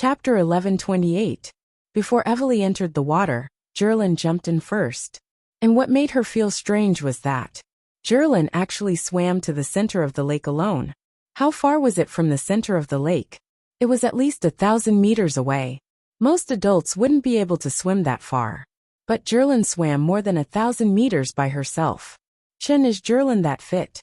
Chapter 1128. Before Evely entered the water, Jerlin jumped in first. And what made her feel strange was that Jerlin actually swam to the center of the lake alone. How far was it from the center of the lake? It was at least 1,000 meters away. Most adults wouldn't be able to swim that far. But Jerlin swam more than 1,000 meters by herself. Chen, is Jerlin that fit?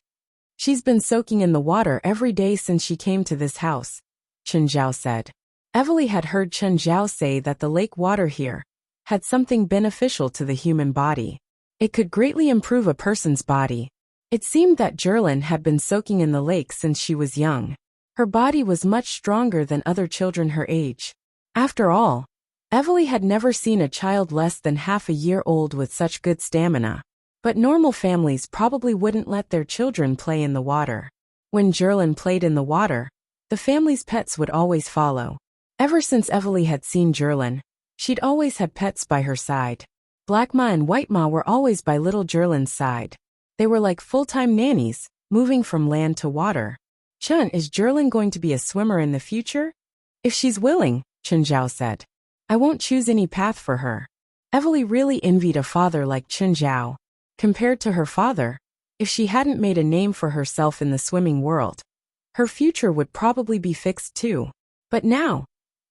She's been soaking in the water every day since she came to this house, Chen Zhao said. Evely had heard Chen Zhao say that the lake water here had something beneficial to the human body. It could greatly improve a person's body. It seemed that Jerlin had been soaking in the lake since she was young. Her body was much stronger than other children her age. After all, Evely had never seen a child less than half a year old with such good stamina. But normal families probably wouldn't let their children play in the water. When Jerlin played in the water, the family's pets would always follow. Ever since Evely had seen Jerlin, she'd always had pets by her side. Black Ma and White Ma were always by little Jerlin's side. They were like full-time nannies, moving from land to water. Chen, is Jerlin going to be a swimmer in the future? If she's willing, Chen Zhao said. I won't choose any path for her. Evely really envied a father like Chen Zhao. Compared to her father, if she hadn't made a name for herself in the swimming world, her future would probably be fixed too. But now,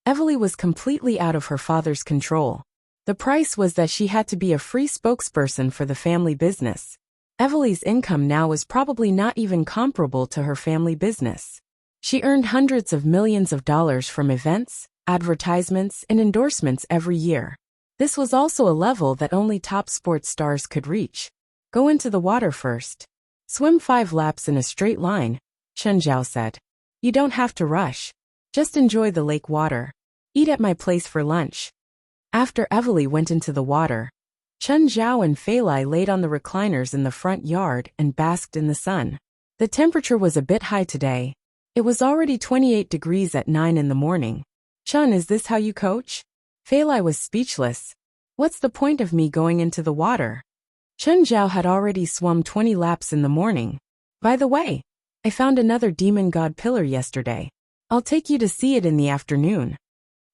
Evely was completely out of her father's control. The price was that she had to be a free spokesperson for the family business. Evely's income now was probably not even comparable to her family business. She earned hundreds of millions of dollars from events, advertisements, and endorsements every year. This was also a level that only top sports stars could reach. Go into the water first. Swim 5 laps in a straight line, Chen Zhao said. You don't have to rush. Just enjoy the lake water. Eat at my place for lunch. After Evely went into the water, Chen Zhao and Fei Lai laid on the recliners in the front yard and basked in the sun. The temperature was a bit high today. It was already 28 degrees at 9 in the morning. Chen, is this how you coach? Fei Lai was speechless. What's the point of me going into the water? Chen Zhao had already swum 20 laps in the morning. By the way, I found another demon god pillar yesterday. I'll take you to see it in the afternoon.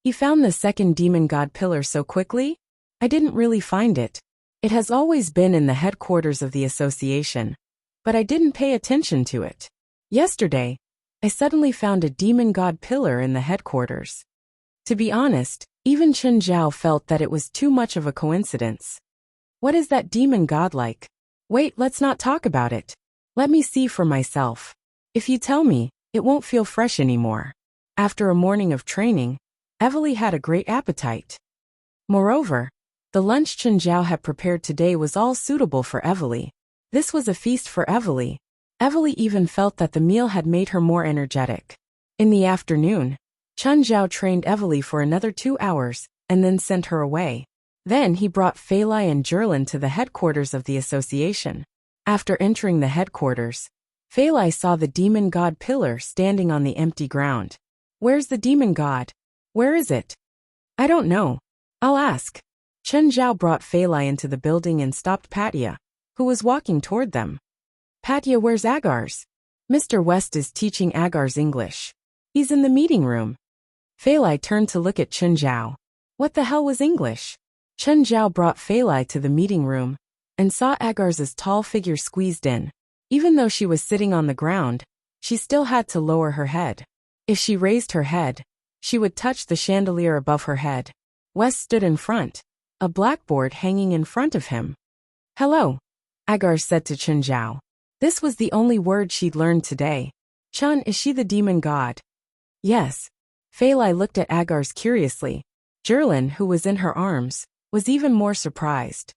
You found the second demon god pillar so quickly? I didn't really find it. It has always been in the headquarters of the association, but I didn't pay attention to it. Yesterday, I suddenly found a demon god pillar in the headquarters. To be honest, even Chen Zhao felt that it was too much of a coincidence. What is that demon god like? Wait, let's not talk about it. Let me see for myself. If you tell me, it won't feel fresh anymore. After a morning of training, Evely had a great appetite. Moreover, the lunch Chen Zhao had prepared today was all suitable for Evely. This was a feast for Evely. Evely even felt that the meal had made her more energetic. In the afternoon, Chen Zhao trained Evely for another 2 hours, and then sent her away. Then he brought Fei Lai and Jerlin to the headquarters of the association. After entering the headquarters, Fei Lai saw the demon god pillar standing on the empty ground. Where's the demon god? Where is it? I don't know. I'll ask. Chen Zhao brought Fei Lai into the building and stopped Patya, who was walking toward them. Patya, where's Agars? Mr. West is teaching Agars English. He's in the meeting room. Fei Lai turned to look at Chen Zhao. What the hell was English? Chen Zhao brought Fei Lai to the meeting room and saw Agars's tall figure squeezed in. Even though she was sitting on the ground, she still had to lower her head. If she raised her head, she would touch the chandelier above her head. West stood in front, a blackboard hanging in front of him. Hello, Agars said to Chen Zhao. This was the only word she'd learned today. Chen, is she the demon god? Yes. Fei Lai looked at Agars curiously. Jerlin, who was in her arms, was even more surprised.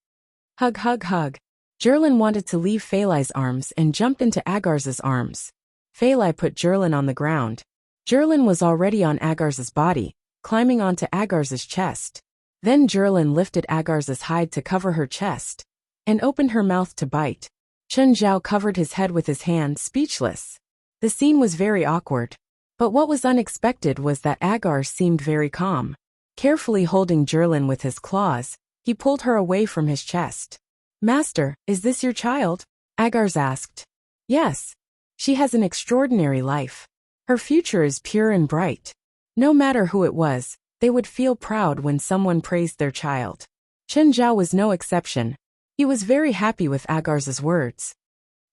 Hug, hug, hug. Jerlin wanted to leave Fei Lai's arms and jumped into Agars's arms. Fei Lai put Jerlin on the ground. Jerlin was already on Agars's body, climbing onto Agars's chest. Then Jerlin lifted Agars's hide to cover her chest and opened her mouth to bite. Chen Zhao covered his head with his hand, speechless. The scene was very awkward. But what was unexpected was that Agars seemed very calm. Carefully holding Jerlin with his claws, he pulled her away from his chest. Master, is this your child? Agars asked. Yes. She has an extraordinary life. Her future is pure and bright. No matter who it was, they would feel proud when someone praised their child. Chen Zhao was no exception. He was very happy with Agar's words.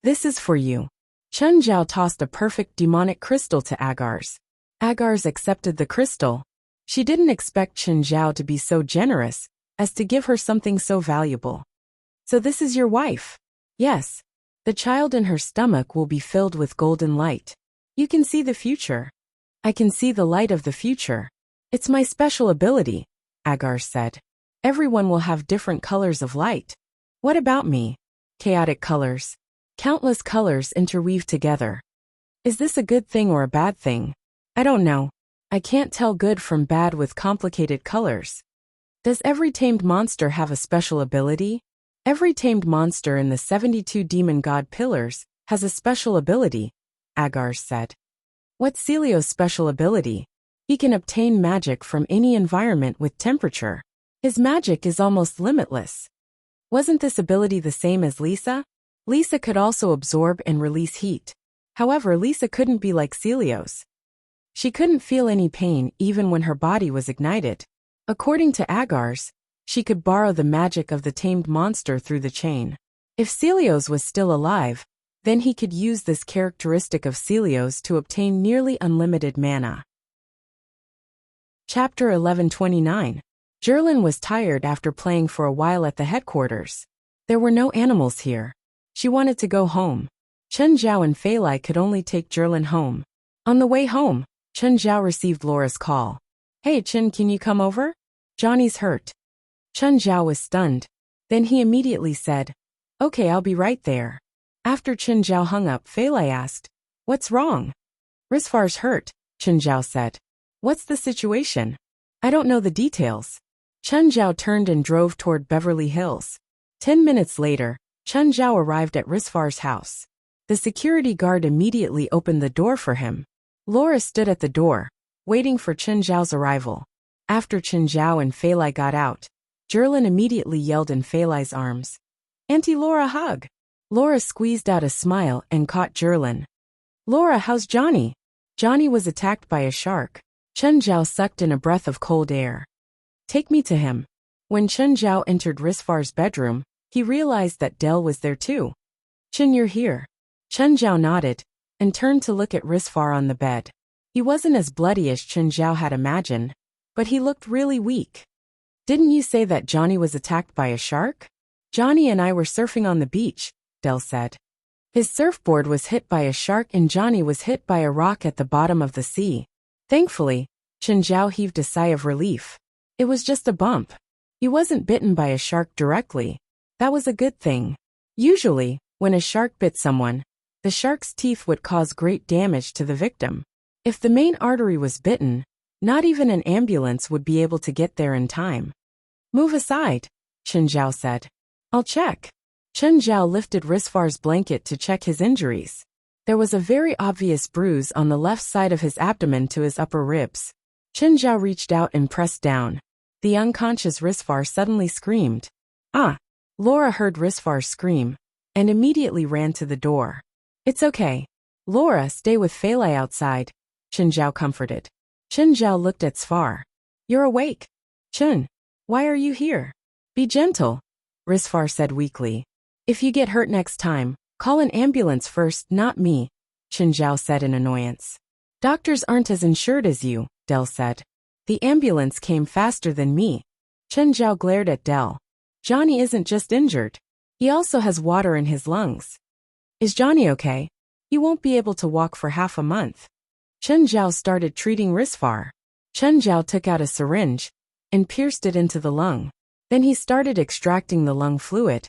This is for you. Chen Zhao tossed a perfect demonic crystal to Agar's. Agar's accepted the crystal. She didn't expect Chen Zhao to be so generous as to give her something so valuable. So this is your wife? Yes. The child in her stomach will be filled with golden light. You can see the future. I can see the light of the future. It's my special ability, Agar said. Everyone will have different colors of light. What about me? Chaotic colors. Countless colors interweave together. Is this a good thing or a bad thing? I don't know. I can't tell good from bad with complicated colors. Does every tamed monster have a special ability? Every tamed monster in the 72 demon god pillars has a special ability, Agar said. What's Celio's special ability? He can obtain magic from any environment with temperature. His magic is almost limitless. Wasn't this ability the same as Lisa? Lisa could also absorb and release heat. However, Lisa couldn't be like Celio's. She couldn't feel any pain even when her body was ignited. According to Agar's, she could borrow the magic of the tamed monster through the chain. If Celio's was still alive, then he could use this characteristic of Celio's to obtain nearly unlimited mana. Chapter 1129. Zhilin was tired after playing for a while at the headquarters. There were no animals here. She wanted to go home. Chen Zhao and Fei Lai could only take Zhilin home. On the way home, Chen Zhao received Laura's call. Hey Chen, can you come over? Johnny's hurt. Chen Zhao was stunned. Then he immediately said, Okay, I'll be right there. After Chen Zhao hung up, Fei Lai asked, What's wrong? Risfar's hurt, Chen Zhao said. What's the situation? I don't know the details. Chen Zhao turned and drove toward Beverly Hills. 10 minutes later, Chen Zhao arrived at Risfar's house. The security guard immediately opened the door for him. Laura stood at the door, waiting for Chen Zhao's arrival. After Chen Zhao and Fei Lai got out, Zhilin immediately yelled in Fei Lai's arms. Auntie Laura, hug. Laura squeezed out a smile and caught Zhilin. Laura, how's Johnny? Johnny was attacked by a shark. Chen Zhao sucked in a breath of cold air. Take me to him. When Chen Zhao entered Risfar's bedroom, he realized that Del was there too. Chen, you're here. Chen Zhao nodded and turned to look at Risfar on the bed. He wasn't as bloody as Chen Zhao had imagined, but he looked really weak. Didn't you say that Johnny was attacked by a shark? Johnny and I were surfing on the beach, Del said. His surfboard was hit by a shark and Johnny was hit by a rock at the bottom of the sea. Thankfully, Chen Zhao heaved a sigh of relief. It was just a bump. He wasn't bitten by a shark directly. That was a good thing. Usually, when a shark bit someone, the shark's teeth would cause great damage to the victim. If the main artery was bitten, not even an ambulance would be able to get there in time. Move aside, Chen Zhao said. I'll check. Chen Zhao lifted Risfar's blanket to check his injuries. There was a very obvious bruise on the left side of his abdomen to his upper ribs. Chen Zhao reached out and pressed down. The unconscious Risfar suddenly screamed. Ah! Laura heard Risfar scream and immediately ran to the door. It's okay. Laura, stay with Fei Lai outside, Chen Zhao comforted. Chen Zhao looked at Sfar. You're awake. Chen, why are you here? Be gentle, Risfar said weakly. If you get hurt next time, call an ambulance first, not me, Chen Zhao said in annoyance. Doctors aren't as insured as you, Del said. The ambulance came faster than me. Chen Zhao glared at Del. Johnny isn't just injured. He also has water in his lungs. Is Johnny okay? He won't be able to walk for half a month. Chen Zhao started treating Risfar. Chen Zhao took out a syringe and pierced it into the lung. Then he started extracting the lung fluid.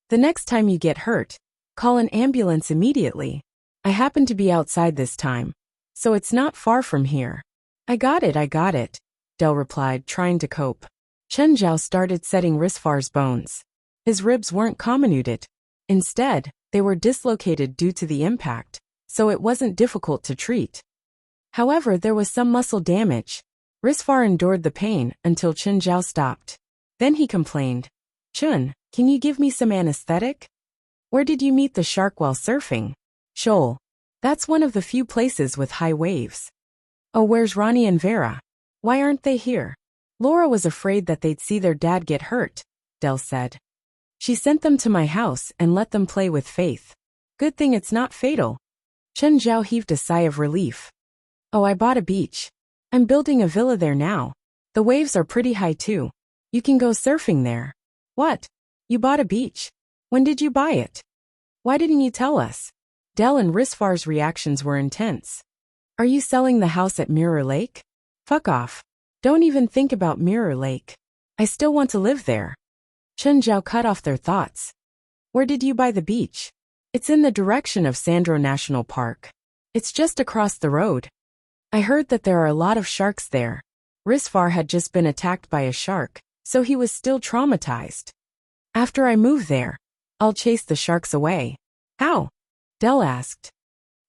The next time you get hurt, call an ambulance immediately. I happen to be outside this time, so it's not far from here. I got it, Del replied, trying to cope. Chen Zhao started setting Risfar's bones. His ribs weren't comminuted. Instead, they were dislocated due to the impact, so it wasn't difficult to treat. However, there was some muscle damage. Risfar endured the pain until Chen Zhao stopped. Then he complained. Chun, can you give me some anesthetic? Where did you meet the shark while surfing? Shoal. That's one of the few places with high waves. Oh, where's Ronnie and Vera? Why aren't they here? Laura was afraid that they'd see their dad get hurt, Del said. She sent them to my house and let them play with Faith. Good thing it's not fatal. Chen Zhao heaved a sigh of relief. Oh, I bought a beach. I'm building a villa there now. The waves are pretty high too. You can go surfing there. What? You bought a beach? When did you buy it? Why didn't you tell us? Del and Risfar's reactions were intense. Are you selling the house at Mirror Lake? Fuck off. Don't even think about Mirror Lake. I still want to live there. Chen Zhao cut off their thoughts. Where did you buy the beach? It's in the direction of Sandro National Park. It's just across the road. I heard that there are a lot of sharks there. Risfar had just been attacked by a shark, so he was still traumatized. After I move there, I'll chase the sharks away. How? Del asked.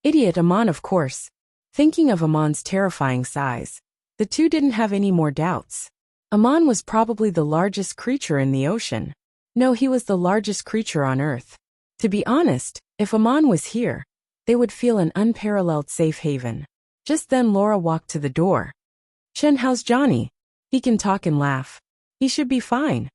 Idiot Amon, of course. Thinking of Amon's terrifying size, the two didn't have any more doubts. Amon was probably the largest creature in the ocean. No, he was the largest creature on Earth. To be honest, if Amon was here, they would feel an unparalleled safe haven. Just then Laura walked to the door. Chen, how's Johnny? He can talk and laugh. He should be fine.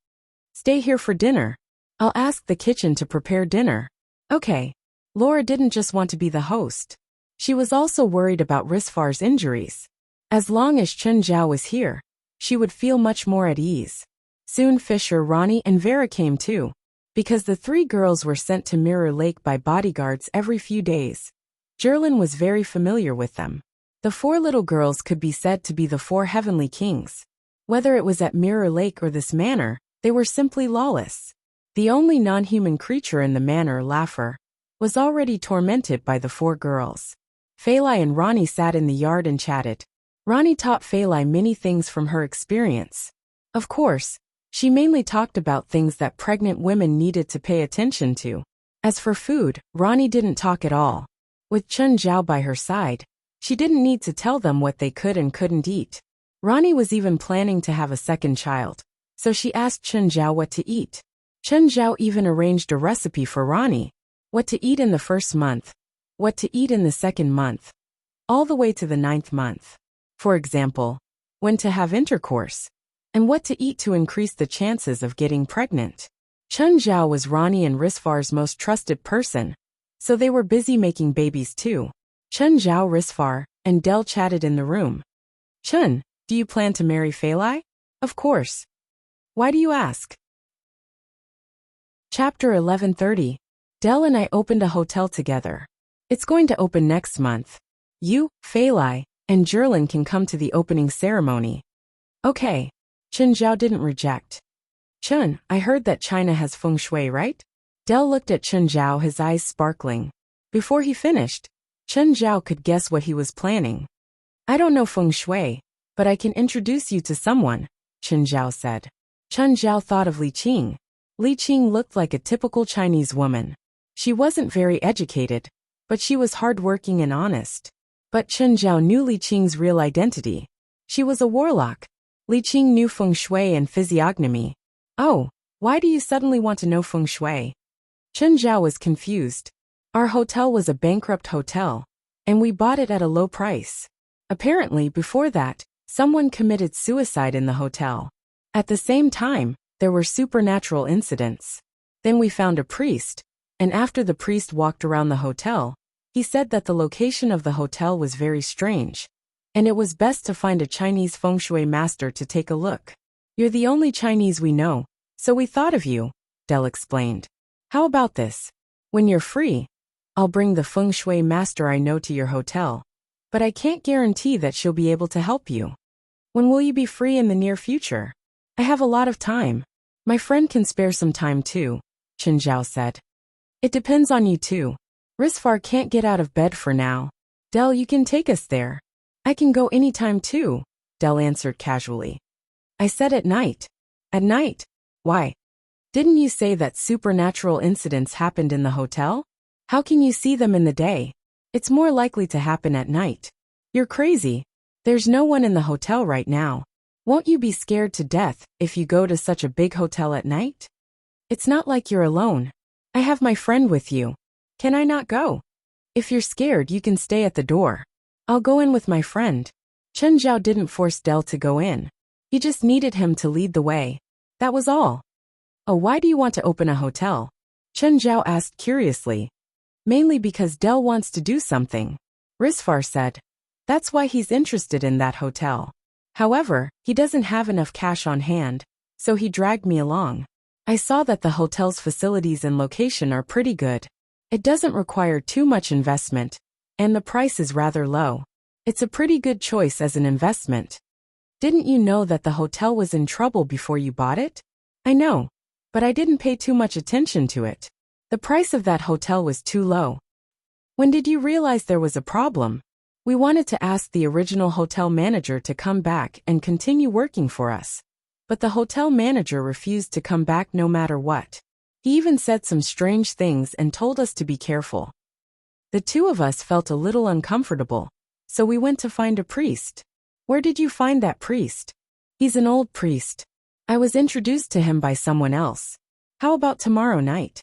Stay here for dinner. I'll ask the kitchen to prepare dinner. Okay. Laura didn't just want to be the host. She was also worried about Risfar's injuries. As long as Chen Zhao was here, she would feel much more at ease. Soon Fisher, Ronnie, and Vera came too. Because the three girls were sent to Mirror Lake by bodyguards every few days, Jerlin was very familiar with them. The four little girls could be said to be the four heavenly kings. Whether it was at Mirror Lake or this manor, they were simply lawless. The only non-human creature in the manor, Laugher, was already tormented by the four girls. Feilai and Ronnie sat in the yard and chatted. Ronnie taught Feilai many things from her experience. Of course, she mainly talked about things that pregnant women needed to pay attention to. As for food, Ronnie didn't talk at all. With Chen Zhao by her side, she didn't need to tell them what they could and couldn't eat. Ronnie was even planning to have a second child, so she asked Chen Zhao what to eat. Chen Zhao even arranged a recipe for Ronnie. What to eat in the first month, what to eat in the second month, all the way to the 9th month. For example, when to have intercourse, and what to eat to increase the chances of getting pregnant. Chen Zhao was Ronnie and Risfar's most trusted person, so they were busy making babies too. Chen Zhao, Risfar, and Del chatted in the room. Chen, do you plan to marry Feilai? Of course. Why do you ask? Chapter 1130. Del and I opened a hotel together. It's going to open next month. You, Feilai, and Jerlin can come to the opening ceremony. Okay. Chen Zhao didn't reject. Chen, I heard that China has feng shui, right? Del looked at Chen Zhao, his eyes sparkling. Before he finished, Chen Zhao could guess what he was planning. I don't know feng shui, but I can introduce you to someone, Chen Zhao said. Chen Zhao thought of Li Qing. Li Qing looked like a typical Chinese woman. She wasn't very educated, but she was hardworking and honest. But Chen Zhao knew Li Qing's real identity. She was a warlock. Li Qing knew feng shui and physiognomy. Oh, why do you suddenly want to know feng shui? Chen Zhao was confused. Our hotel was a bankrupt hotel, and we bought it at a low price. Apparently, before that, someone committed suicide in the hotel. At the same time, there were supernatural incidents. Then we found a priest, and after the priest walked around the hotel, he said that the location of the hotel was very strange, and it was best to find a Chinese feng shui master to take a look. You're the only Chinese we know, so we thought of you, Del explained. How about this? When you're free, I'll bring the feng shui master I know to your hotel, but I can't guarantee that she'll be able to help you. When will you be free in the near future? I have a lot of time. My friend can spare some time too, Chen Zhao said. It depends on you too. Risfar can't get out of bed for now. Del, you can take us there. I can go anytime too, Del answered casually. I said at night. At night? Why? Didn't you say that supernatural incidents happened in the hotel? How can you see them in the day? It's more likely to happen at night. You're crazy. There's no one in the hotel right now. Won't you be scared to death if you go to such a big hotel at night? It's not like you're alone. I have my friend with you. Can I not go? If you're scared, you can stay at the door. I'll go in with my friend. Chen Zhao didn't force Del to go in. He just needed him to lead the way. That was all. Oh, why do you want to open a hotel? Chen Zhao asked curiously. Mainly because Del wants to do something, Risfar said. That's why he's interested in that hotel. However, he doesn't have enough cash on hand, so he dragged me along. I saw that the hotel's facilities and location are pretty good. It doesn't require too much investment, and the price is rather low. It's a pretty good choice as an investment. Didn't you know that the hotel was in trouble before you bought it? I know, but I didn't pay too much attention to it. The price of that hotel was too low. When did you realize there was a problem? We wanted to ask the original hotel manager to come back and continue working for us. But the hotel manager refused to come back no matter what. He even said some strange things and told us to be careful. The two of us felt a little uncomfortable, so we went to find a priest. Where did you find that priest? He's an old priest. I was introduced to him by someone else. How about tomorrow night?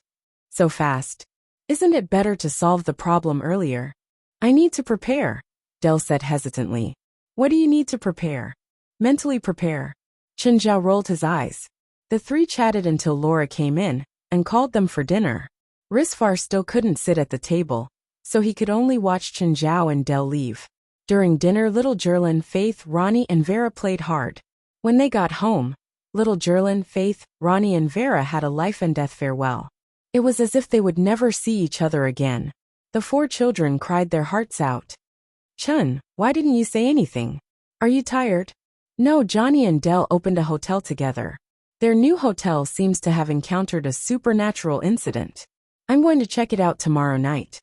So fast. Isn't it better to solve the problem earlier? I need to prepare, Del said hesitantly. What do you need to prepare? Mentally prepare. Chen Zhao rolled his eyes. The three chatted until Laura came in and called them for dinner. Risfar still couldn't sit at the table, so he could only watch Chen Zhao and Del leave. During dinner, little Jerlin, Faith, Ronnie, and Vera played hard. When they got home, little Jerlin, Faith, Ronnie, and Vera had a life and death farewell. It was as if they would never see each other again. The four children cried their hearts out. Chun, why didn't you say anything? Are you tired? No, Johnny and Del opened a hotel together. Their new hotel seems to have encountered a supernatural incident. I'm going to check it out tomorrow night.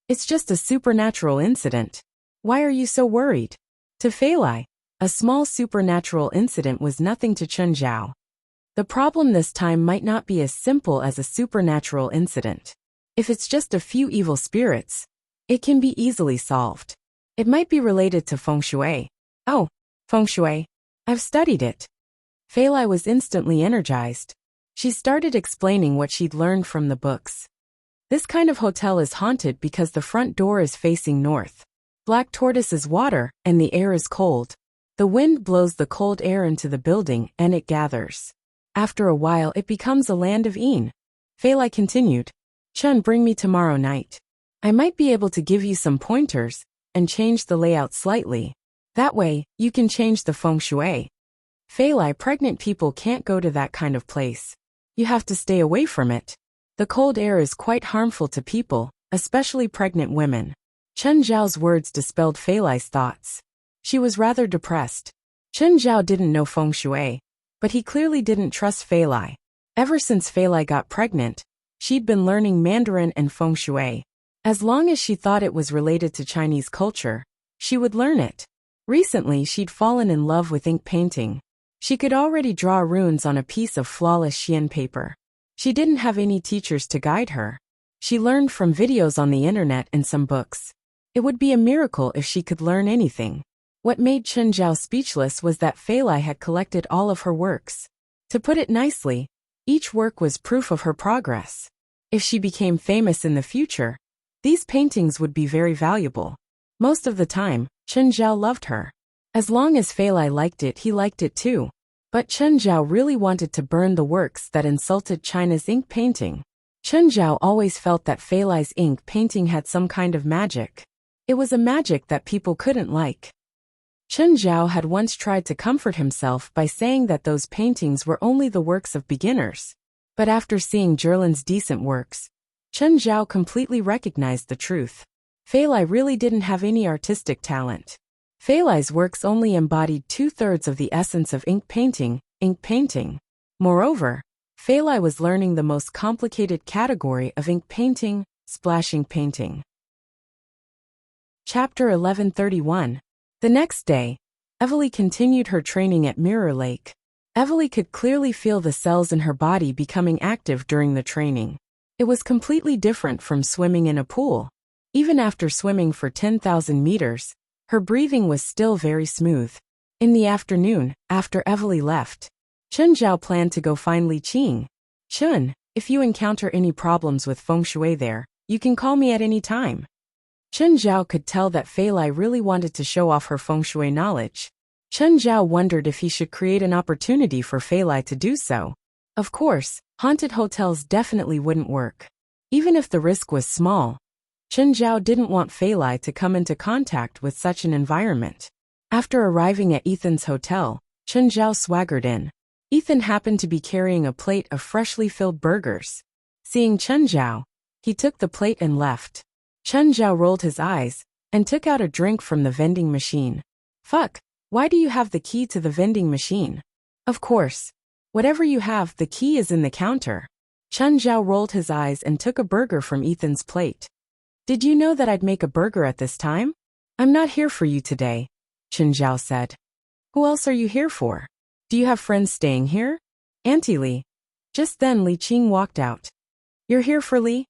It's just a supernatural incident. Why are you so worried? To Feilai, a small supernatural incident was nothing to Chen Zhao. The problem this time might not be as simple as a supernatural incident. If it's just a few evil spirits, it can be easily solved. It might be related to feng shui. Oh, feng shui. I've studied it. Feilai was instantly energized. She started explaining what she'd learned from the books. This kind of hotel is haunted because the front door is facing north. Black tortoise is water, and the air is cold. The wind blows the cold air into the building, and it gathers. After a while, it becomes a land of Een. Feilai continued. Chun, bring me tomorrow night. I might be able to give you some pointers and change the layout slightly. That way, you can change the feng shui. Feilai, pregnant people can't go to that kind of place. You have to stay away from it. The cold air is quite harmful to people, especially pregnant women. Chen Zhao's words dispelled Feilai's thoughts. She was rather depressed. Chen Zhao didn't know feng shui, but he clearly didn't trust Feilai. Ever since Feilai got pregnant, she'd been learning Mandarin and feng shui. As long as she thought it was related to Chinese culture, she would learn it. Recently, she'd fallen in love with ink painting. She could already draw runes on a piece of flawless Xian paper. She didn't have any teachers to guide her. She learned from videos on the internet and some books. It would be a miracle if she could learn anything. What made Chen Zhao speechless was that Feilai had collected all of her works. To put it nicely, each work was proof of her progress. If she became famous in the future, these paintings would be very valuable. Most of the time, Chen Zhao loved her. As long as Feilai liked it, he liked it too. But Chen Zhao really wanted to burn the works that insulted China's ink painting. Chen Zhao always felt that Feilai's ink painting had some kind of magic. It was a magic that people couldn't like. Chen Zhao had once tried to comfort himself by saying that those paintings were only the works of beginners. But after seeing Jerlin's decent works, Chen Zhao completely recognized the truth. Feilai really didn't have any artistic talent. Feilai's works only embodied 2/3 of the essence of ink painting. Moreover, Feilai was learning the most complicated category of ink painting, splashing painting. Chapter 1131. The next day, Evely continued her training at Mirror Lake. Evely could clearly feel the cells in her body becoming active during the training. It was completely different from swimming in a pool. Even after swimming for 10,000 meters, her breathing was still very smooth. In the afternoon, after Evely left, Chen Zhao planned to go find Li Qing. Chun, if you encounter any problems with feng shui there, you can call me at any time. Chen Zhao could tell that Fei Lai really wanted to show off her feng shui knowledge. Chen Zhao wondered if he should create an opportunity for Fei Lai to do so. Of course, haunted hotels definitely wouldn't work. Even if the risk was small, Chen Zhao didn't want Fei Lai to come into contact with such an environment. After arriving at Ethan's hotel, Chen Zhao swaggered in. Ethan happened to be carrying a plate of freshly filled burgers. Seeing Chen Zhao, he took the plate and left. Chen Zhao rolled his eyes and took out a drink from the vending machine. Fuck, why do you have the key to the vending machine? Of course. Whatever you have, the key is in the counter. Chen Zhao rolled his eyes and took a burger from Ethan's plate. Did you know that I'd make a burger at this time? I'm not here for you today, Chen Zhao said. Who else are you here for? Do you have friends staying here? Auntie Li. Just then Li Qing walked out. You're here for Li?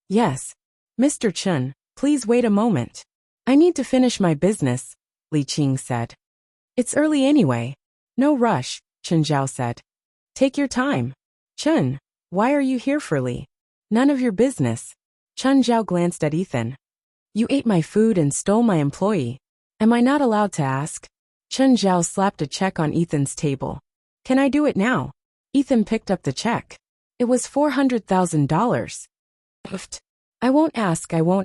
Yes. Mr. Chen, please wait a moment. I need to finish my business, Li Qing said. It's early anyway. No rush, Chen Zhao said. Take your time. Chen, why are you here for Li? None of your business. Chen Zhao glanced at Ethan. You ate my food and stole my employee. Am I not allowed to ask? Chen Zhao slapped a check on Ethan's table. Can I do it now? Ethan picked up the check. It was $400,000. Oofed. I won't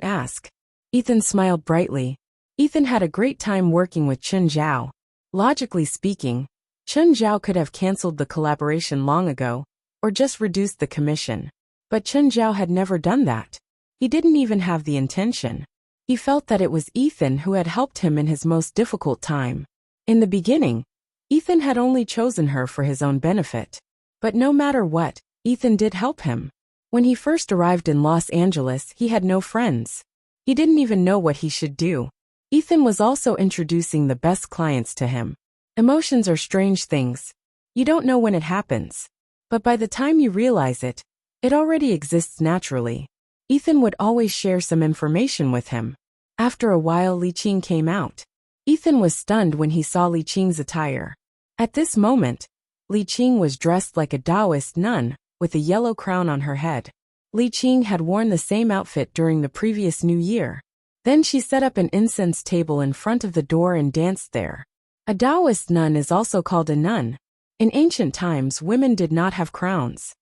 ask. Ethan smiled brightly. Ethan had a great time working with Chen Zhao. Logically speaking, Chen Zhao could have cancelled the collaboration long ago, or just reduced the commission. But Chen Zhao had never done that. He didn't even have the intention. He felt that it was Ethan who had helped him in his most difficult time. In the beginning, Ethan had only chosen her for his own benefit. But no matter what, Ethan did help him. When he first arrived in Los Angeles, he had no friends. He didn't even know what he should do. Ethan was also introducing the best clients to him. Emotions are strange things. You don't know when it happens. But by the time you realize it, it already exists naturally. Ethan would always share some information with him. After a while, Li Qing came out. Ethan was stunned when he saw Li Qing's attire. At this moment, Li Qing was dressed like a Taoist nun, with a yellow crown on her head. Li Qing had worn the same outfit during the previous New Year. Then she set up an incense table in front of the door and danced there. A Taoist nun is also called a nun. In ancient times, women did not have crowns.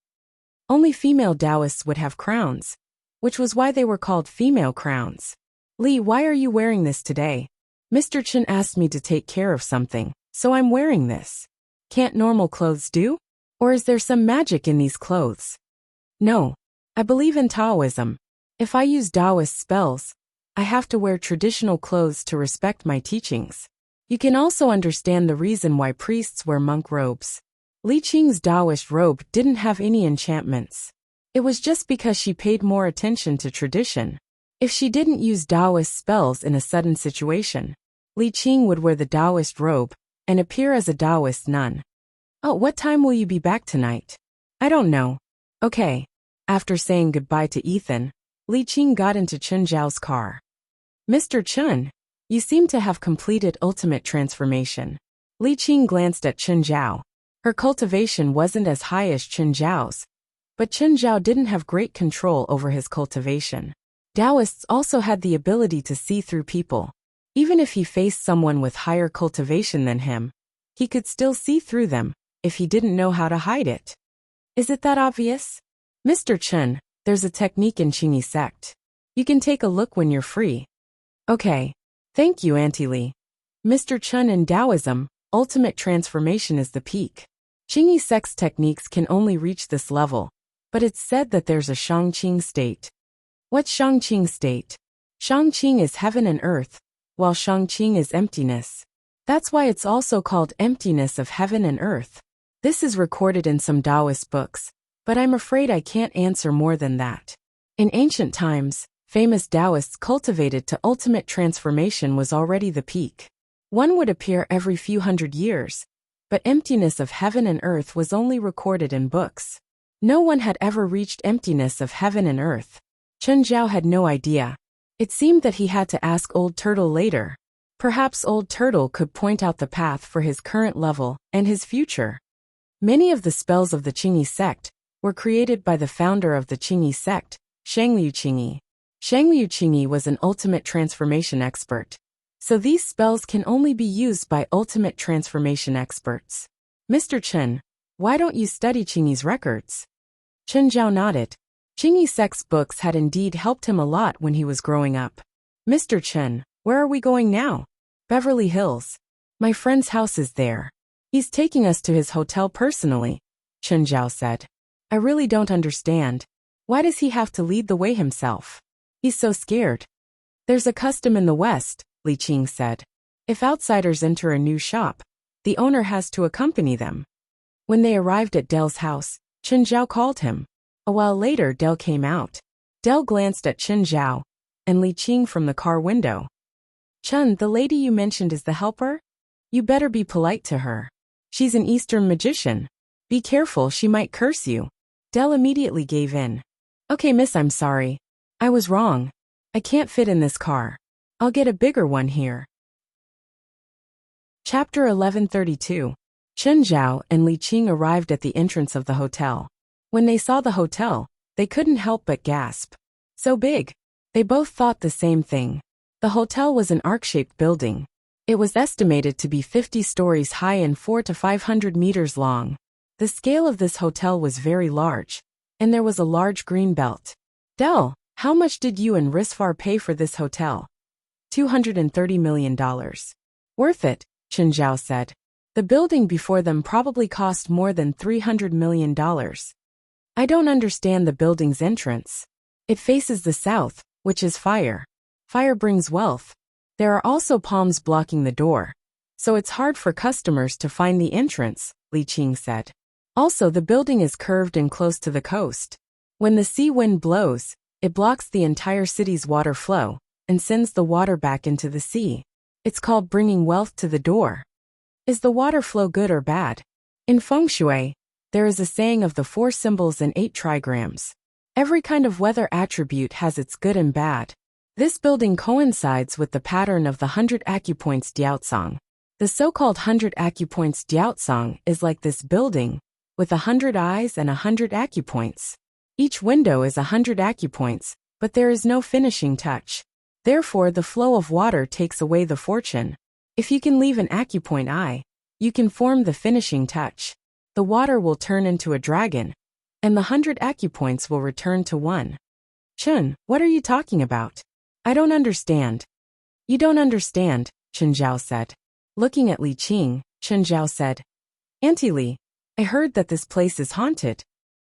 Only female Taoists would have crowns, which was why they were called female crowns. Li, why are you wearing this today? Mr. Chen asked me to take care of something, so I'm wearing this. Can't normal clothes do? Or is there some magic in these clothes? No. I believe in Taoism. If I use Taoist spells, I have to wear traditional clothes to respect my teachings. You can also understand the reason why priests wear monk robes. Li Qing's Taoist robe didn't have any enchantments. It was just because she paid more attention to tradition. If she didn't use Taoist spells in a sudden situation, Li Qing would wear the Taoist robe and appear as a Taoist nun. Oh, what time will you be back tonight? I don't know. Okay. After saying goodbye to Ethan, Li Qing got into Chen Zhao's car. Mr. Chen, you seem to have completed ultimate transformation. Li Qing glanced at Chen Zhao. Her cultivation wasn't as high as Chen Zhao's, but Chen Zhao didn't have great control over his cultivation. Taoists also had the ability to see through people. Even if he faced someone with higher cultivation than him, he could still see through them, if he didn't know how to hide it. Is it that obvious? Mr. Chen, there's a technique in Qingyi sect. You can take a look when you're free. Okay. Thank you, Auntie Li. Mr. Chen, in Taoism, ultimate transformation is the peak. Qingyi sect's techniques can only reach this level, but it's said that there's a Shangqing state. What's Shangqing state? Shangqing is heaven and earth, while Shangqing is emptiness. That's why it's also called emptiness of heaven and earth. This is recorded in some Taoist books, but I'm afraid I can't answer more than that. In ancient times, famous Taoists cultivated to ultimate transformation was already the peak. One would appear every few hundred years, but emptiness of heaven and earth was only recorded in books. No one had ever reached emptiness of heaven and earth. Chen Zhao had no idea. It seemed that he had to ask Old Turtle later. Perhaps Old Turtle could point out the path for his current level and his future. Many of the spells of the Qingyi sect were created by the founder of the Qingyi sect, Shangliu Qingyi. Shang Liuqingyi was an ultimate transformation expert. So these spells can only be used by ultimate transformation experts. Mr. Chen, why don't you study Qingyi's records? Chen Zhao nodded. Qingyi's sex books had indeed helped him a lot when he was growing up. Mr. Chen, where are we going now? Beverly Hills. My friend's house is there. He's taking us to his hotel personally, Chen Zhao said. I really don't understand. Why does he have to lead the way himself? He's so scared. There's a custom in the West, Li Qing said. If outsiders enter a new shop, the owner has to accompany them. When they arrived at Dell's house, Chen Zhao called him. A while later Dell came out. Dell glanced at Chen Zhao and Li Qing from the car window. Chen, the lady you mentioned is the helper? You better be polite to her. She's an Eastern magician. Be careful, she might curse you. Dell immediately gave in. Okay miss, I'm sorry. I was wrong. I can't fit in this car. I'll get a bigger one here. Chapter 1132. Chen Zhao and Li Qing arrived at the entrance of the hotel. When they saw the hotel, they couldn't help but gasp. So big. They both thought the same thing. The hotel was an arc-shaped building. It was estimated to be 50 stories high and 400 to 500 meters long. The scale of this hotel was very large, and there was a large green belt. Dell, how much did you and Risvar pay for this hotel? $230 million. Worth it, Chen Zhao said. The building before them probably cost more than $300 million. I don't understand the building's entrance. It faces the south, which is fire. Fire brings wealth. There are also palms blocking the door, so it's hard for customers to find the entrance, Li Qing said. Also, the building is curved and close to the coast. When the sea wind blows, it blocks the entire city's water flow and sends the water back into the sea. It's called bringing wealth to the door. Is the water flow good or bad? In feng shui, there is a saying of the 4 symbols and 8 trigrams. Every kind of weather attribute has its good and bad. This building coincides with the pattern of the 100 acupoints Diaocang. The so-called 100 acupoints Diaocang is like this building, with 100 eyes and 100 acupoints. Each window is 100 acupoints, but there is no finishing touch. Therefore, the flow of water takes away the fortune. If you can leave an acupoint eye, you can form the finishing touch. The water will turn into a dragon, and the 100 acupoints will return to 1. Chen, what are you talking about? I don't understand. You don't understand, Chen Zhao said. Looking at Li Qing, Chen Zhao said, Auntie Li, I heard that this place is haunted.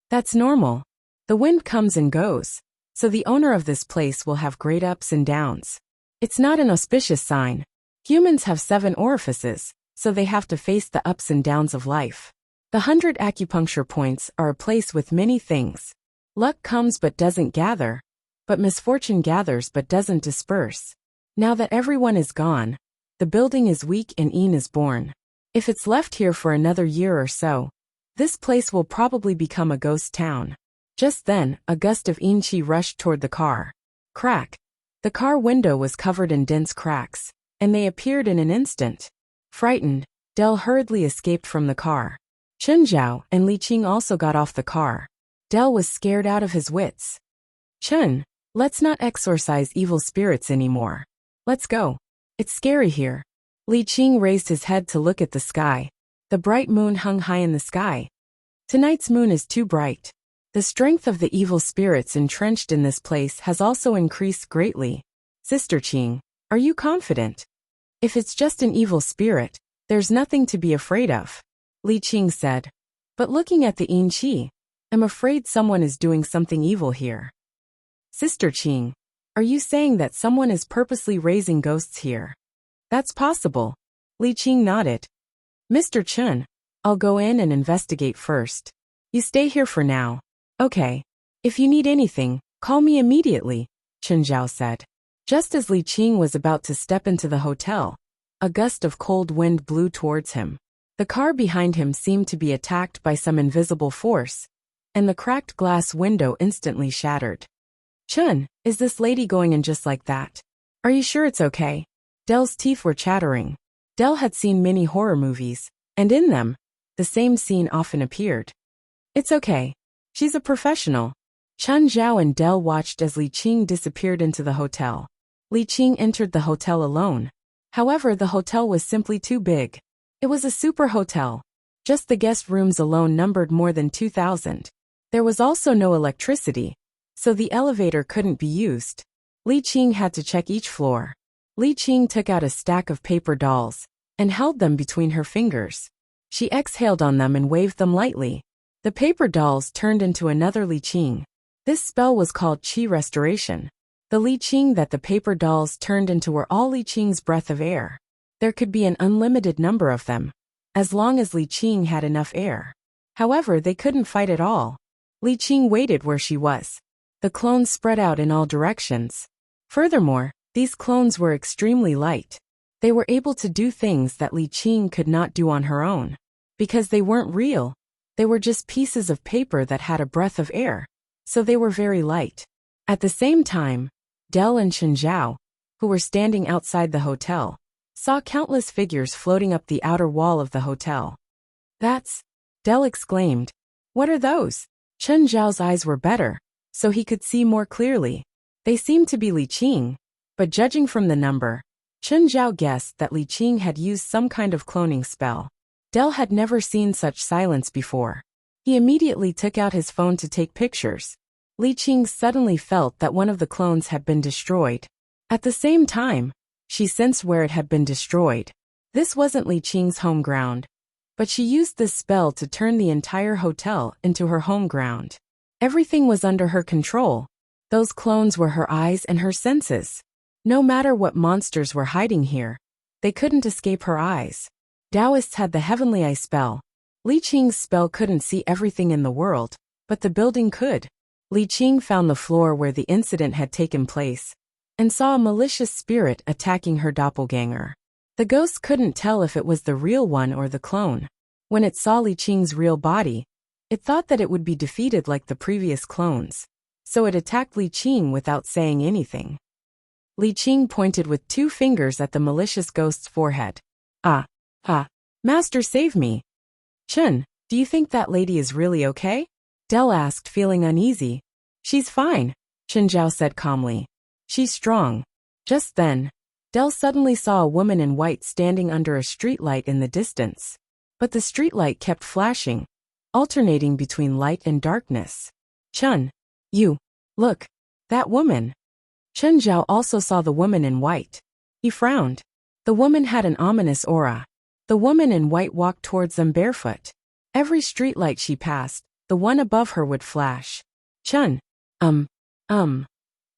That's normal. The wind comes and goes, so the owner of this place will have great ups and downs. It's not an auspicious sign. Humans have 7 orifices, so they have to face the ups and downs of life. The 100 acupuncture points are a place with many things. Luck comes but doesn't gather, but misfortune gathers but doesn't disperse. Now that everyone is gone, the building is weak and Een is born. If it's left here for another year or so, this place will probably become a ghost town. Just then, a gust of Een Qi rushed toward the car. Crack! The car window was covered in dense cracks, and they appeared in an instant. Frightened, Dell hurriedly escaped from the car. Chen Zhao and Li Qing also got off the car. Dell was scared out of his wits. Chen, let's not exorcise evil spirits anymore. Let's go. It's scary here. Li Qing raised his head to look at the sky. The bright moon hung high in the sky. Tonight's moon is too bright. The strength of the evil spirits entrenched in this place has also increased greatly. Sister Qing, are you confident? If it's just an evil spirit, there's nothing to be afraid of, Li Qing said. But looking at the Een Qi, I'm afraid someone is doing something evil here. Sister Qing, are you saying that someone is purposely raising ghosts here? That's possible. Li Qing nodded. Mr. Chen, I'll go in and investigate first. You stay here for now. Okay. If you need anything, call me immediately, Chen Zhao said. Just as Li Qing was about to step into the hotel, a gust of cold wind blew towards him. The car behind him seemed to be attacked by some invisible force, and the cracked glass window instantly shattered. Chen, is this lady going in just like that? Are you sure it's okay? Dell's teeth were chattering. Dell had seen many horror movies, and in them, the same scene often appeared. It's okay. She's a professional. Chen Zhao and Dell watched as Li Qing disappeared into the hotel. Li Qing entered the hotel alone. However, the hotel was simply too big. It was a super hotel. Just the guest rooms alone numbered more than 2,000. There was also no electricity, so the elevator couldn't be used. Li Qing had to check each floor. Li Qing took out a stack of paper dolls and held them between her fingers. She exhaled on them and waved them lightly. The paper dolls turned into another Li Qing. This spell was called Qi Restoration. The Li Qing that the paper dolls turned into were all Li Qing's breath of air. There could be an unlimited number of them, as long as Li Qing had enough air. However, they couldn't fight at all. Li Qing waited where she was. The clones spread out in all directions. Furthermore, these clones were extremely light. They were able to do things that Li Qing could not do on her own. Because they weren't real. They were just pieces of paper that had a breath of air. So they were very light. At the same time, Dell and Chen Zhao, who were standing outside the hotel, saw countless figures floating up the outer wall of the hotel. That's... Dell exclaimed. What are those? Chen Zhao's eyes were better, so he could see more clearly. They seemed to be Li Qing, but judging from the number, Chen Zhao guessed that Li Qing had used some kind of cloning spell. Dell had never seen such silence before. He immediately took out his phone to take pictures. Li Qing suddenly felt that one of the clones had been destroyed. At the same time, she sensed where it had been destroyed. This wasn't Li Qing's home ground, but she used this spell to turn the entire hotel into her home ground. Everything was under her control. Those clones were her eyes and her senses. No matter what monsters were hiding here, they couldn't escape her eyes. Taoists had the Heavenly Eye spell. Li Qing's spell couldn't see everything in the world, but the building could. Li Qing found the floor where the incident had taken place and saw a malicious spirit attacking her doppelganger. The ghost couldn't tell if it was the real one or the clone. When it saw Li Qing's real body, it thought that it would be defeated like the previous clones, so it attacked Li Qing without saying anything. Li Qing pointed with 2 fingers at the malicious ghost's forehead. Ah! Master, save me! Chen, do you think that lady is really okay? Dell asked, feeling uneasy. She's fine, Chen Zhao said calmly. She's strong. Just then, Dell suddenly saw a woman in white standing under a streetlight in the distance. But the streetlight kept flashing, alternating between light and darkness. Chen, look, that woman. Chen Zhao also saw the woman in white. He frowned. The woman had an ominous aura. The woman in white walked towards them barefoot. Every streetlight she passed, the one above her would flash. Chen,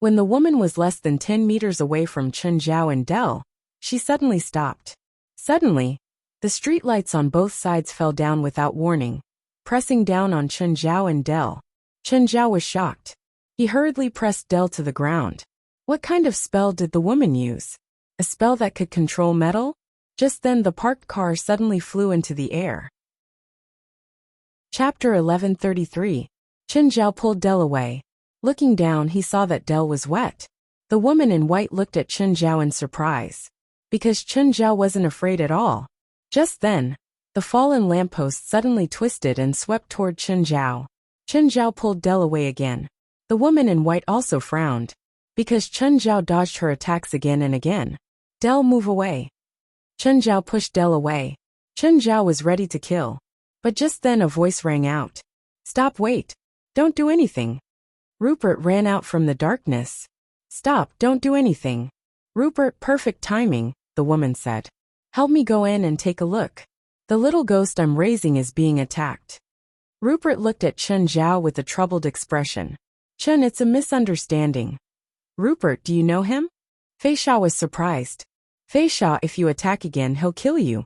When the woman was less than 10 meters away from Chen Zhao and Dell, she suddenly stopped. Suddenly, the streetlights on both sides fell down without warning, pressing down on Chen Zhao and Dell. Chen Zhao was shocked. He hurriedly pressed Dell to the ground. What kind of spell did the woman use? A spell that could control metal? Just then the parked car suddenly flew into the air. Chapter 1133. Chen Zhao pulled Dell away. Looking down, he saw that Dell was wet. The woman in white looked at Chen Zhao in surprise, because Chen Zhao wasn't afraid at all. Just then, the fallen lamppost suddenly twisted and swept toward Chen Zhao. Chen Zhao pulled Dell away again. The woman in white also frowned, because Chen Zhao dodged her attacks again and again. Dell, move away. Chen Zhao pushed Dell away. Chen Zhao was ready to kill. But just then a voice rang out. Stop, wait. Don't do anything. Rupert ran out from the darkness. Stop, don't do anything. Rupert, perfect timing, the woman said. Help me go in and take a look. The little ghost I'm raising is being attacked. Rupert looked at Chen Zhao with a troubled expression. Chen, it's a misunderstanding. Rupert, do you know him? Fei Sha was surprised. Fei Sha, if you attack again, he'll kill you.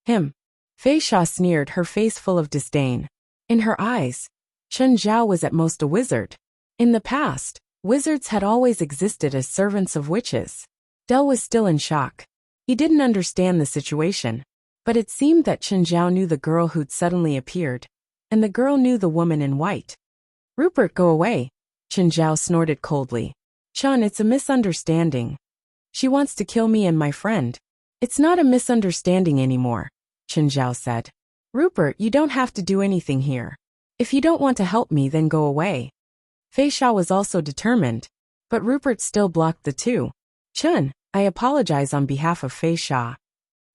Him. Fei Sha sneered, her face full of disdain. In her eyes, Chen Zhao was at most a wizard. In the past, wizards had always existed as servants of witches. Dell was still in shock. He didn't understand the situation, but it seemed that Chen Zhao knew the girl who'd suddenly appeared, and the girl knew the woman in white. Rupert, go away, Chen Zhao snorted coldly. Chen, it's a misunderstanding. She wants to kill me and my friend. It's not a misunderstanding anymore, Chen Zhao said. Rupert, you don't have to do anything here. If you don't want to help me, then go away. Fei Sha was also determined, but Rupert still blocked the two. Chun, I apologize on behalf of Fei Sha.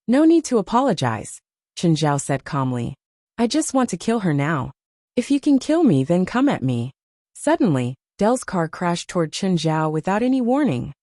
No need to apologize, Chen Zhao said calmly. I just want to kill her now. If you can kill me, then come at me. Suddenly, Dell's car crashed toward Chen Zhao without any warning.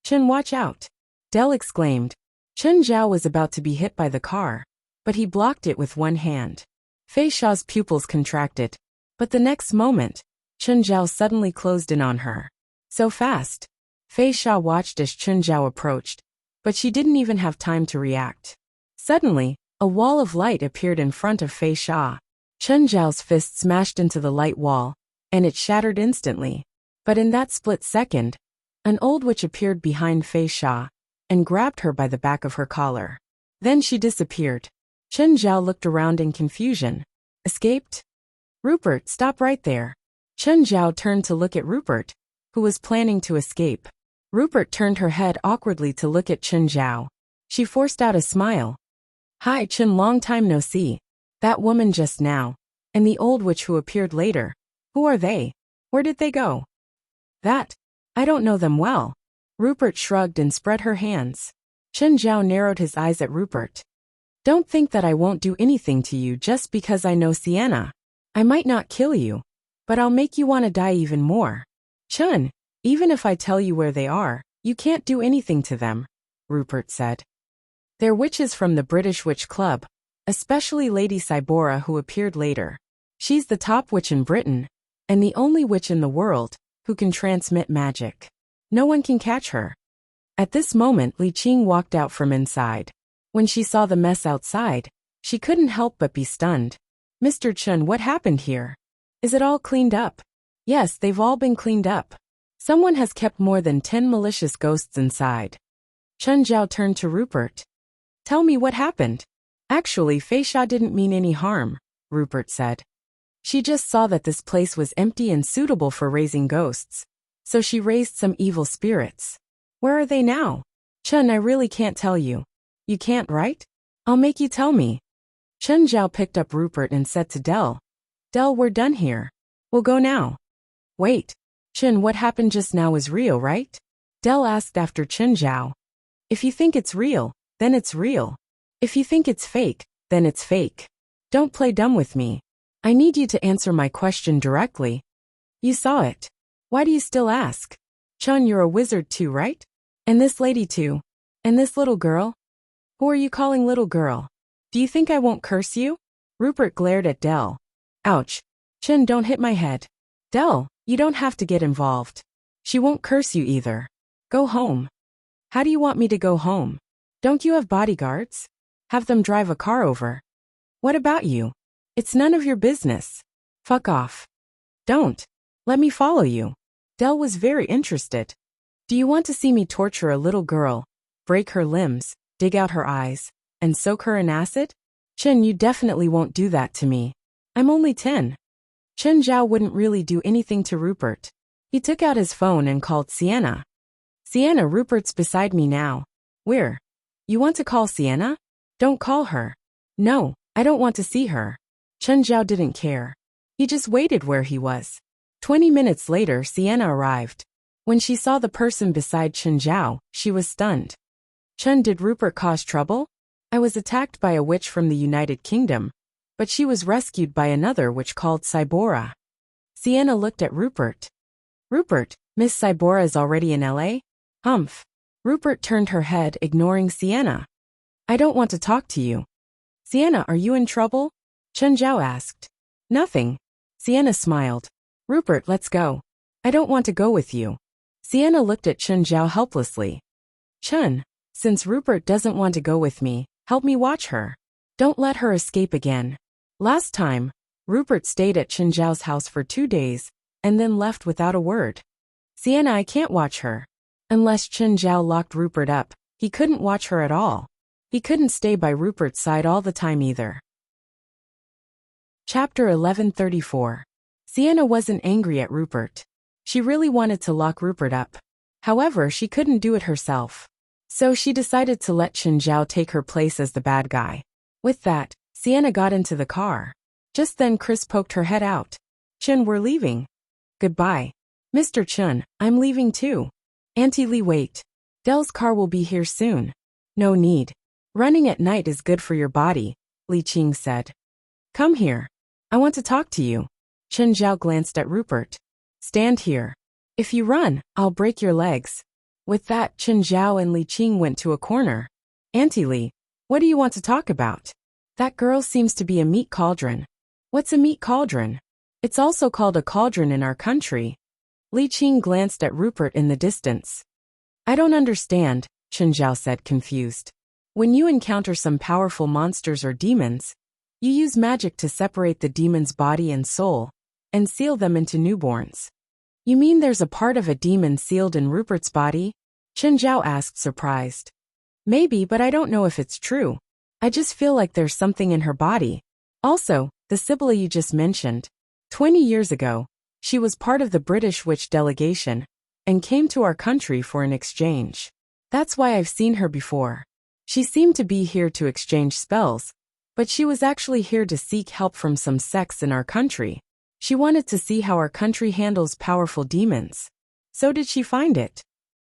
Chen, watch out, Dell exclaimed. Chen Zhao was about to be hit by the car, but he blocked it with one hand. Fei Sha's pupils contracted, but the next moment, Chen Zhao suddenly closed in on her. So fast. Fei Sha watched as Chen Zhao approached, but she didn't even have time to react. Suddenly, a wall of light appeared in front of Fei Sha. Chen Zhao's fist smashed into the light wall, and it shattered instantly. But in that split second, an old witch appeared behind Fei Sha and grabbed her by the back of her collar. Then she disappeared. Chen Zhao looked around in confusion. Escaped? Rupert, stop right there. Chen Zhao turned to look at Rupert, who was planning to escape. Rupert turned her head awkwardly to look at Chen Zhao. She forced out a smile. Hi Chen, long time no see. That woman just now, and the old witch who appeared later. Who are they? Where did they go? That? I don't know them well. Rupert shrugged and spread her hands. Chen Zhao narrowed his eyes at Rupert. Don't think that I won't do anything to you just because I know Sienna. I might not kill you, but I'll make you want to die even more. Chun, even if I tell you where they are, you can't do anything to them, Rupert said. They're witches from the British Witch Club, especially Lady Cybora who appeared later. She's the top witch in Britain, and the only witch in the world who can transmit magic. No one can catch her. At this moment, Li Qing walked out from inside. When she saw the mess outside, she couldn't help but be stunned. Mr. Chun, what happened here? Is it all cleaned up? Yes, they've all been cleaned up. Someone has kept more than 10 malicious ghosts inside. Chen Zhao turned to Rupert. Tell me what happened. Actually, Fei Sha didn't mean any harm, Rupert said. She just saw that this place was empty and suitable for raising ghosts, so she raised some evil spirits. Where are they now? Chen, I really can't tell you. You can't, right? I'll make you tell me. Chen Zhao picked up Rupert and said to Dell. Dell, we're done here. We'll go now. Wait. Chen, what happened just now is real, right? Dell asked after Chen Zhao. If you think it's real, then it's real. If you think it's fake, then it's fake. Don't play dumb with me. I need you to answer my question directly. You saw it. Why do you still ask? Chun, you're a wizard too, right? And this lady too. And this little girl? Who are you calling little girl? Do you think I won't curse you? Rupert glared at Dell. Ouch. Chen, don't hit my head. Dell, you don't have to get involved. She won't curse you either. Go home. How do you want me to go home? Don't you have bodyguards? Have them drive a car over. What about you? It's none of your business. Fuck off. Don't. Let me follow you. Dell was very interested. Do you want to see me torture a little girl, break her limbs, dig out her eyes, and soak her in acid? Chen, you definitely won't do that to me. I'm only 10. Chen Zhao wouldn't really do anything to Rupert. He took out his phone and called Sienna. Sienna, Rupert's beside me now. Where? You want to call Sienna? Don't call her. No, I don't want to see her. Chen Zhao didn't care. He just waited where he was. 20 minutes later, Sienna arrived. When she saw the person beside Chen Zhao, she was stunned. Chen, did Rupert cause trouble? I was attacked by a witch from the United Kingdom, but she was rescued by another witch called Cybora. Sienna looked at Rupert. Rupert, Miss Cybora is already in LA? Humph. Rupert turned her head, ignoring Sienna. I don't want to talk to you. Sienna, are you in trouble? Chen Zhao asked. Nothing. Sienna smiled. Rupert, let's go. I don't want to go with you. Sienna looked at Chen Zhao helplessly. Chen, since Rupert doesn't want to go with me, help me watch her. Don't let her escape again. Last time, Rupert stayed at Chen Zhao's house for 2 days, and then left without a word. Sienna, I can't watch her. Unless Chen Zhao locked Rupert up, he couldn't watch her at all. He couldn't stay by Rupert's side all the time either. Chapter 1134. Sienna wasn't angry at Rupert. She really wanted to lock Rupert up. However, she couldn't do it herself. So she decided to let Chen Zhao take her place as the bad guy. With that, Sienna got into the car. Just then Chris poked her head out. Chen, we're leaving. Goodbye. Mr. Chun, I'm leaving too. Auntie Lee, wait. Dell's car will be here soon. No need. Running at night is good for your body, Li Qing said. Come here. I want to talk to you. Chen Zhao glanced at Rupert. Stand here. If you run, I'll break your legs. With that, Chen Zhao and Li Qing went to a corner. Auntie Li, what do you want to talk about? That girl seems to be a meat cauldron. What's a meat cauldron? It's also called a cauldron in our country. Li Qing glanced at Rupert in the distance. I don't understand, Chen Zhao said, confused. When you encounter some powerful monsters or demons, you use magic to separate the demon's body and soul, and seal them into newborns. You mean there's a part of a demon sealed in Rupert's body? Chen Zhao asked, surprised. Maybe, but I don't know if it's true. I just feel like there's something in her body. Also, the Sibylla you just mentioned. 20 years ago, she was part of the British witch delegation, and came to our country for an exchange. That's why I've seen her before. She seemed to be here to exchange spells, but she was actually here to seek help from some sects in our country. She wanted to see how our country handles powerful demons. So did she find it?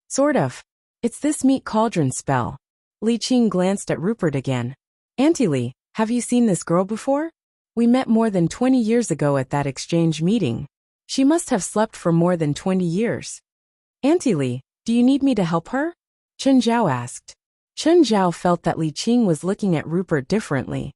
Sort of. It's this meat cauldron spell. Li Qing glanced at Rupert again. Auntie Li, have you seen this girl before? We met more than 20 years ago at that exchange meeting. She must have slept for more than 20 years. Auntie Li, do you need me to help her? Chen Zhao asked. Chen Zhao felt that Li Qing was looking at Rupert differently.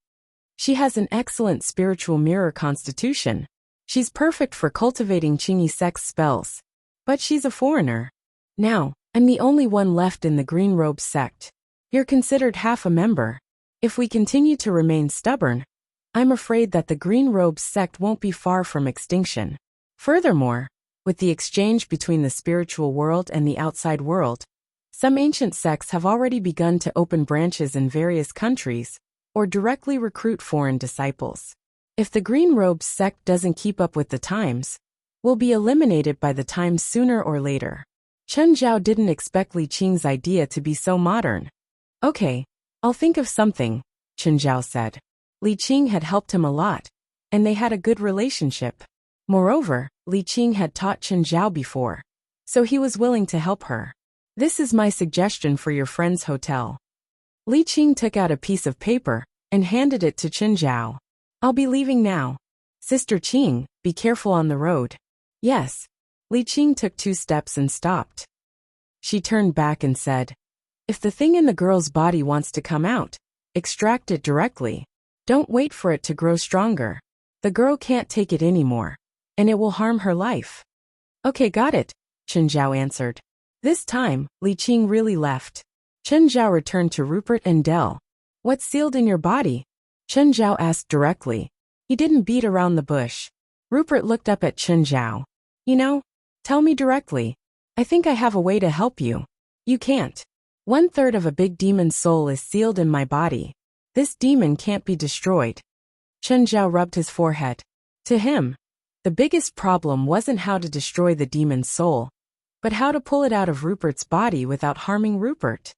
She has an excellent spiritual mirror constitution. She's perfect for cultivating Qingyi sex spells. But she's a foreigner. Now, I'm the only one left in the Green Robe sect. You're considered half a member. If we continue to remain stubborn, I'm afraid that the Green Robe sect won't be far from extinction. Furthermore, with the exchange between the spiritual world and the outside world, some ancient sects have already begun to open branches in various countries, or directly recruit foreign disciples. If the Green Robe sect doesn't keep up with the times, we'll be eliminated by the times sooner or later. Chen Zhao didn't expect Li Qing's idea to be so modern. Okay, I'll think of something, Chen Zhao said. Li Qing had helped him a lot, and they had a good relationship. Moreover, Li Qing had taught Chen Zhao before, so he was willing to help her. This is my suggestion for your friend's hotel. Li Qing took out a piece of paper and handed it to Chen Zhao. I'll be leaving now. Sister Qing, be careful on the road. Yes. Li Qing took 2 steps and stopped. She turned back and said, if the thing in the girl's body wants to come out, extract it directly. Don't wait for it to grow stronger. The girl can't take it anymore, and it will harm her life. Okay, got it, Chen Zhao answered. This time, Li Qing really left. Chen Zhao returned to Rupert and Dell. What's sealed in your body? Chen Zhao asked directly. He didn't beat around the bush. Rupert looked up at Chen Zhao. You know, tell me directly. I think I have a way to help you. You can't. 1/3 of a big demon's soul is sealed in my body. This demon can't be destroyed. Chen Zhao rubbed his forehead. To him, the biggest problem wasn't how to destroy the demon's soul, but how to pull it out of Rupert's body without harming Rupert.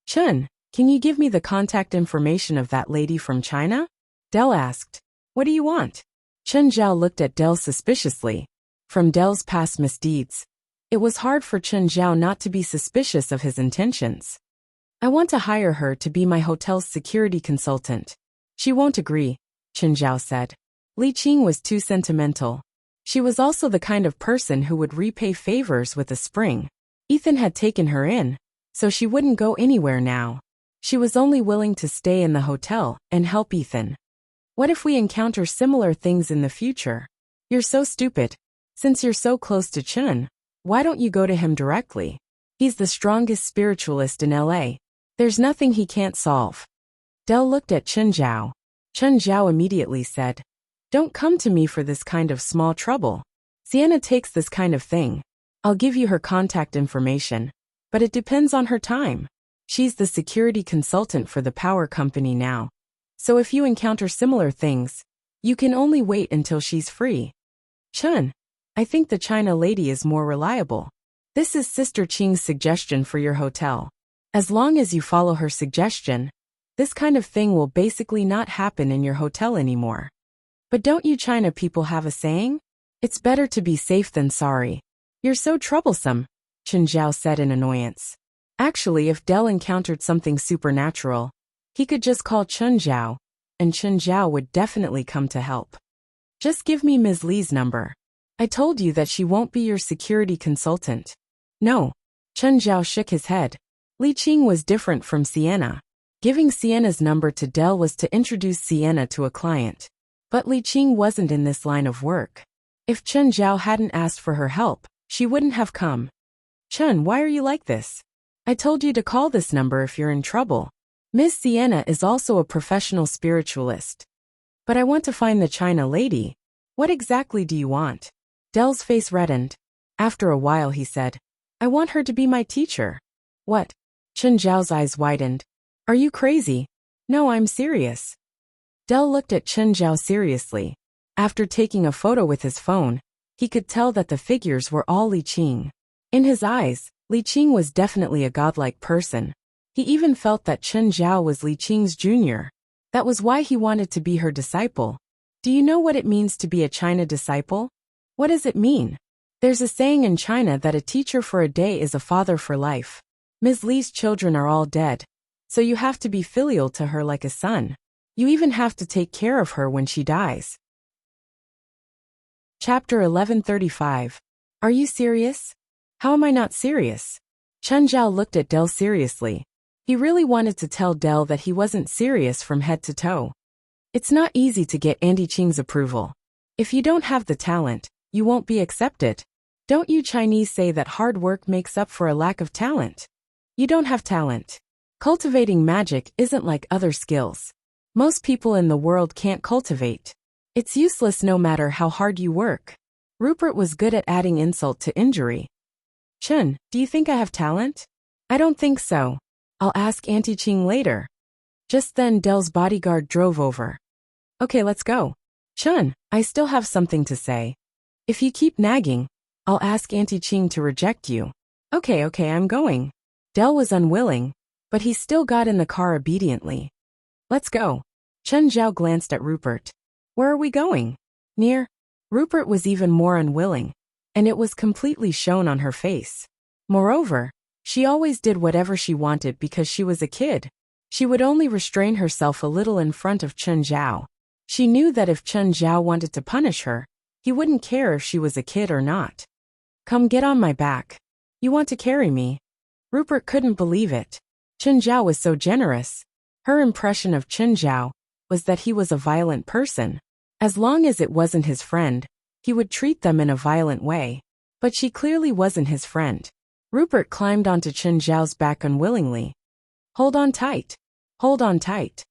Chen, can you give me the contact information of that lady from China? Dell asked. What do you want? Chen Zhao looked at Dell suspiciously. From Dell's past misdeeds, it was hard for Chen Zhao not to be suspicious of his intentions. I want to hire her to be my hotel's security consultant. She won't agree, Chen Zhao said. Li Qing was too sentimental. She was also the kind of person who would repay favors with a spring. Ethan had taken her in, so she wouldn't go anywhere now. She was only willing to stay in the hotel and help Ethan. What if we encounter similar things in the future? You're so stupid. Since you're so close to Chen, why don't you go to him directly? He's the strongest spiritualist in LA. There's nothing he can't solve. Dell looked at Chen Zhao. Chen Zhao immediately said, don't come to me for this kind of small trouble. Sienna takes this kind of thing. I'll give you her contact information, but it depends on her time. She's the security consultant for the power company now. So if you encounter similar things, you can only wait until she's free. Chen, I think the China lady is more reliable. This is Sister Qing's suggestion for your hotel. As long as you follow her suggestion, this kind of thing will basically not happen in your hotel anymore. But don't you China people have a saying? It's better to be safe than sorry. You're so troublesome, Chen Zhao said in annoyance. Actually, if Dell encountered something supernatural, he could just call Chen Zhao, and Chen Zhao would definitely come to help. Just give me Ms. Li's number. I told you that she won't be your security consultant. No. Chen Zhao shook his head. Li Qing was different from Sienna. Giving Sienna's number to Dell was to introduce Sienna to a client. But Li Qing wasn't in this line of work. If Chen Zhao hadn't asked for her help, she wouldn't have come. Chen, why are you like this? I told you to call this number if you're in trouble. Ms. Sienna is also a professional spiritualist. But I want to find the China lady. What exactly do you want? Dell's face reddened. After a while he said, I want her to be my teacher. What? Chen Zhao's eyes widened. Are you crazy? No, I'm serious. Dell looked at Chen Zhao seriously. After taking a photo with his phone, he could tell that the figures were all Li Qing. In his eyes, Li Qing was definitely a godlike person. He even felt that Chen Zhao was Li Qing's junior. That was why he wanted to be her disciple. Do you know what it means to be a China disciple? What does it mean? There's a saying in China that a teacher for a day is a father for life. Ms. Li's children are all dead, so you have to be filial to her like a son. You even have to take care of her when she dies. Chapter 1135. Are you serious? How am I not serious? Chen Zhao looked at Dell seriously. He really wanted to tell Dell that he wasn't serious from head to toe. It's not easy to get Andy Qing's approval. If you don't have the talent, you won't be accepted. Don't you Chinese say that hard work makes up for a lack of talent? You don't have talent. Cultivating magic isn't like other skills. Most people in the world can't cultivate. It's useless no matter how hard you work. Rupert was good at adding insult to injury. Chen, do you think I have talent? I don't think so. I'll ask Auntie Qing later. Just then Dell's bodyguard drove over. Okay, let's go. Chen, I still have something to say. If you keep nagging, I'll ask Auntie Qing to reject you. Okay, I'm going. Dell was unwilling, but he still got in the car obediently. Let's go. Chen Zhao glanced at Rupert. Where are we going? Near. Rupert was even more unwilling, and it was completely shown on her face. Moreover, she always did whatever she wanted because she was a kid. She would only restrain herself a little in front of Chen Zhao. She knew that if Chen Zhao wanted to punish her, he wouldn't care if she was a kid or not. Come get on my back. You want to carry me? Rupert couldn't believe it. Chen Zhao was so generous. Her impression of Chen Zhao was that he was a violent person. As long as it wasn't his friend, he would treat them in a violent way. But she clearly wasn't his friend. Rupert climbed onto Chen Zhao's back unwillingly. Hold on tight. Hold on tight.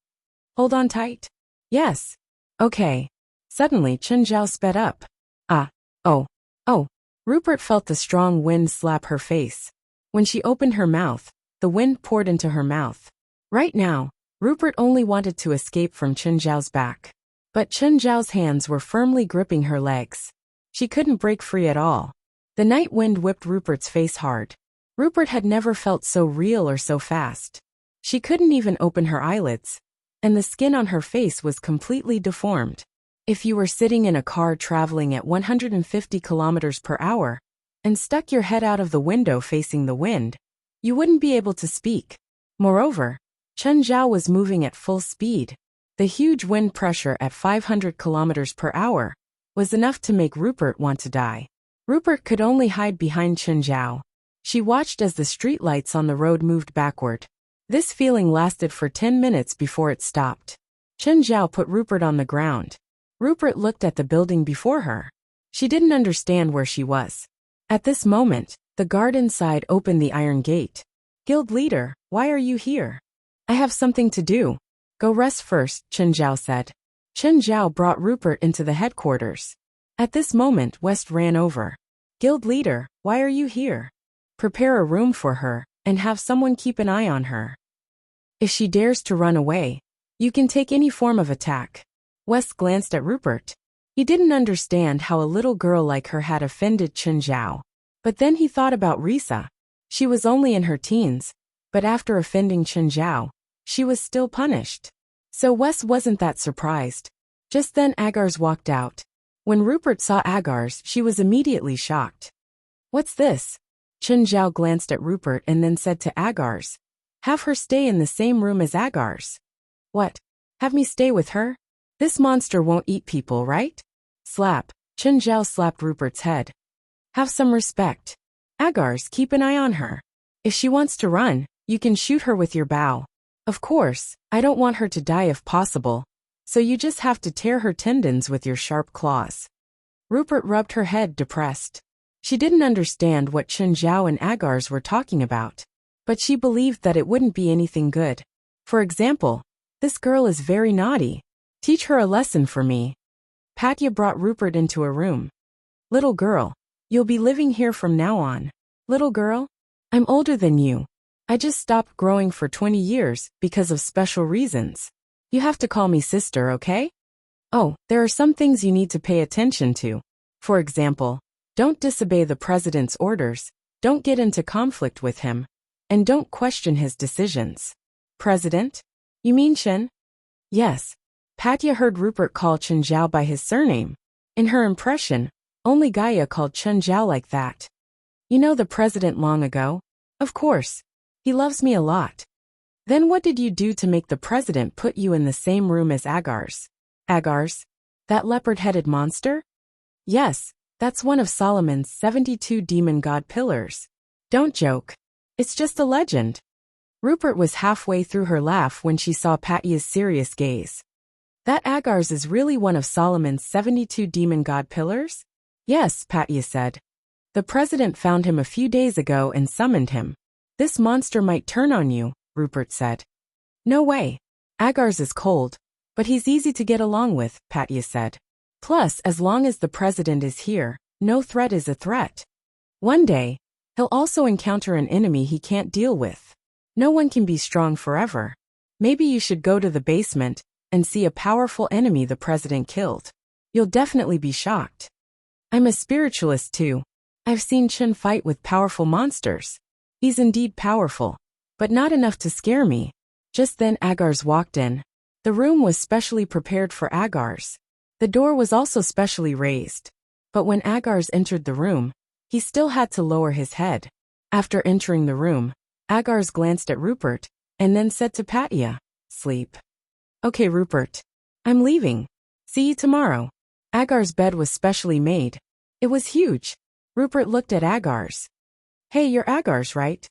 Hold on tight? Yes. Okay. Suddenly Chen Zhao sped up. Oh. Rupert felt the strong wind slap her face. When she opened her mouth, the wind poured into her mouth. Right now, Rupert only wanted to escape from Chen Zhao's back. But Chen Zhao's hands were firmly gripping her legs. She couldn't break free at all. The night wind whipped Rupert's face hard. Rupert had never felt so real or so fast. She couldn't even open her eyelids, and the skin on her face was completely deformed. If you were sitting in a car traveling at 150 kilometers per hour and stuck your head out of the window facing the wind, you wouldn't be able to speak. Moreover, Chen Zhao was moving at full speed. The huge wind pressure at 500 kilometers per hour was enough to make Rupert want to die. Rupert could only hide behind Chen Zhao. She watched as the streetlights on the road moved backward. This feeling lasted for 10 minutes before it stopped. Chen Zhao put Rupert on the ground. Rupert looked at the building before her. She didn't understand where she was. At this moment, the guard inside opened the iron gate. Guild leader, why are you here? I have something to do. Go rest first, Chen Zhao said. Chen Zhao brought Rupert into the headquarters. At this moment West ran over. Guild leader, why are you here? Prepare a room for her, and have someone keep an eye on her. If she dares to run away, you can take any form of attack. West glanced at Rupert. He didn't understand how a little girl like her had offended Chen Zhao. But then he thought about Risa. She was only in her teens, but after offending Chen Zhao, she was still punished. So Wes wasn't that surprised. Just then Agars walked out. When Rupert saw Agar's, she was immediately shocked. What's this? Chen Zhao glanced at Rupert and then said to Agar's, have her stay in the same room as Agar's. What? Have me stay with her? This monster won't eat people, right? Slap. Chen Zhao slapped Rupert's head. Have some respect. Agar's, keep an eye on her. If she wants to run, you can shoot her with your bow. Of course, I don't want her to die if possible, so you just have to tear her tendons with your sharp claws. Rupert rubbed her head, depressed. She didn't understand what Chen Zhao and Agar's were talking about, but she believed that it wouldn't be anything good. For example, this girl is very naughty. Teach her a lesson for me. Patya brought Rupert into a room. Little girl, you'll be living here from now on. Little girl? I'm older than you. I just stopped growing for 20 years because of special reasons. You have to call me sister, okay? Oh, there are some things you need to pay attention to. For example, don't disobey the president's orders, don't get into conflict with him, and don't question his decisions. President? You mean Chen? Yes. Patya heard Rupert call Chen Zhao by his surname. In her impression, only Gaia called Chen Zhao like that. You know the president long ago? Of course. He loves me a lot. Then what did you do to make the president put you in the same room as Agar's? Agar's? That leopard-headed monster? Yes, that's one of Solomon's 72 demon god pillars. Don't joke. It's just a legend. Rupert was halfway through her laugh when she saw Patya's serious gaze. That Agar's is really one of Solomon's 72 demon god pillars? Yes, Patya said. The president found him a few days ago and summoned him. This monster might turn on you, Rupert said. No way. Agar's is cold, but he's easy to get along with, Patya said. Plus, as long as the president is here, no threat is a threat. One day, he'll also encounter an enemy he can't deal with. No one can be strong forever. Maybe you should go to the basement and see a powerful enemy the president killed. You'll definitely be shocked. I'm a spiritualist too. I've seen Chen fight with powerful monsters. He's indeed powerful, but not enough to scare me. Just then Agar's walked in. The room was specially prepared for Agar's. The door was also specially raised. But when Agar's entered the room, he still had to lower his head. After entering the room, Agar's glanced at Rupert, and then said to Patya, sleep. Okay, Rupert. I'm leaving. See you tomorrow. Agar's bed was specially made. It was huge. Rupert looked at Agar's. Hey, you're Agar's, right?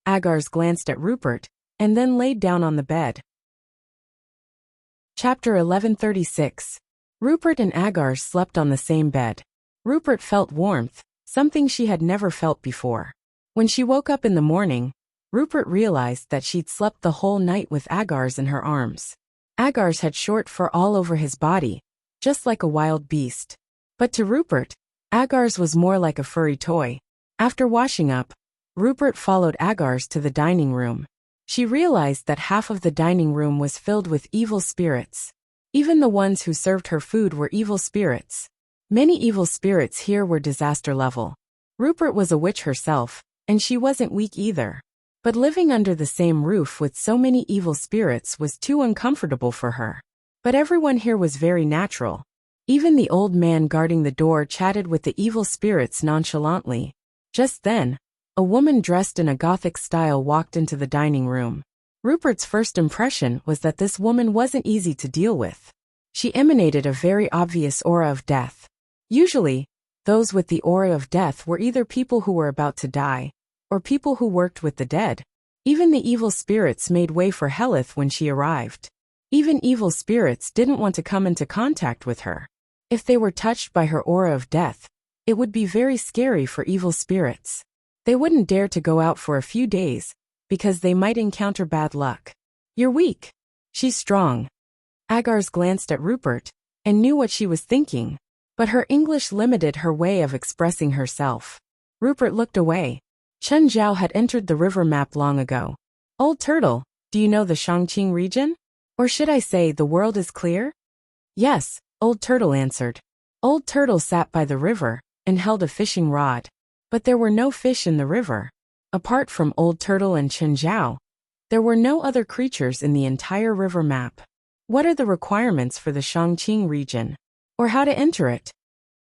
Agar's glanced at Rupert, and then laid down on the bed. Chapter 1136. Rupert and Agar's slept on the same bed. Rupert felt warmth, something she had never felt before. When she woke up in the morning, Rupert realized that she'd slept the whole night with Agar's in her arms. Agar's had short fur all over his body, just like a wild beast. But to Rupert, Agar's was more like a furry toy. After washing up, Rupert followed Agar's to the dining room. She realized that half of the dining room was filled with evil spirits. Even the ones who served her food were evil spirits. Many evil spirits here were disaster level. Rupert was a witch herself, and she wasn't weak either. But living under the same roof with so many evil spirits was too uncomfortable for her. But everyone here was very natural. Even the old man guarding the door chatted with the evil spirits nonchalantly. Just then, a woman dressed in a Gothic style walked into the dining room. Rupert's first impression was that this woman wasn't easy to deal with. She emanated a very obvious aura of death. Usually, those with the aura of death were either people who were about to die, or people who worked with the dead. Even the evil spirits made way for Helith when she arrived. Even evil spirits didn't want to come into contact with her. If they were touched by her aura of death, it would be very scary for evil spirits. They wouldn't dare to go out for a few days, because they might encounter bad luck. You're weak. She's strong. Agar's glanced at Rupert, and knew what she was thinking, but her English limited her way of expressing herself. Rupert looked away. Chen Zhao had entered the river map long ago. Old Turtle, do you know the Shangqing region? Or should I say the world is clear? Yes, Old Turtle answered. Old Turtle sat by the river, and held a fishing rod. But there were no fish in the river. Apart from Old Turtle and Chen Zhao, there were no other creatures in the entire river map. What are the requirements for the Shangqing region? Or how to enter it?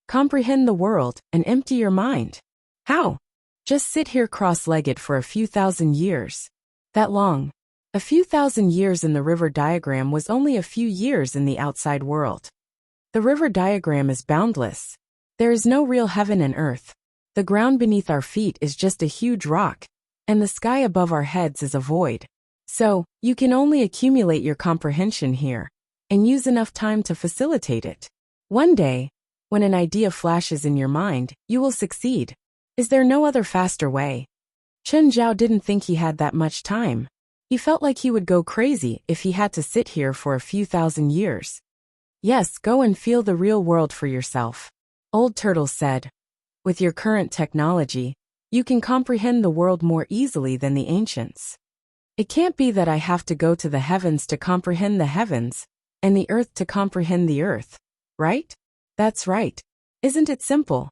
Comprehend the world and empty your mind. How? Just sit here cross-legged for a few thousand years. That long. A few thousand years in the river diagram was only a few years in the outside world. The river diagram is boundless. There is no real heaven and earth. The ground beneath our feet is just a huge rock, and the sky above our heads is a void. So, you can only accumulate your comprehension here, and use enough time to facilitate it. One day, when an idea flashes in your mind, you will succeed. Is there no other faster way? Chen Zhao didn't think he had that much time. He felt like he would go crazy if he had to sit here for a few thousand years. Yes, go and feel the real world for yourself. Old Turtle said. With your current technology, you can comprehend the world more easily than the ancients. It can't be that I have to go to the heavens to comprehend the heavens, and the earth to comprehend the earth, right? That's right. Isn't it simple?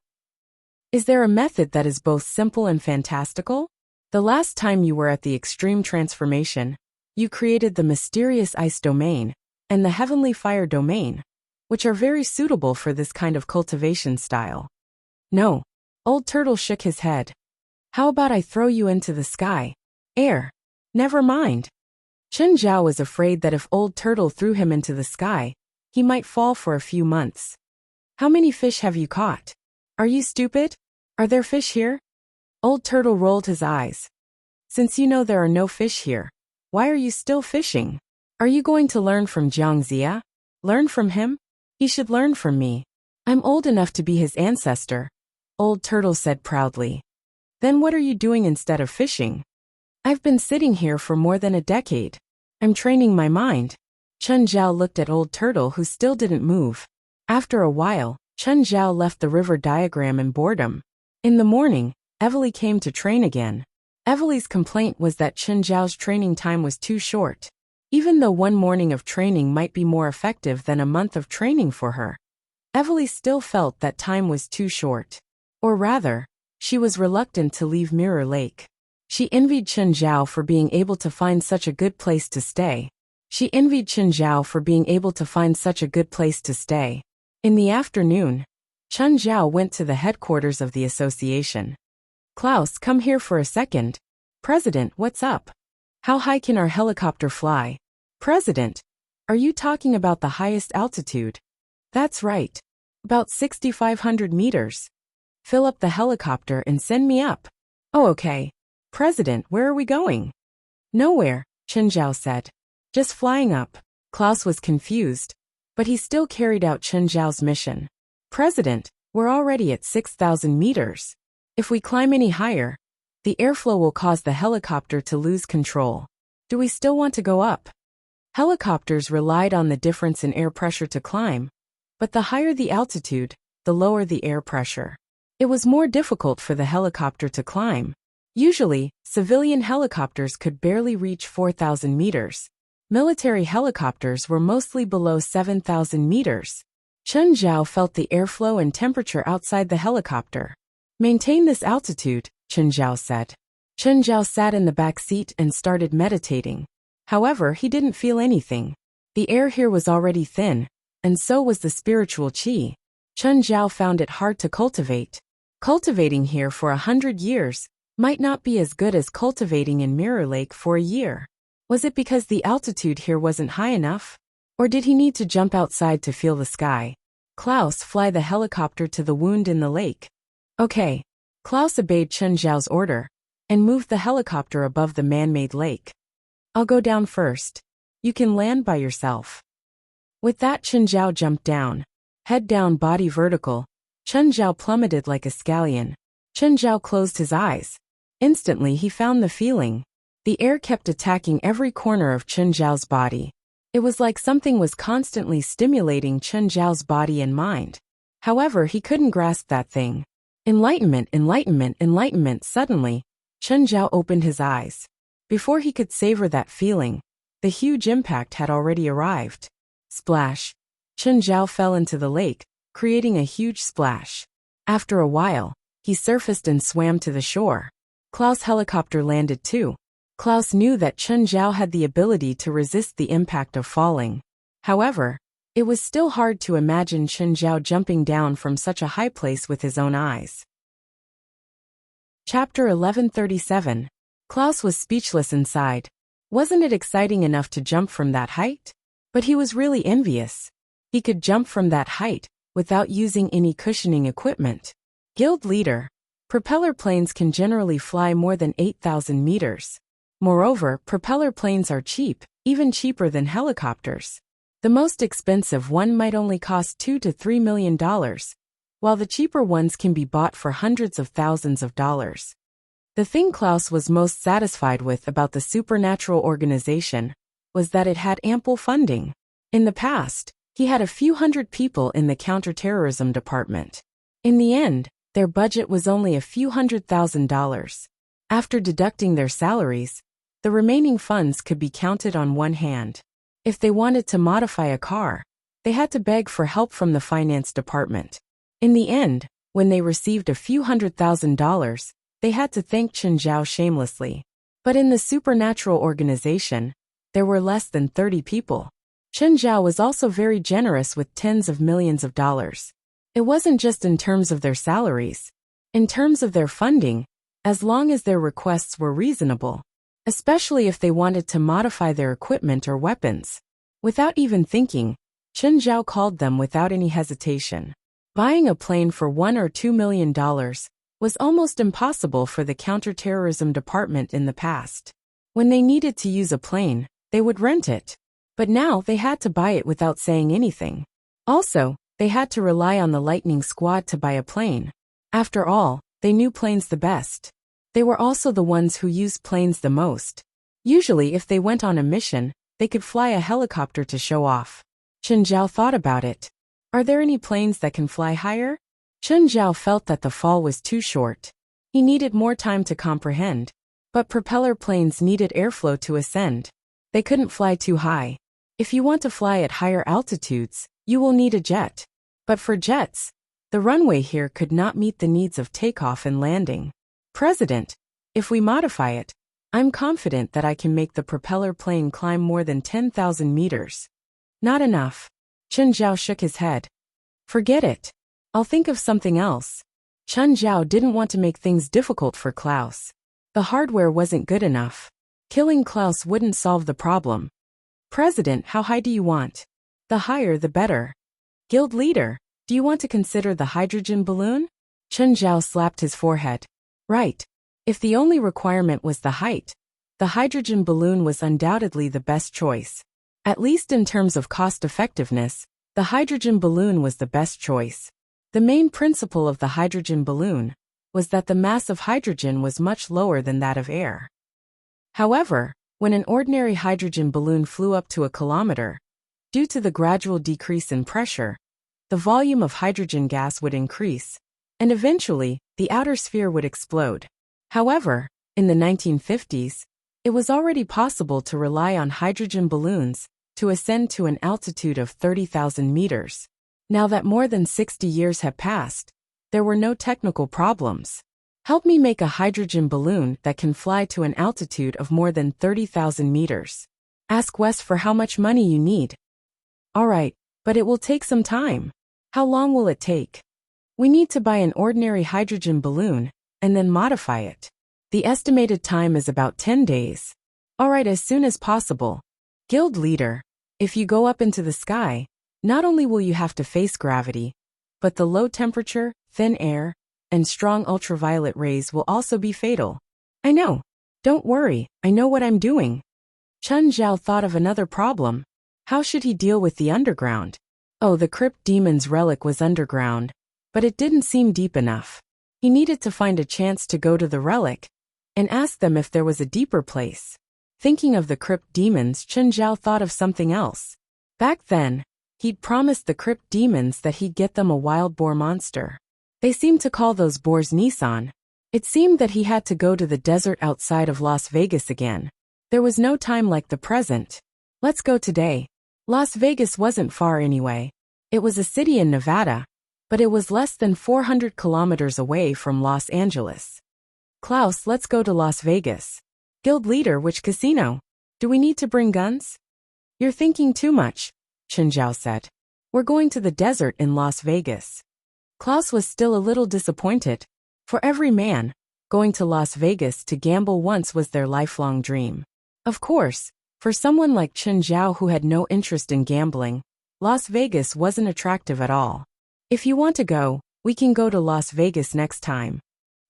Is there a method that is both simple and fantastical? The last time you were at the extreme transformation, you created the mysterious ice domain and the heavenly fire domain, which are very suitable for this kind of cultivation style. No. Old Turtle shook his head. How about I throw you into the sky? Air. Never mind. Chen Zhao was afraid that if Old Turtle threw him into the sky, he might fall for a few months. How many fish have you caught? Are you stupid? Are there fish here? Old Turtle rolled his eyes. Since you know there are no fish here, why are you still fishing? Are you going to learn from Jiang Xia? Learn from him? He should learn from me. I'm old enough to be his ancestor, Old Turtle said proudly. Then what are you doing instead of fishing? I've been sitting here for more than a decade. I'm training my mind. Chen Zhao looked at Old Turtle, who still didn't move. After a while, Chen Zhao left the river diagram in boredom. In the morning, Evely came to train again. Evely's complaint was that Chen Zhao's training time was too short. Even though one morning of training might be more effective than a month of training for her, Evely still felt that time was too short. Or rather, she was reluctant to leave Mirror Lake. She envied Chen Zhao for being able to find such a good place to stay. In the afternoon, Chen Zhao went to the headquarters of the association. Klaus, come here for a second. President, what's up? How high can our helicopter fly? President, are you talking about the highest altitude? That's right. About 6,500 meters. Fill up the helicopter and send me up. Oh, okay. President, where are we going? Nowhere, Chen Zhao said. Just flying up. Klaus was confused, but he still carried out Chen Zhao's mission. President, we're already at 6,000 meters. If we climb any higher, the airflow will cause the helicopter to lose control. Do we still want to go up? Helicopters relied on the difference in air pressure to climb, but the higher the altitude, the lower the air pressure. It was more difficult for the helicopter to climb. Usually, civilian helicopters could barely reach 4,000 meters. Military helicopters were mostly below 7,000 meters. Chen Zhao felt the airflow and temperature outside the helicopter. Maintain this altitude, Chen Zhao said. Chen Zhao sat in the back seat and started meditating. However, he didn't feel anything. The air here was already thin, and so was the spiritual qi. Chen Zhao found it hard to cultivate. Cultivating here for 100 years might not be as good as cultivating in Mirror Lake for a year. Was it because the altitude here wasn't high enough? Or did he need to jump outside to feel the sky? Klaus, fly the helicopter to the wound in the lake. Okay. Klaus obeyed Chen Zhao's order and moved the helicopter above the man-made lake. I'll go down first. You can land by yourself. With that, Chen Zhao jumped down. Head down, body vertical. Chen Zhao plummeted like a scallion. Chen Zhao closed his eyes. Instantly he found the feeling. The air kept attacking every corner of Chen Zhao's body. It was like something was constantly stimulating Chen Zhao's body and mind. However, he couldn't grasp that thing. Enlightenment, enlightenment, enlightenment. Suddenly, Chen Zhao opened his eyes. Before he could savor that feeling, the huge impact had already arrived. Splash. Chen Zhao fell into the lake, creating a huge splash. After a while, he surfaced and swam to the shore. Klaus' helicopter landed too. Klaus knew that Chen Zhao had the ability to resist the impact of falling. However, It was still hard to imagine Chen Zhao jumping down from such a high place with his own eyes. Chapter 1137. Klaus was speechless inside. Wasn't it exciting enough to jump from that height? But he was really envious. He could jump from that height without using any cushioning equipment. Guild leader. Propeller planes can generally fly more than 8,000 meters. Moreover, propeller planes are cheap, even cheaper than helicopters. The most expensive one might only cost $2 to $3 million, while the cheaper ones can be bought for hundreds of thousands of dollars. The thing Klaus was most satisfied with about the supernatural organization was that it had ample funding. In the past, he had a few hundred people in the counterterrorism department. In the end, their budget was only a few $100,000. After deducting their salaries, the remaining funds could be counted on one hand. If they wanted to modify a car, they had to beg for help from the finance department. In the end, when they received a few $100,000, they had to thank Chen Zhao shamelessly. But in the supernatural organization, there were less than 30 people. Chen Zhao was also very generous with tens of millions of dollars. It wasn't just in terms of their salaries. In terms of their funding, as long as their requests were reasonable. Especially if they wanted to modify their equipment or weapons. Without even thinking, Chen Zhao called them without any hesitation. Buying a plane for $1 or $2 million was almost impossible for the counterterrorism department in the past. When they needed to use a plane, they would rent it. But now they had to buy it without saying anything. Also, they had to rely on the Lightning Squad to buy a plane. After all, they knew planes the best. They were also the ones who used planes the most. Usually if they went on a mission, they could fly a helicopter to show off. Chen Zhao thought about it. Are there any planes that can fly higher? Chen Zhao felt that the fall was too short. He needed more time to comprehend. But propeller planes needed airflow to ascend. They couldn't fly too high. If you want to fly at higher altitudes, you will need a jet. But for jets, the runway here could not meet the needs of takeoff and landing. President, if we modify it, I'm confident that I can make the propeller plane climb more than 10,000 meters. Not enough. Chen Zhao shook his head. Forget it. I'll think of something else. Chen Zhao didn't want to make things difficult for Klaus. The hardware wasn't good enough. Killing Klaus wouldn't solve the problem. President, how high do you want? The higher the better. Guild leader, do you want to consider the hydrogen balloon? Chen Zhao slapped his forehead. Right. If the only requirement was the height, the hydrogen balloon was undoubtedly the best choice. At least in terms of cost-effectiveness, the hydrogen balloon was the best choice. The main principle of the hydrogen balloon was that the mass of hydrogen was much lower than that of air. However, when an ordinary hydrogen balloon flew up to a kilometer, due to the gradual decrease in pressure, the volume of hydrogen gas would increase, and eventually, the outer sphere would explode. However, in the 1950s, it was already possible to rely on hydrogen balloons to ascend to an altitude of 30,000 meters. Now that more than 60 years have passed, there were no technical problems. Help me make a hydrogen balloon that can fly to an altitude of more than 30,000 meters. Ask Wes for how much money you need. All right, but it will take some time. How long will it take? We need to buy an ordinary hydrogen balloon and then modify it. The estimated time is about 10 days. All right, as soon as possible. Guild leader, if you go up into the sky, not only will you have to face gravity, but the low temperature, thin air, and strong ultraviolet rays will also be fatal. I know. Don't worry, I know what I'm doing. Chen Zhao thought of another problem. How should he deal with the underground? Oh, the crypt demon's relic was underground, but it didn't seem deep enough. He needed to find a chance to go to the relic and ask them if there was a deeper place. Thinking of the crypt demons, Chen Zhao thought of something else. Back then, he'd promised the crypt demons that he'd get them a wild boar monster. They seemed to call those boars Nissan. It seemed that he had to go to the desert outside of Las Vegas again. There was no time like the present. Let's go today. Las Vegas wasn't far anyway. It was a city in Nevada, but it was less than 400 kilometers away from Los Angeles. Klaus, let's go to Las Vegas. Guild leader, which casino? Do we need to bring guns? You're thinking too much, Chen Zhao said. We're going to the desert in Las Vegas. Klaus was still a little disappointed. For every man, going to Las Vegas to gamble once was their lifelong dream. Of course, for someone like Chen Zhao who had no interest in gambling, Las Vegas wasn't attractive at all. If you want to go, we can go to Las Vegas next time.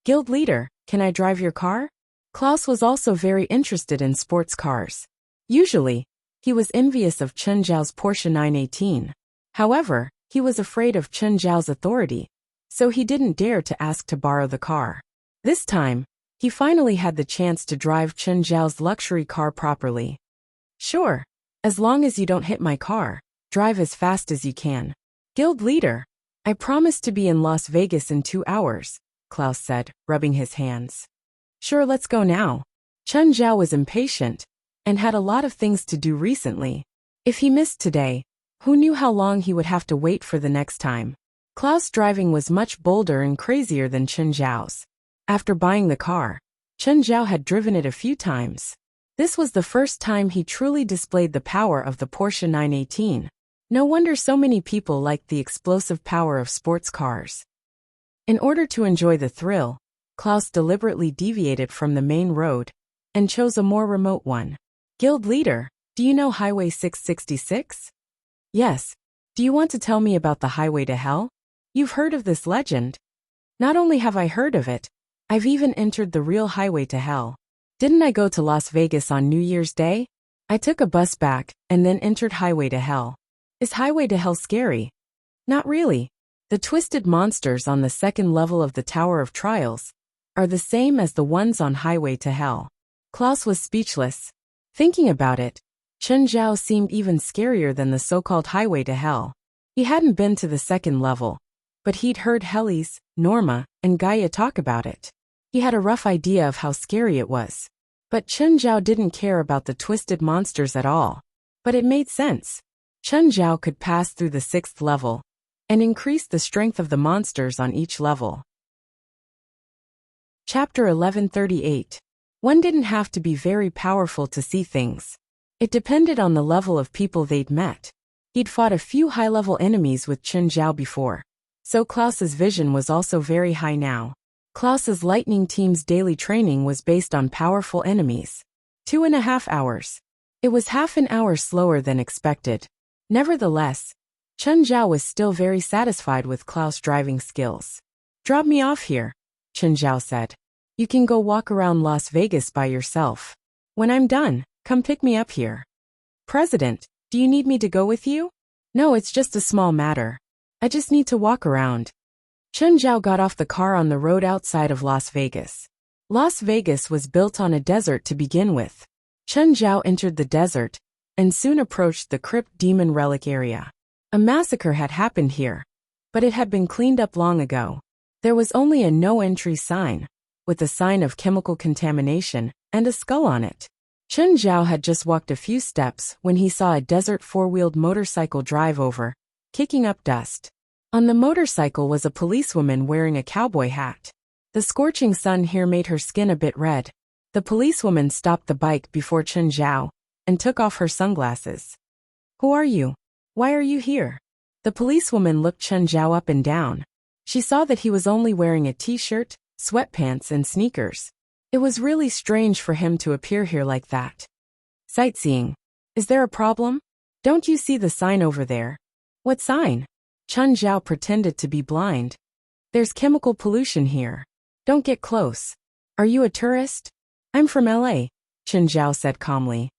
Guild leader, can I drive your car? Klaus was also very interested in sports cars. Usually, he was envious of Chen Zhao's Porsche 918. However, he was afraid of Chen Zhao's authority, so he didn't dare to ask to borrow the car. This time, he finally had the chance to drive Chen Zhao's luxury car properly. Sure, as long as you don't hit my car, drive as fast as you can. Guild leader, I promise to be in Las Vegas in 2 hours, Klaus said, rubbing his hands. Sure, let's go now. Chen Zhao was impatient and had a lot of things to do recently. If he missed today, who knew how long he would have to wait for the next time? Klaus' driving was much bolder and crazier than Chen Zhao's. After buying the car, Chen Zhao had driven it a few times. This was the first time he truly displayed the power of the Porsche 918. No wonder so many people liked the explosive power of sports cars. In order to enjoy the thrill, Klaus deliberately deviated from the main road and chose a more remote one. Guild leader, do you know Highway 666? Yes. Do you want to tell me about the Highway to Hell? You've heard of this legend. Not only have I heard of it, I've even entered the real Highway to Hell. Didn't I go to Las Vegas on New Year's Day? I took a bus back and then entered Highway to Hell. Is Highway to Hell scary? Not really. The twisted monsters on the second level of the Tower of Trials are the same as the ones on Highway to Hell. Klaus was speechless. Thinking about it, Chen Zhao seemed even scarier than the so-called Highway to Hell. He hadn't been to the second level, but he'd heard Helly's, Norma, and Gaia talk about it. He had a rough idea of how scary it was. But Chen Zhao didn't care about the twisted monsters at all. But it made sense. Chen Zhao could pass through the 6th level and increase the strength of the monsters on each level. Chapter 1138. One didn't have to be very powerful to see things. It depended on the level of people they'd met. He'd fought a few high-level enemies with Chen Zhao before, so Klaus's vision was also very high now. Klaus's lightning team's daily training was based on powerful enemies. 2.5 hours. It was half an hour slower than expected. Nevertheless, Chen Zhao was still very satisfied with Klaus' driving skills. Drop me off here, Chen Zhao said. You can go walk around Las Vegas by yourself. When I'm done, come pick me up here. President, do you need me to go with you? No, it's just a small matter. I just need to walk around. Chen Zhao got off the car on the road outside of Las Vegas. Las Vegas was built on a desert to begin with. Chen Zhao entered the desert and soon approached the Crypt Demon Relic area. A massacre had happened here, but it had been cleaned up long ago. There was only a no-entry sign, with a sign of chemical contamination and a skull on it. Chen Zhao had just walked a few steps when he saw a desert 4-wheeled motorcycle drive over, kicking up dust. On the motorcycle was a policewoman wearing a cowboy hat. The scorching sun here made her skin a bit red. The policewoman stopped the bike before Chen Zhao and took off her sunglasses. Who are you? Why are you here? The policewoman looked Chen Zhao up and down. She saw that he was only wearing a t-shirt, sweatpants and sneakers. It was really strange for him to appear here like that. Sightseeing. Is there a problem? Don't you see the sign over there? What sign? Chen Zhao pretended to be blind. There's chemical pollution here. Don't get close. Are you a tourist? I'm from LA, Chen Zhao said calmly.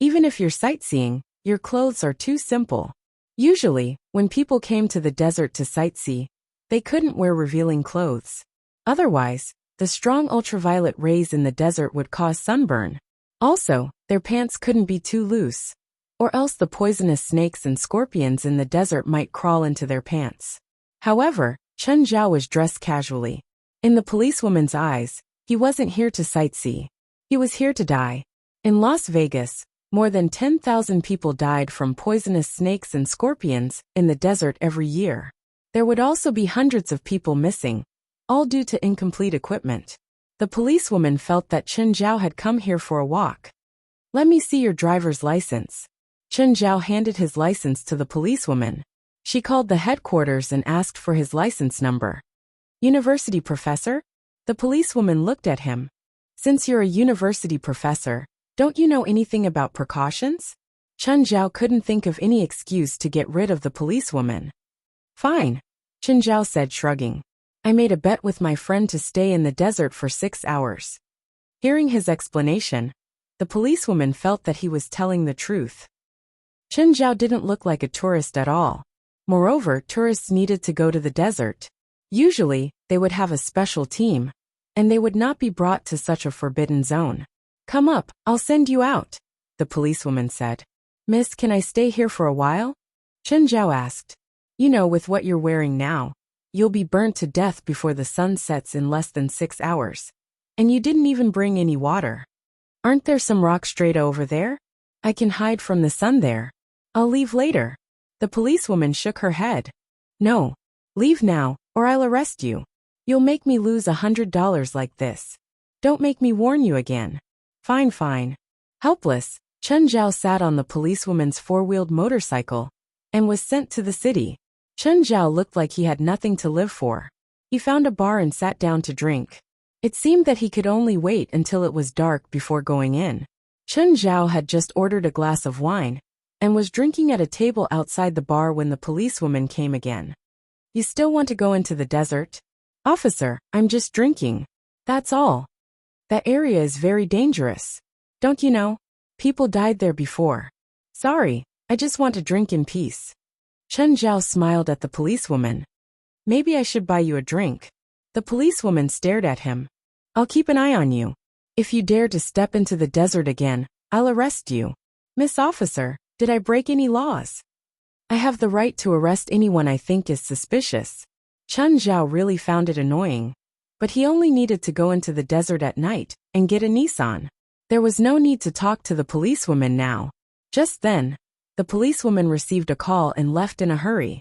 Even if you're sightseeing, your clothes are too simple. Usually, when people came to the desert to sightsee, they couldn't wear revealing clothes. Otherwise, the strong ultraviolet rays in the desert would cause sunburn. Also, their pants couldn't be too loose, or else the poisonous snakes and scorpions in the desert might crawl into their pants. However, Chen Zhao was dressed casually. In the policewoman's eyes, he wasn't here to sightsee. He was here to die. In Las Vegas, more than 10,000 people died from poisonous snakes and scorpions in the desert every year. There would also be hundreds of people missing, all due to incomplete equipment. The policewoman felt that Chen Zhao had come here for a walk. Let me see your driver's license. Chen Zhao handed his license to the policewoman. She called the headquarters and asked for his license number. University professor? The policewoman looked at him. Since you're a university professor, don't you know anything about precautions? Chen Zhao couldn't think of any excuse to get rid of the policewoman. Fine, Chen Zhao said, shrugging. I made a bet with my friend to stay in the desert for 6 hours. Hearing his explanation, the policewoman felt that he was telling the truth. Chen Zhao didn't look like a tourist at all. Moreover, tourists needed to go to the desert. Usually, they would have a special team, and they would not be brought to such a forbidden zone. Come up, I'll send you out, the policewoman said. Miss, can I stay here for a while? Chen Zhao asked. You know, with what you're wearing now, you'll be burnt to death before the sun sets in less than 6 hours. And you didn't even bring any water. Aren't there some rocks straight over there? I can hide from the sun there. I'll leave later. The policewoman shook her head. No, leave now, or I'll arrest you. You'll make me lose $100 like this. Don't make me warn you again. Fine, fine. Helpless, Chen Zhao sat on the policewoman's four-wheeled motorcycle and was sent to the city. Chen Zhao looked like he had nothing to live for. He found a bar and sat down to drink. It seemed that he could only wait until it was dark before going in. Chen Zhao had just ordered a glass of wine and was drinking at a table outside the bar when the policewoman came again. You still want to go into the desert? Officer, I'm just drinking. That's all. That area is very dangerous. Don't you know? People died there before. Sorry, I just want to drink in peace. Chen Zhao smiled at the policewoman. Maybe I should buy you a drink. The policewoman stared at him. I'll keep an eye on you. If you dare to step into the desert again, I'll arrest you. Miss Officer, did I break any laws? I have the right to arrest anyone I think is suspicious. Chen Zhao really found it annoying. But he only needed to go into the desert at night and get a Nissan. There was no need to talk to the policewoman now. Just then, the policewoman received a call and left in a hurry.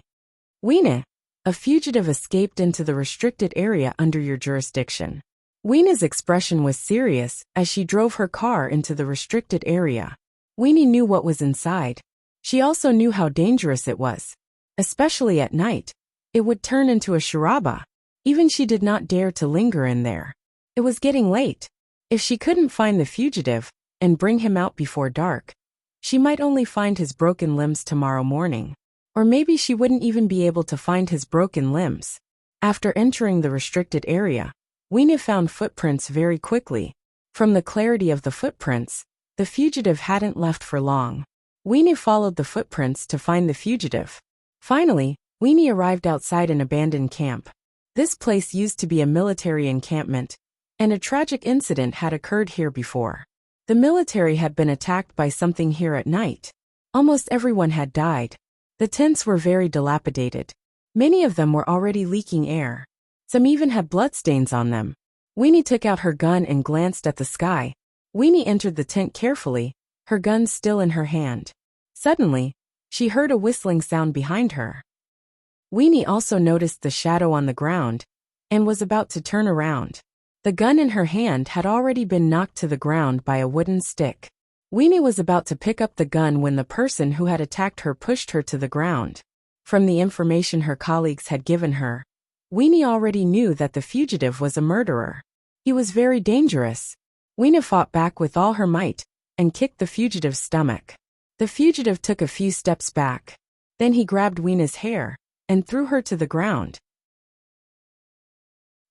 Weena, a fugitive escaped into the restricted area under your jurisdiction. Weena's expression was serious as she drove her car into the restricted area. Weenie knew what was inside. She also knew how dangerous it was. Especially at night. It would turn into a sharaba. Even she did not dare to linger in there. It was getting late. If she couldn't find the fugitive and bring him out before dark, she might only find his broken limbs tomorrow morning. Or maybe she wouldn't even be able to find his broken limbs. After entering the restricted area, Weena found footprints very quickly. From the clarity of the footprints, the fugitive hadn't left for long. Weena followed the footprints to find the fugitive. Finally, Weena arrived outside an abandoned camp. This place used to be a military encampment, and a tragic incident had occurred here before. The military had been attacked by something here at night. Almost everyone had died. The tents were very dilapidated. Many of them were already leaking air. Some even had bloodstains on them. Weenie took out her gun and glanced at the sky. Weenie entered the tent carefully, her gun still in her hand. Suddenly, she heard a whistling sound behind her. Weenie also noticed the shadow on the ground and was about to turn around. The gun in her hand had already been knocked to the ground by a wooden stick. Weenie was about to pick up the gun when the person who had attacked her pushed her to the ground. From the information her colleagues had given her, Weenie already knew that the fugitive was a murderer. He was very dangerous. Weenie fought back with all her might and kicked the fugitive's stomach. The fugitive took a few steps back. Then he grabbed Weenie's hair and threw her to the ground.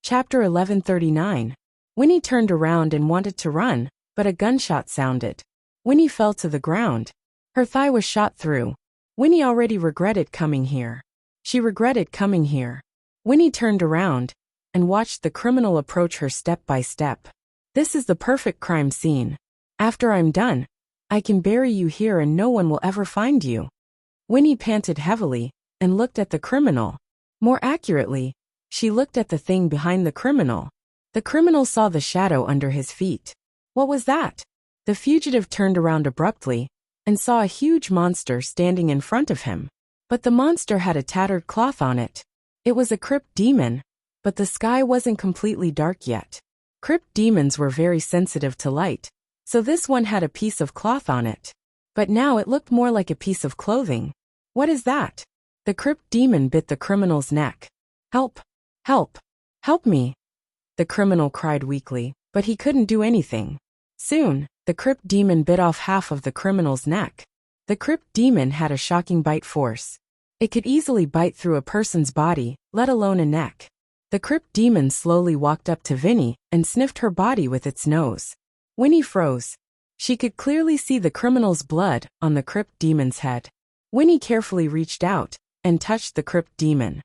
Chapter 1139. Weenie turned around and wanted to run, but a gunshot sounded. Weenie fell to the ground. Her thigh was shot through. Weenie already regretted coming here. She regretted coming here. Weenie turned around and watched the criminal approach her step by step. This is the perfect crime scene. After I'm done, I can bury you here and no one will ever find you. Weenie panted heavily and looked at the criminal. More accurately, she looked at the thing behind the criminal. The criminal saw the shadow under his feet. What was that? The fugitive turned around abruptly and saw a huge monster standing in front of him. But the monster had a tattered cloth on it. It was a crypt demon, but the sky wasn't completely dark yet. Crypt demons were very sensitive to light, so this one had a piece of cloth on it. But now it looked more like a piece of clothing. What is that? The crypt demon bit the criminal's neck. Help! Help! Help me! The criminal cried weakly, but he couldn't do anything. Soon, the crypt demon bit off half of the criminal's neck. The crypt demon had a shocking bite force. It could easily bite through a person's body, let alone a neck. The crypt demon slowly walked up to Vinnie and sniffed her body with its nose. Winnie froze. She could clearly see the criminal's blood on the crypt demon's head. Winnie carefully reached out and touched the crypt demon.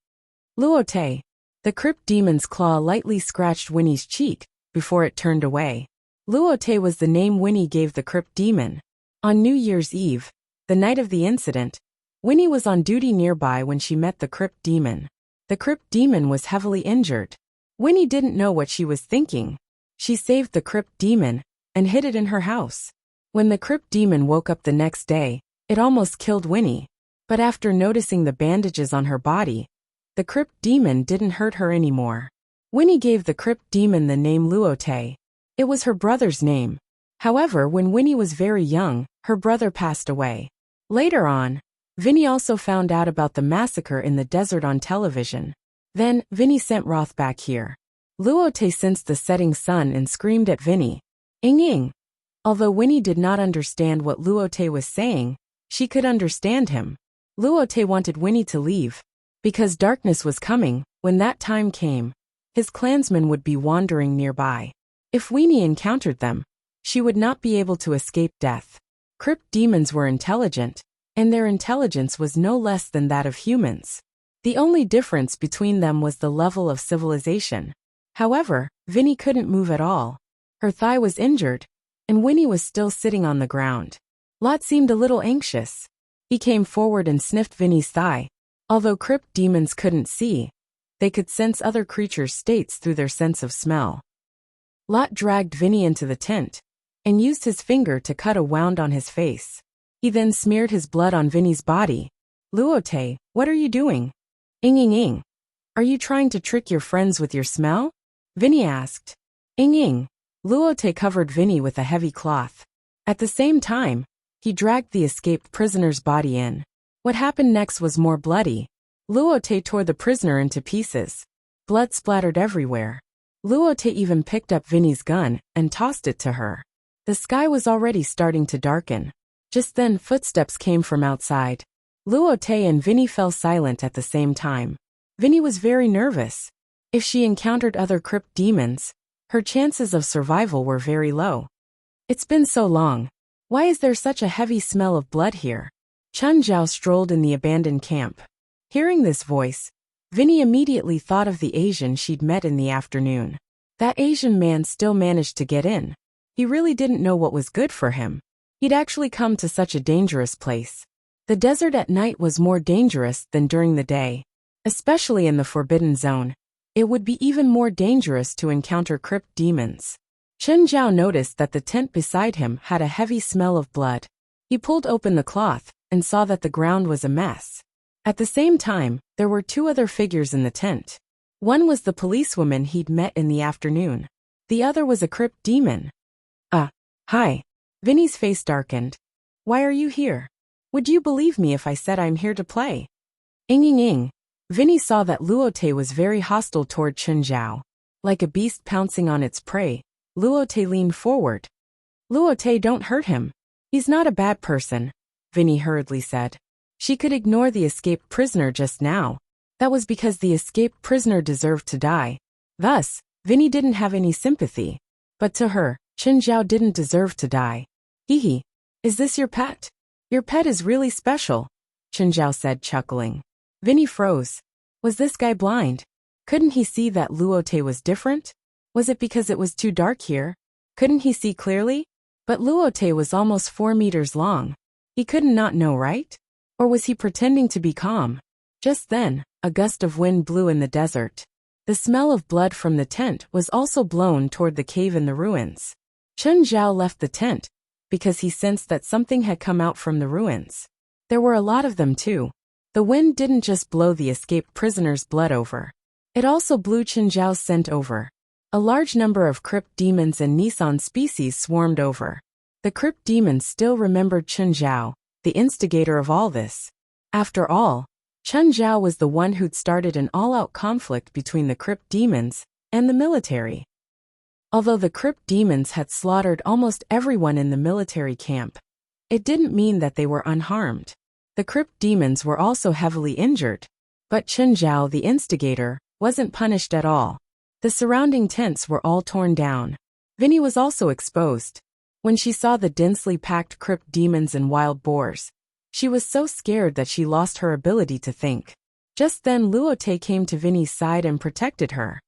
Luote. The crypt demon's claw lightly scratched Winnie's cheek before it turned away. Luote was the name Winnie gave the crypt demon. On New Year's Eve, the night of the incident, Winnie was on duty nearby when she met the crypt demon. The crypt demon was heavily injured. Winnie didn't know what she was thinking. She saved the crypt demon and hid it in her house. When the crypt demon woke up the next day, it almost killed Winnie. But after noticing the bandages on her body, the crypt demon didn't hurt her anymore. Winnie gave the crypt demon the name Luote. It was her brother's name. However, when Winnie was very young, her brother passed away. Later on, Vinnie also found out about the massacre in the desert on television. Then, Vinnie sent Roth back here. Luote sensed the setting sun and screamed at Vinnie. Ing ing. Although Winnie did not understand what Luote was saying, she could understand him. Luote wanted Winnie to leave. Because darkness was coming, when that time came, his clansmen would be wandering nearby. If Winnie encountered them, she would not be able to escape death. Crypt demons were intelligent, and their intelligence was no less than that of humans. The only difference between them was the level of civilization. However, Vinnie couldn't move at all. Her thigh was injured, and Winnie was still sitting on the ground. Lot seemed a little anxious. He came forward and sniffed Vinnie's thigh. Although crypt demons couldn't see, they could sense other creatures' states through their sense of smell. Lot dragged Vinnie into the tent and used his finger to cut a wound on his face. He then smeared his blood on Vinnie's body. Luote, what are you doing? Ing ing ing. Are you trying to trick your friends with your smell? Vinnie asked. Ing ing. Luote covered Vinnie with a heavy cloth. At the same time, he dragged the escaped prisoner's body in. What happened next was more bloody. Luote tore the prisoner into pieces. Blood splattered everywhere. Luote even picked up Vinnie's gun and tossed it to her. The sky was already starting to darken. Just then, footsteps came from outside. Luote and Vinnie fell silent at the same time. Vinnie was very nervous. If she encountered other crypt demons, her chances of survival were very low. It's been so long. Why is there such a heavy smell of blood here? Chun Zhao strolled in the abandoned camp. Hearing this voice, Vinnie immediately thought of the Asian she'd met in the afternoon. That Asian man still managed to get in. He really didn't know what was good for him. He'd actually come to such a dangerous place. The desert at night was more dangerous than during the day. Especially in the Forbidden Zone. It would be even more dangerous to encounter crypt demons. Chun Zhao noticed that the tent beside him had a heavy smell of blood. He pulled open the cloth and saw that the ground was a mess. At the same time, there were two other figures in the tent. One was the policewoman he'd met in the afternoon. The other was a crypt demon. Hi. Vinnie's face darkened. Why are you here? Would you believe me if I said I'm here to play? Ing ing ing. Vinnie saw that Luote was very hostile toward Chun Zhao. Like a beast pouncing on its prey, Luote leaned forward. Luote, don't hurt him. He's not a bad person, Vinnie hurriedly said. She could ignore the escaped prisoner just now. That was because the escaped prisoner deserved to die. Thus, Vinnie didn't have any sympathy. But to her, Chun Zhao didn't deserve to die. Hee. Is this your pet? Your pet is really special, Chun Zhao said, chuckling. Vinnie froze. Was this guy blind? Couldn't he see that Luote was different? Was it because it was too dark here? Couldn't he see clearly? But Luote was almost 4 meters long. He couldn't not know, right? Or was he pretending to be calm? Just then, a gust of wind blew in the desert. The smell of blood from the tent was also blown toward the cave in the ruins. Chun Zhao left the tent because he sensed that something had come out from the ruins. There were a lot of them too. The wind didn't just blow the escaped prisoner's blood over. It also blew Chun Zhao's scent over. A large number of crypt demons and Nissan species swarmed over. The crypt demons still remembered Chun Zhao, the instigator of all this. After all, Chen Zhao was the one who'd started an all-out conflict between the crypt demons and the military. Although the crypt demons had slaughtered almost everyone in the military camp, it didn't mean that they were unharmed. The crypt demons were also heavily injured, but Chen Zhao, the instigator, wasn't punished at all. The surrounding tents were all torn down. Vinny was also exposed. When she saw the densely packed crypt demons and wild boars, she was so scared that she lost her ability to think. Just then Luote came to Vinny's side and protected her.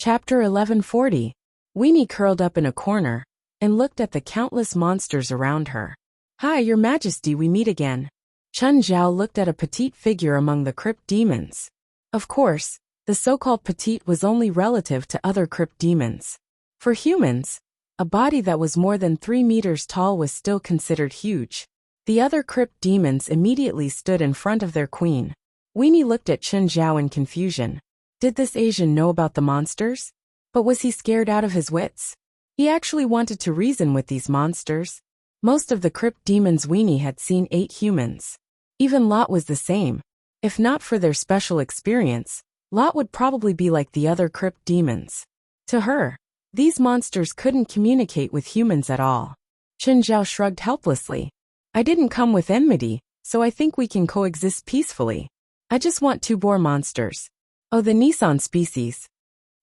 Chapter 1140. Weenie curled up in a corner and looked at the countless monsters around her. "Hi, Your Majesty, we meet again." Chen Zhao looked at a petite figure among the crypt demons. Of course, the so-called petite was only relative to other crypt demons. For humans, a body that was more than 3 meters tall was still considered huge. The other crypt demons immediately stood in front of their queen. Weenie looked at Chen Zhao in confusion. Did this Asian know about the monsters? But was he scared out of his wits? He actually wanted to reason with these monsters. Most of the crypt demons Weenie had seen ate humans. Even Lot was the same. If not for their special experience, Lot would probably be like the other crypt demons. To her, these monsters couldn't communicate with humans at all. Chen Zhao shrugged helplessly. "I didn't come with enmity, so I think we can coexist peacefully. I just want 2 boar monsters." Oh, the Nissan species.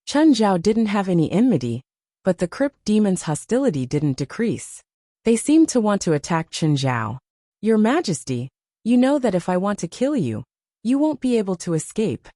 Chen Zhao didn't have any enmity, but the crypt demons' hostility didn't decrease. They seemed to want to attack Chen Zhao. "Your Majesty, you know that if I want to kill you, you won't be able to escape."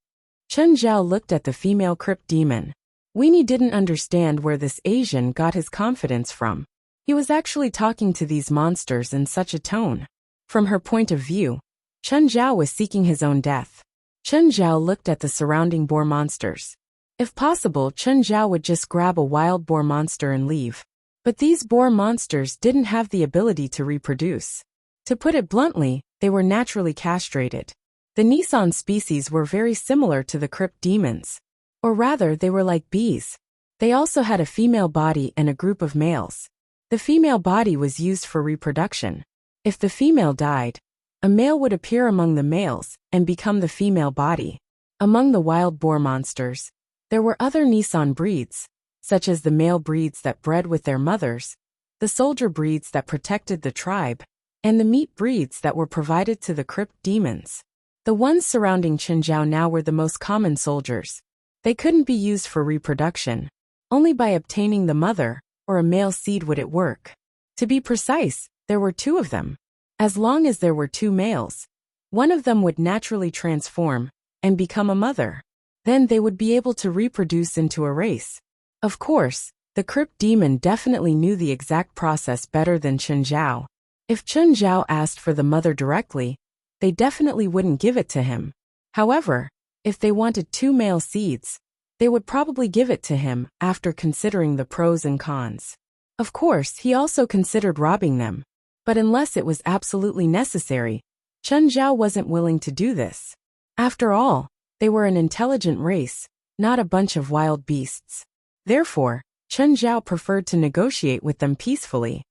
Chen Zhao looked at the female crypt demon. Weenie didn't understand where this Asian got his confidence from. He was actually talking to these monsters in such a tone. From her point of view, Chen Zhao was seeking his own death. Chen Zhao looked at the surrounding boar monsters. If possible, Chen Zhao would just grab a wild boar monster and leave. But these boar monsters didn't have the ability to reproduce. To put it bluntly, they were naturally castrated. The Nissan species were very similar to the crypt demons. Or rather, they were like bees. They also had a female body and a group of males. The female body was used for reproduction. If the female died, a male would appear among the males and become the female body. Among the wild boar monsters, there were other Nissan breeds, such as the male breeds that bred with their mothers, the soldier breeds that protected the tribe, and the meat breeds that were provided to the crypt demons. The ones surrounding Chen Zhao now were the most common soldiers. They couldn't be used for reproduction. Only by obtaining the mother, or a male seed, would it work. To be precise, there were 2 of them. As long as there were 2 males, one of them would naturally transform and become a mother. Then they would be able to reproduce into a race. Of course, the crypt demon definitely knew the exact process better than Chen Zhao. If Chen Zhao asked for the mother directly, they definitely wouldn't give it to him. However, if they wanted 2 male seeds, they would probably give it to him after considering the pros and cons. Of course, he also considered robbing them. But unless it was absolutely necessary, Chen Zhao wasn't willing to do this. After all, they were an intelligent race, not a bunch of wild beasts. Therefore, Chen Zhao preferred to negotiate with them peacefully.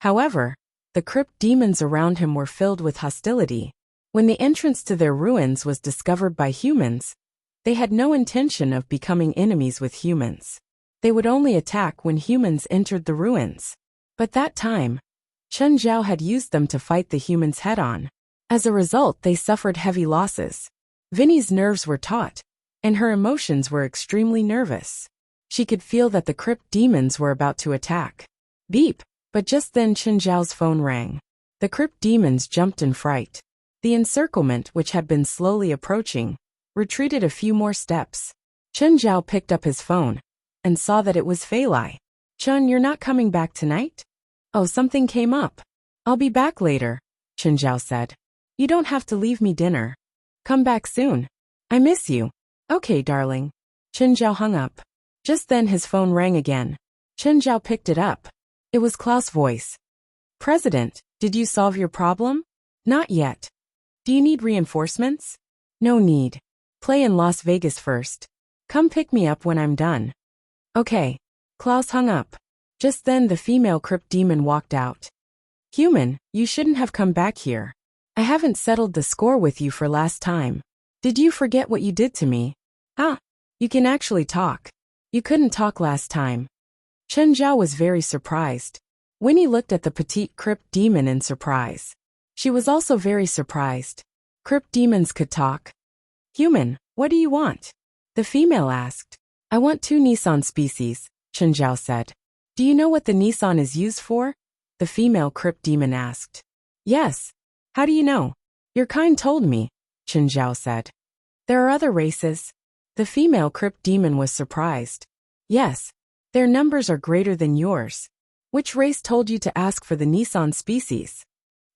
However, the crypt demons around him were filled with hostility. When the entrance to their ruins was discovered by humans, they had no intention of becoming enemies with humans. They would only attack when humans entered the ruins. But that time, Chen Zhao had used them to fight the humans head-on. As a result, they suffered heavy losses. Vinny's nerves were taut, and her emotions were extremely nervous. She could feel that the crypt demons were about to attack. Beep! But just then Chen Zhao's phone rang. The crypt demons jumped in fright. The encirclement, which had been slowly approaching, retreated a few more steps. Chen Zhao picked up his phone and saw that it was Fei Lai. "Chen, you're not coming back tonight?" "Oh, something came up. I'll be back later," Chen Zhao said. "You don't have to leave me dinner. Come back soon. I miss you." "Okay, darling." Chen Zhao hung up. Just then his phone rang again. Chen Zhao picked it up. It was Klaus' voice. "President, did you solve your problem?" "Not yet." "Do you need reinforcements?" "No need. Play in Las Vegas first. Come pick me up when I'm done." "Okay." Klaus hung up. Just then the female crypt demon walked out. "Human, you shouldn't have come back here. I haven't settled the score with you for last time. Did you forget what you did to me? Ah, you can actually talk. You couldn't talk last time. Chen Zhao was very surprised. Winnie looked at the petite crypt demon in surprise. She was also very surprised. Crypt demons could talk. Human, what do you want? The female asked. I want 2 Nissan species, Chen Zhao said. Do you know what the Nissan is used for? The female crypt demon asked. Yes. How do you know? Your kind told me, Chen Zhao said. There are other races. The female crypt demon was surprised. Yes. Their numbers are greater than yours. Which race told you to ask for the Nissan species?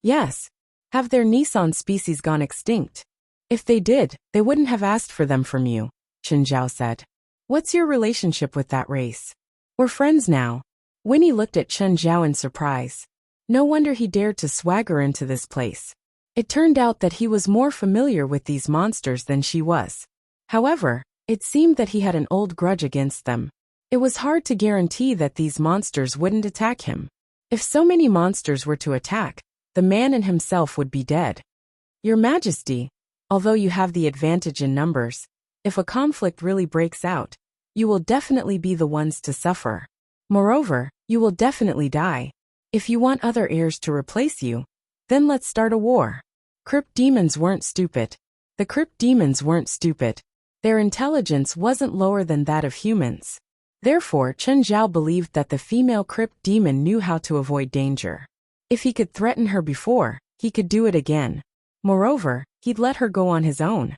Yes. Have their Nissan species gone extinct? If they did, they wouldn't have asked for them from you, Chen Zhao said. What's your relationship with that race? We're friends now. Winnie looked at Chen Zhao in surprise. No wonder he dared to swagger into this place. It turned out that he was more familiar with these monsters than she was. However, it seemed that he had an old grudge against them. It was hard to guarantee that these monsters wouldn't attack him. If so many monsters were to attack, the man and himself would be dead. Your Majesty, although you have the advantage in numbers, if a conflict really breaks out, you will definitely be the ones to suffer. Moreover, you will definitely die. If you want other heirs to replace you, then let's start a war. Crypt demons weren't stupid. The crypt demons weren't stupid. Their intelligence wasn't lower than that of humans. Therefore, Chen Zhao believed that the female crypt demon knew how to avoid danger. If he could threaten her before, he could do it again. Moreover, he'd let her go on his own.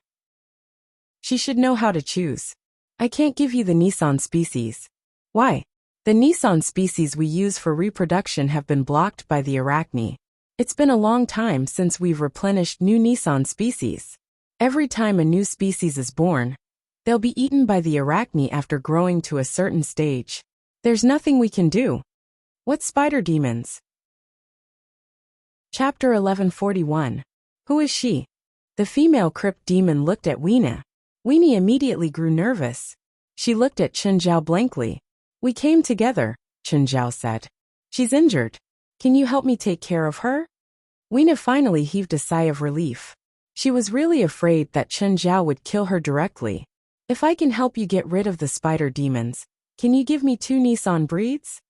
She should know how to choose. I can't give you the Nissan species. Why? The Nissan species we use for reproduction have been blocked by the Arachne. It's been a long time since we've replenished new Nissan species. Every time a new species is born, they'll be eaten by the Arachne after growing to a certain stage. There's nothing we can do. What spider demons? Chapter 1141. Who is she? The female crypt demon looked at Weena. Weenie immediately grew nervous. She looked at Chen Zhao blankly. We came together, Chen Zhao said. She's injured. Can you help me take care of her? Weena finally heaved a sigh of relief. She was really afraid that Chen Zhao would kill her directly. If I can help you get rid of the spider demons, can you give me 2 Nissan breeds?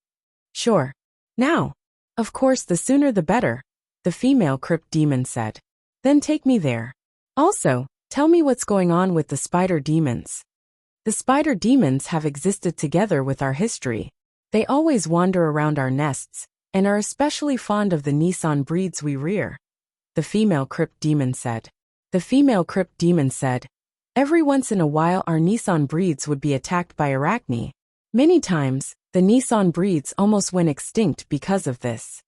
Sure. Now. Of course, the sooner the better, the female crypt demon said. Then take me there. Also, tell me what's going on with the spider demons. The spider demons have existed together with our history. They always wander around our nests, and are especially fond of the Nissan breeds we rear. The female crypt demon said. The female crypt demon said, every once in a while our Nissan breeds would be attacked by Arachne. Many times, the Nissan breeds almost went extinct because of this.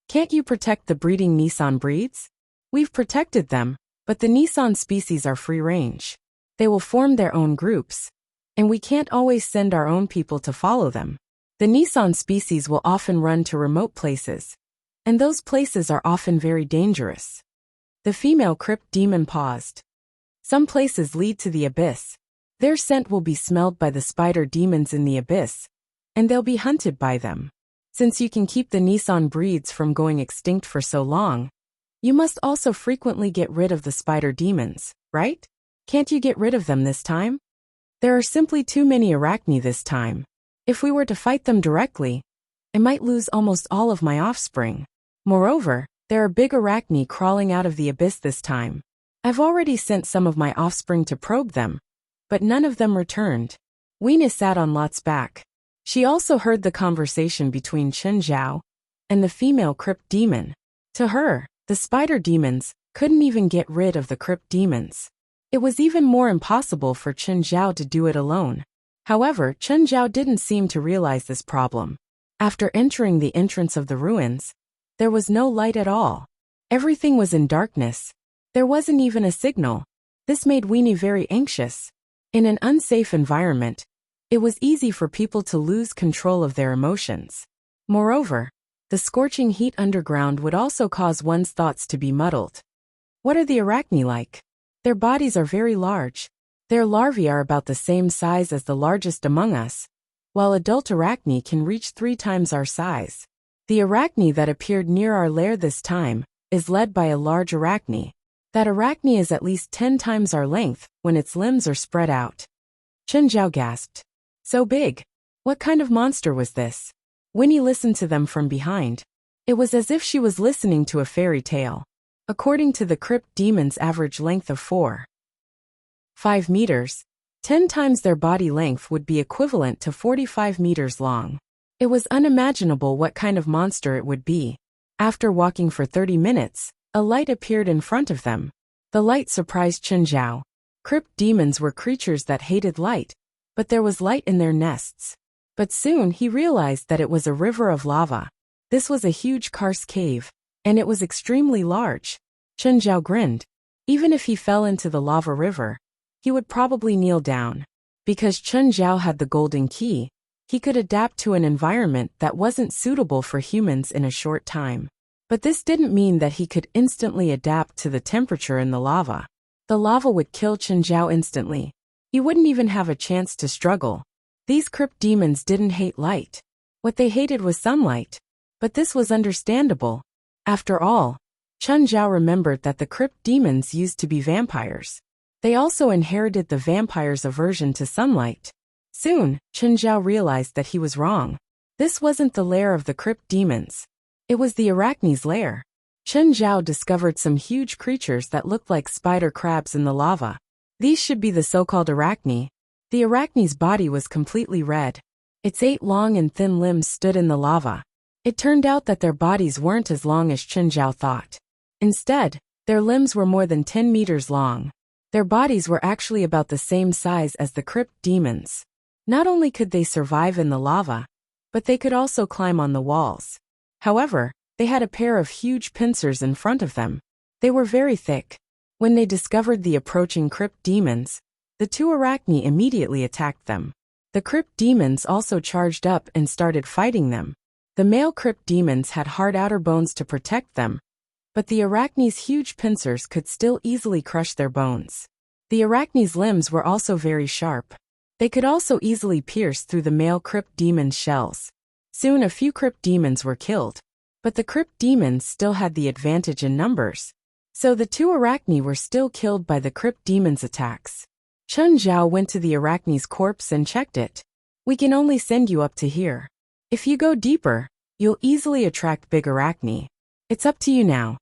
Can't you protect the breeding Nissan breeds? We've protected them, but the Nissan species are free range. They will form their own groups, and we can't always send our own people to follow them. The Nissan species will often run to remote places, and those places are often very dangerous. The female crypt demon paused. Some places lead to the abyss. Their scent will be smelled by the spider demons in the abyss, and they'll be hunted by them. Since you can keep the Nissan breeds from going extinct for so long, you must also frequently get rid of the spider demons, right? Can't you get rid of them this time? There are simply too many Arachne this time. If we were to fight them directly, I might lose almost all of my offspring. Moreover, there are big Arachne crawling out of the abyss this time. I've already sent some of my offspring to probe them, but none of them returned. Weena sat on Lot's back. She also heard the conversation between Chen Zhao and the female crypt demon. To her, the spider demons couldn't even get rid of the crypt demons. It was even more impossible for Chen Zhao to do it alone. However, Chen Zhao didn't seem to realize this problem. After entering the entrance of the ruins, there was no light at all. Everything was in darkness. There wasn't even a signal. This made Weenie very anxious. In an unsafe environment, it was easy for people to lose control of their emotions. Moreover, the scorching heat underground would also cause one's thoughts to be muddled. What are the Arachne like? Their bodies are very large. Their larvae are about the same size as the largest among us, while adult Arachne can reach 3 times our size. The Arachne that appeared near our lair this time is led by a large arachne. That arachne is at least 10 times our length when its limbs are spread out. Chen Zhao gasped. So big. What kind of monster was this? Winnie listened to them from behind. It was as if she was listening to a fairy tale. According to the crypt demon's average length of 4.5 meters, 10 times their body length would be equivalent to 45 meters long. It was unimaginable what kind of monster it would be. After walking for 30 minutes, a light appeared in front of them. The light surprised Chen Zhao. Crypt demons were creatures that hated light, but there was light in their nests. But soon he realized that it was a river of lava. This was a huge karst cave, and it was extremely large. Chen Zhao grinned. Even if he fell into the lava river, he would probably kneel down. Because Chen Zhao had the golden key, he could adapt to an environment that wasn't suitable for humans in a short time. But this didn't mean that he could instantly adapt to the temperature in the lava. The lava would kill Chen Zhao instantly. He wouldn't even have a chance to struggle. These crypt demons didn't hate light. What they hated was sunlight. But this was understandable. After all, Chen Zhao remembered that the crypt demons used to be vampires. They also inherited the vampire's aversion to sunlight. Soon, Chen Zhao realized that he was wrong. This wasn't the lair of the crypt demons. It was the arachne's lair. Chen Zhao discovered some huge creatures that looked like spider crabs in the lava. These should be the so-called arachne. The arachne's body was completely red. Its 8 long and thin limbs stood in the lava. It turned out that their bodies weren't as long as Chen Zhao thought. Instead, their limbs were more than 10 meters long. Their bodies were actually about the same size as the crypt demons. Not only could they survive in the lava, but they could also climb on the walls. However, they had a pair of huge pincers in front of them. They were very thick. When they discovered the approaching crypt demons, the 2 arachne immediately attacked them. The crypt demons also charged up and started fighting them. The male crypt demons had hard outer bones to protect them, but the arachne's huge pincers could still easily crush their bones. The arachne's limbs were also very sharp. They could also easily pierce through the male crypt demon's shells. Soon a few crypt demons were killed, but the crypt demons still had the advantage in numbers. So the 2 arachne were still killed by the crypt demon's attacks. Chen Zhao went to the arachne's corpse and checked it. We can only send you up to here. If you go deeper, you'll easily attract big arachne. It's up to you now.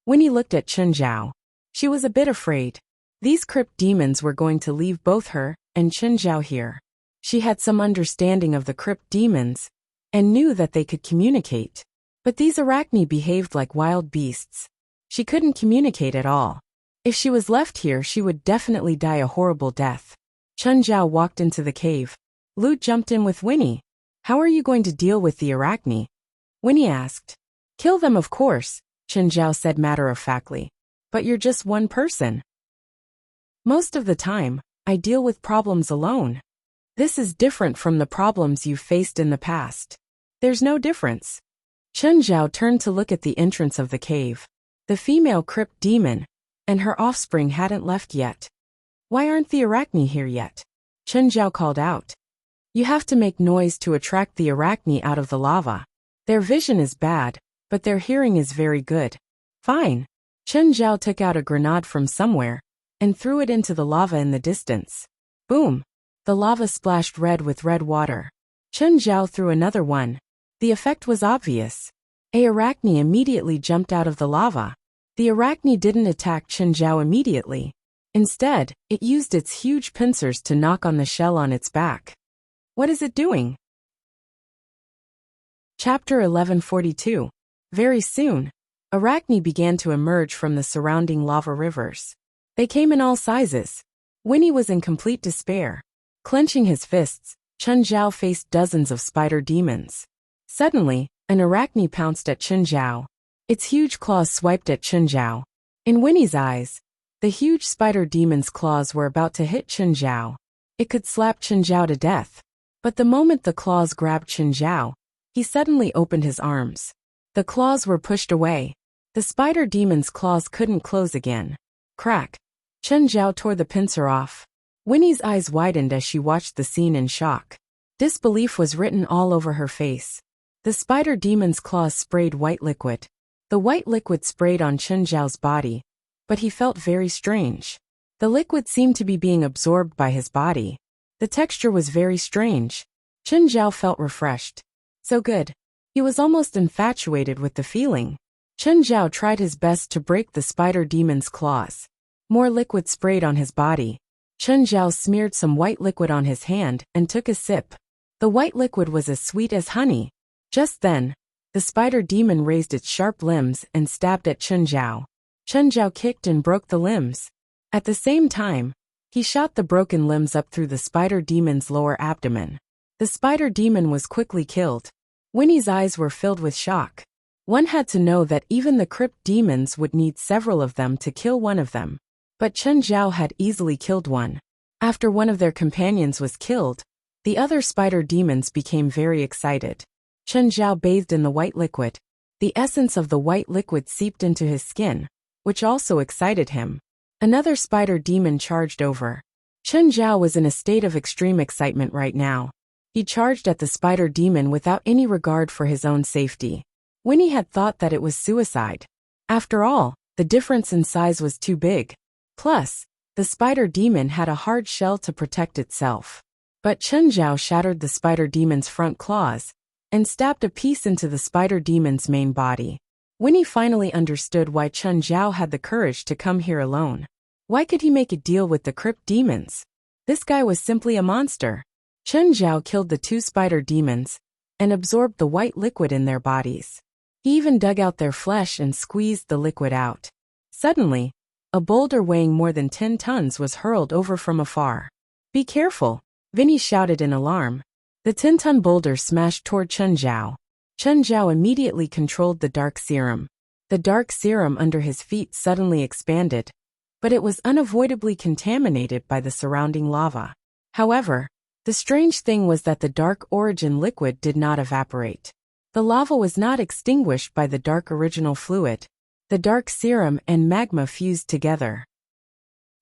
Winnie looked at Chen Zhao. She was a bit afraid. These crypt demons were going to leave both her and Chen Zhao here. She had some understanding of the crypt demons and knew that they could communicate. But these arachne behaved like wild beasts. She couldn't communicate at all. If she was left here, she would definitely die a horrible death. Chen Zhao walked into the cave. Lu jumped in with Winnie. How are you going to deal with the arachne? Winnie asked. Kill them, of course, Chen Zhao said matter-of-factly. But you're just one person. Most of the time, I deal with problems alone. This is different from the problems you've faced in the past. There's no difference. Chen Zhao turned to look at the entrance of the cave. The female crypt demon and her offspring hadn't left yet. Why aren't the arachne here yet? Chen Zhao called out. You have to make noise to attract the arachne out of the lava. Their vision is bad, but their hearing is very good. Fine. Chen Zhao took out a grenade from somewhere and threw it into the lava in the distance. Boom! The lava splashed red with red water. Chen Zhao threw another one. The effect was obvious. A arachne immediately jumped out of the lava. The arachne didn't attack Chen Zhao immediately. Instead, it used its huge pincers to knock on the shell on its back. What is it doing? Chapter 1142. Very soon, arachne began to emerge from the surrounding lava rivers. They came in all sizes. Winnie was in complete despair. Clenching his fists, Chen Zhao faced dozens of spider demons. Suddenly, an arachne pounced at Chen Zhao. Its huge claws swiped at Chen Zhao. In Winnie's eyes, the huge spider demon's claws were about to hit Chen Zhao. It could slap Chen Zhao to death. But the moment the claws grabbed Chen Zhao, he suddenly opened his arms. The claws were pushed away. The spider demon's claws couldn't close again. Crack! Chen Zhao tore the pincer off. Winnie's eyes widened as she watched the scene in shock. Disbelief was written all over her face. The spider demon's claws sprayed white liquid. The white liquid sprayed on Chen Zhao's body, but he felt very strange. The liquid seemed to be being absorbed by his body. The texture was very strange. Chen Zhao felt refreshed. So good. He was almost infatuated with the feeling. Chen Zhao tried his best to break the spider demon's claws. More liquid sprayed on his body. Chen Zhao smeared some white liquid on his hand and took a sip. The white liquid was as sweet as honey. Just then, the spider demon raised its sharp limbs and stabbed at Chen Zhao. Chen Zhao kicked and broke the limbs. At the same time, he shot the broken limbs up through the spider demon's lower abdomen. The spider demon was quickly killed. Winnie's eyes were filled with shock. One had to know that even the crypt demons would need several of them to kill one of them. But Chen Zhao had easily killed one. After one of their companions was killed, the other spider demons became very excited. Chen Zhao bathed in the white liquid. The essence of the white liquid seeped into his skin, which also excited him. Another spider demon charged over. Chen Zhao was in a state of extreme excitement right now. He charged at the spider demon without any regard for his own safety. Winnie had thought that it was suicide. After all, the difference in size was too big. Plus, the spider demon had a hard shell to protect itself. But Chen Zhao shattered the spider demon's front claws and stabbed a piece into the spider demon's main body. Winnie finally understood why Chen Zhao had the courage to come here alone. Why could he make a deal with the crypt demons? This guy was simply a monster. Chen Zhao killed the two spider demons and absorbed the white liquid in their bodies. He even dug out their flesh and squeezed the liquid out. Suddenly, a boulder weighing more than 10 tons was hurled over from afar. "Be careful," Vinny shouted in alarm. The 10-ton boulder smashed toward Chen Zhao. Chen Zhao immediately controlled the dark serum. The dark serum under his feet suddenly expanded, but it was unavoidably contaminated by the surrounding lava. However, the strange thing was that the dark origin liquid did not evaporate. The lava was not extinguished by the dark original fluid. The dark serum and magma fused together.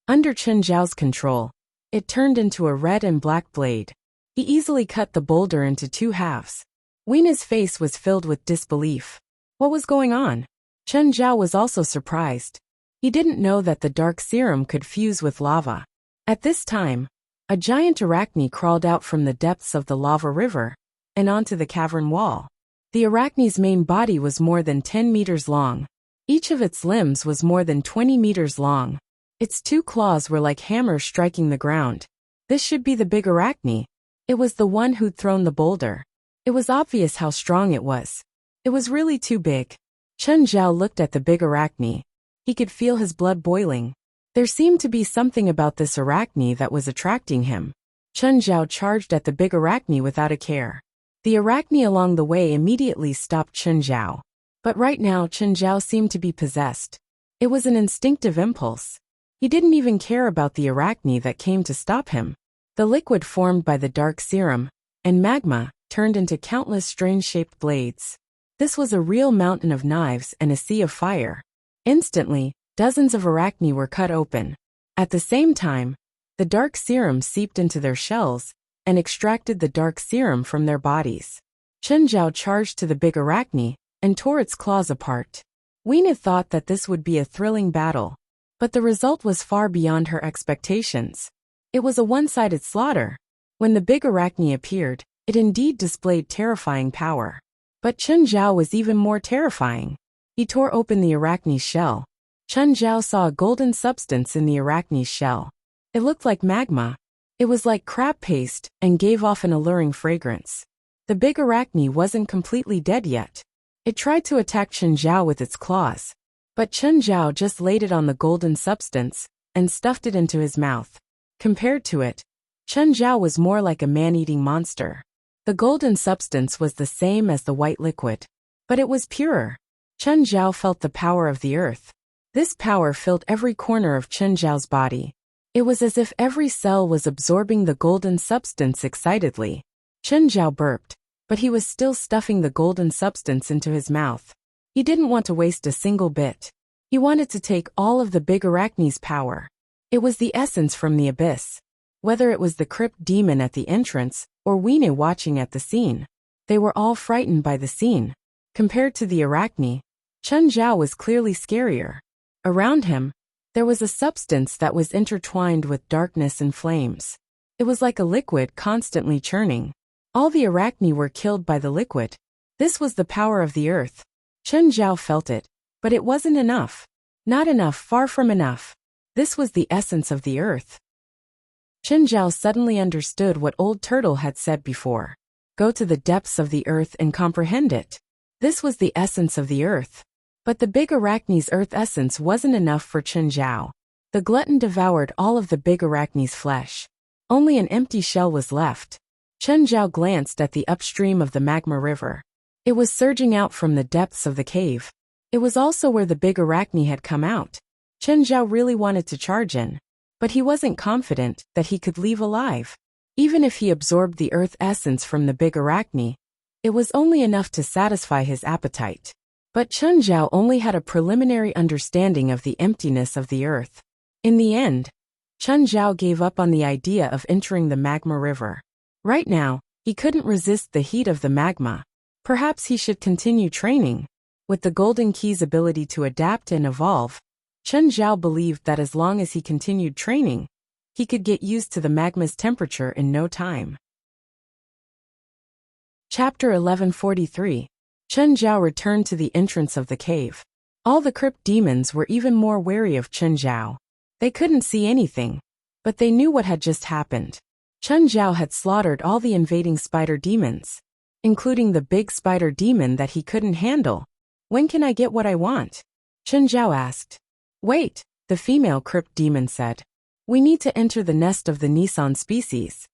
Under Chen Zhao's control, it turned into a red and black blade. He easily cut the boulder into 2 halves. Weena's face was filled with disbelief. What was going on? Chen Zhao was also surprised. He didn't know that the dark serum could fuse with lava. At this time, a giant arachne crawled out from the depths of the lava river and onto the cavern wall. The arachne's main body was more than 10 meters long. Each of its limbs was more than 20 meters long. Its 2 claws were like hammers striking the ground. This should be the big arachne. It was the one who'd thrown the boulder. It was obvious how strong it was. It was really too big. Chen Zhao looked at the big arachne. He could feel his blood boiling. There seemed to be something about this arachne that was attracting him. Chen Zhao charged at the big arachne without a care. The arachne along the way immediately stopped Chen Zhao. But right now Chen Zhao seemed to be possessed. It was an instinctive impulse. He didn't even care about the arachne that came to stop him. The liquid formed by the dark serum and magma turned into countless strange-shaped blades. This was a real mountain of knives and a sea of fire. Instantly, dozens of arachne were cut open. At the same time, the dark serum seeped into their shells and extracted the dark serum from their bodies. Chen Zhao charged to the big arachne and tore its claws apart. Weena thought that this would be a thrilling battle, but the result was far beyond her expectations. It was a one-sided slaughter. When the big arachne appeared, it indeed displayed terrifying power. But Chen Zhao was even more terrifying. He tore open the arachne's shell. Chen Zhao saw a golden substance in the arachne's shell. It looked like magma. It was like crab paste and gave off an alluring fragrance. The big arachne wasn't completely dead yet. It tried to attack Chen Zhao with its claws. But Chen Zhao just laid it on the golden substance and stuffed it into his mouth. Compared to it, Chen Zhao was more like a man-eating monster. The golden substance was the same as the white liquid, but it was purer. Chen Zhao felt the power of the earth. This power filled every corner of Chen Zhao's body. It was as if every cell was absorbing the golden substance excitedly. Chen Zhao burped, but he was still stuffing the golden substance into his mouth. He didn't want to waste a single bit. He wanted to take all of the big arachne's power. It was the essence from the abyss. Whether it was the crypt demon at the entrance or Weena watching at the scene, they were all frightened by the scene. Compared to the arachne, Chen Zhao was clearly scarier. Around him, there was a substance that was intertwined with darkness and flames. It was like a liquid constantly churning. All the arachni were killed by the liquid. This was the power of the earth. Chen Zhao felt it, but it wasn't enough. Not enough, far from enough. This was the essence of the earth. Chen Zhao suddenly understood what Old Turtle had said before. Go to the depths of the earth and comprehend it. This was the essence of the earth. But the big arachni's earth essence wasn't enough for Chen Zhao. The glutton devoured all of the big arachni's flesh. Only an empty shell was left. Chen Zhao glanced at the upstream of the magma river. It was surging out from the depths of the cave. It was also where the big arachni had come out. Chen Zhao really wanted to charge in, but he wasn't confident that he could leave alive. Even if he absorbed the earth essence from the big arachni, it was only enough to satisfy his appetite. But Chen Zhao only had a preliminary understanding of the emptiness of the earth. In the end, Chen Zhao gave up on the idea of entering the magma river. Right now, he couldn't resist the heat of the magma. Perhaps he should continue training. With the Golden Key's ability to adapt and evolve, Chen Zhao believed that as long as he continued training, he could get used to the magma's temperature in no time. Chapter 1143. Chen Zhao returned to the entrance of the cave. All the crypt demons were even more wary of Chen Zhao. They couldn't see anything, but they knew what had just happened. Chen Zhao had slaughtered all the invading spider demons, including the big spider demon that he couldn't handle. When can I get what I want? Chen Zhao asked. Wait, the female crypt demon said. We need to enter the nest of the Nissan species.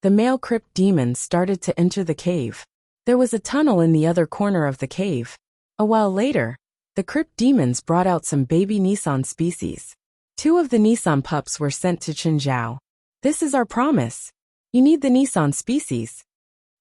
The male crypt demons started to enter the cave. There was a tunnel in the other corner of the cave. A while later, the crypt demons brought out some baby Nissan species. 2 of the Nissan pups were sent to Chen Zhao. This is our promise. You need the Nissan species.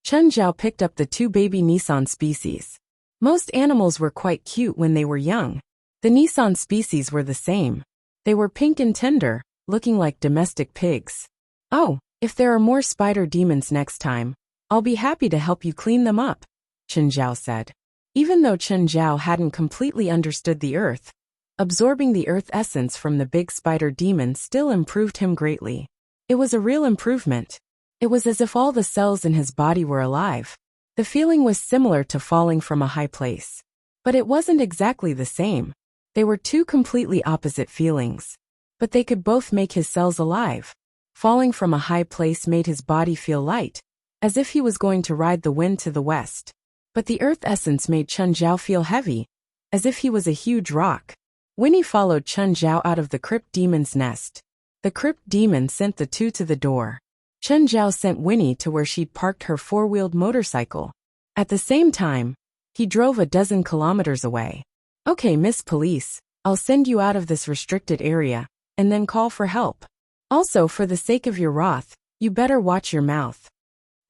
Chen Zhao picked up the 2 baby Nissan species. Most animals were quite cute when they were young. The Nissan species were the same. They were pink and tender, looking like domestic pigs. Oh, if there are more spider demons next time, I'll be happy to help you clean them up, Chen Zhao said. Even though Chen Zhao hadn't completely understood the earth, absorbing the earth essence from the big spider demon still improved him greatly. It was a real improvement. It was as if all the cells in his body were alive. The feeling was similar to falling from a high place. But it wasn't exactly the same. They were 2 completely opposite feelings. But they could both make his cells alive. Falling from a high place made his body feel light, as if he was going to ride the wind to the west. But the earth essence made Chen Zhao feel heavy, as if he was a huge rock. Winnie followed Chen Zhao out of the crypt demon's nest. The crypt demon sent the 2 to the door. Chen Zhao sent Winnie to where she'd parked her 4-wheeled motorcycle. At the same time, he drove a dozen kilometers away. Okay, Miss Police, I'll send you out of this restricted area, and then call for help. Also, for the sake of your wrath, you better watch your mouth.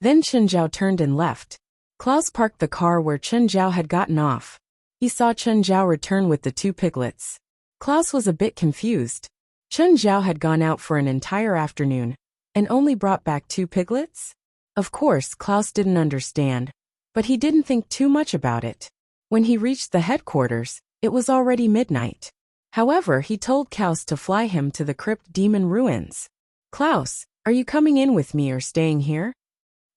Then Chen Zhao turned and left. Klaus parked the car where Chen Zhao had gotten off. He saw Chen Zhao return with the 2 piglets. Klaus was a bit confused. Chen Zhao had gone out for an entire afternoon, and only brought back 2 piglets? Of course, Klaus didn't understand, but he didn't think too much about it. When he reached the headquarters, it was already midnight. However, he told Klaus to fly him to the crypt demon ruins. Klaus, are you coming in with me or staying here?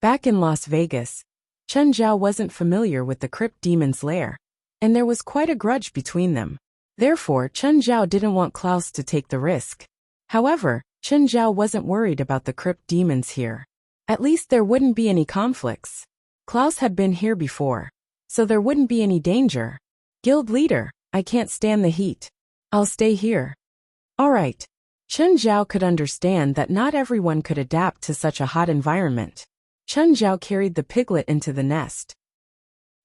Back in Las Vegas, Chen Zhao wasn't familiar with the crypt demon's lair, and there was quite a grudge between them. Therefore, Chen Zhao didn't want Klaus to take the risk. However, Chen Zhao wasn't worried about the crypt demons here. At least there wouldn't be any conflicts. Klaus had been here before, so there wouldn't be any danger. Guild leader, I can't stand the heat. I'll stay here. Alright. Chen Zhao could understand that not everyone could adapt to such a hot environment. Chen Zhao carried the piglet into the nest.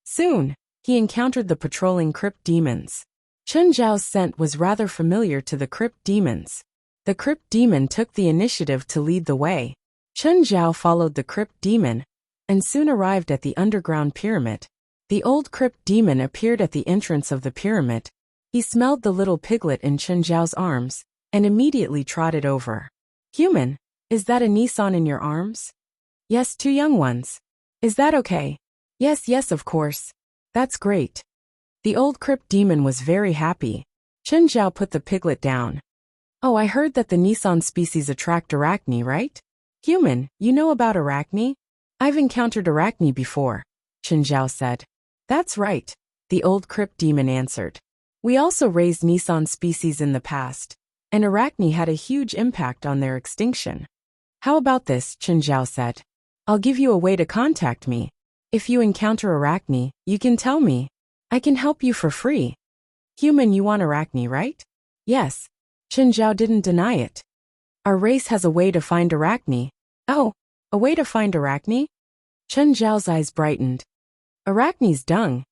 Soon, he encountered the patrolling crypt demons. Chen Zhao's scent was rather familiar to the crypt demons. The crypt demon took the initiative to lead the way. Chen Zhao followed the crypt demon, and soon arrived at the underground pyramid. The old crypt demon appeared at the entrance of the pyramid. He smelled the little piglet in Chen Zhao's arms, and immediately trotted over. Human, is that a Nissan in your arms? Yes, 2 young ones. Is that okay? Yes, of course. That's great. The old crypt demon was very happy. Chen Zhao put the piglet down. Oh, I heard that the Nissan species attract arachne, right? Human, you know about arachne? I've encountered arachne before, Chen Zhao said. That's right, the old crypt demon answered. We also raised Nissan species in the past, and arachne had a huge impact on their extinction. How about this, Chen Zhao said. I'll give you a way to contact me. If you encounter arachne, you can tell me. I can help you for free. Human, you want arachne, right? Yes. Chen Zhao didn't deny it. Our race has a way to find arachne. Oh, a way to find arachne? Chen Zhao's eyes brightened. Arachne's dung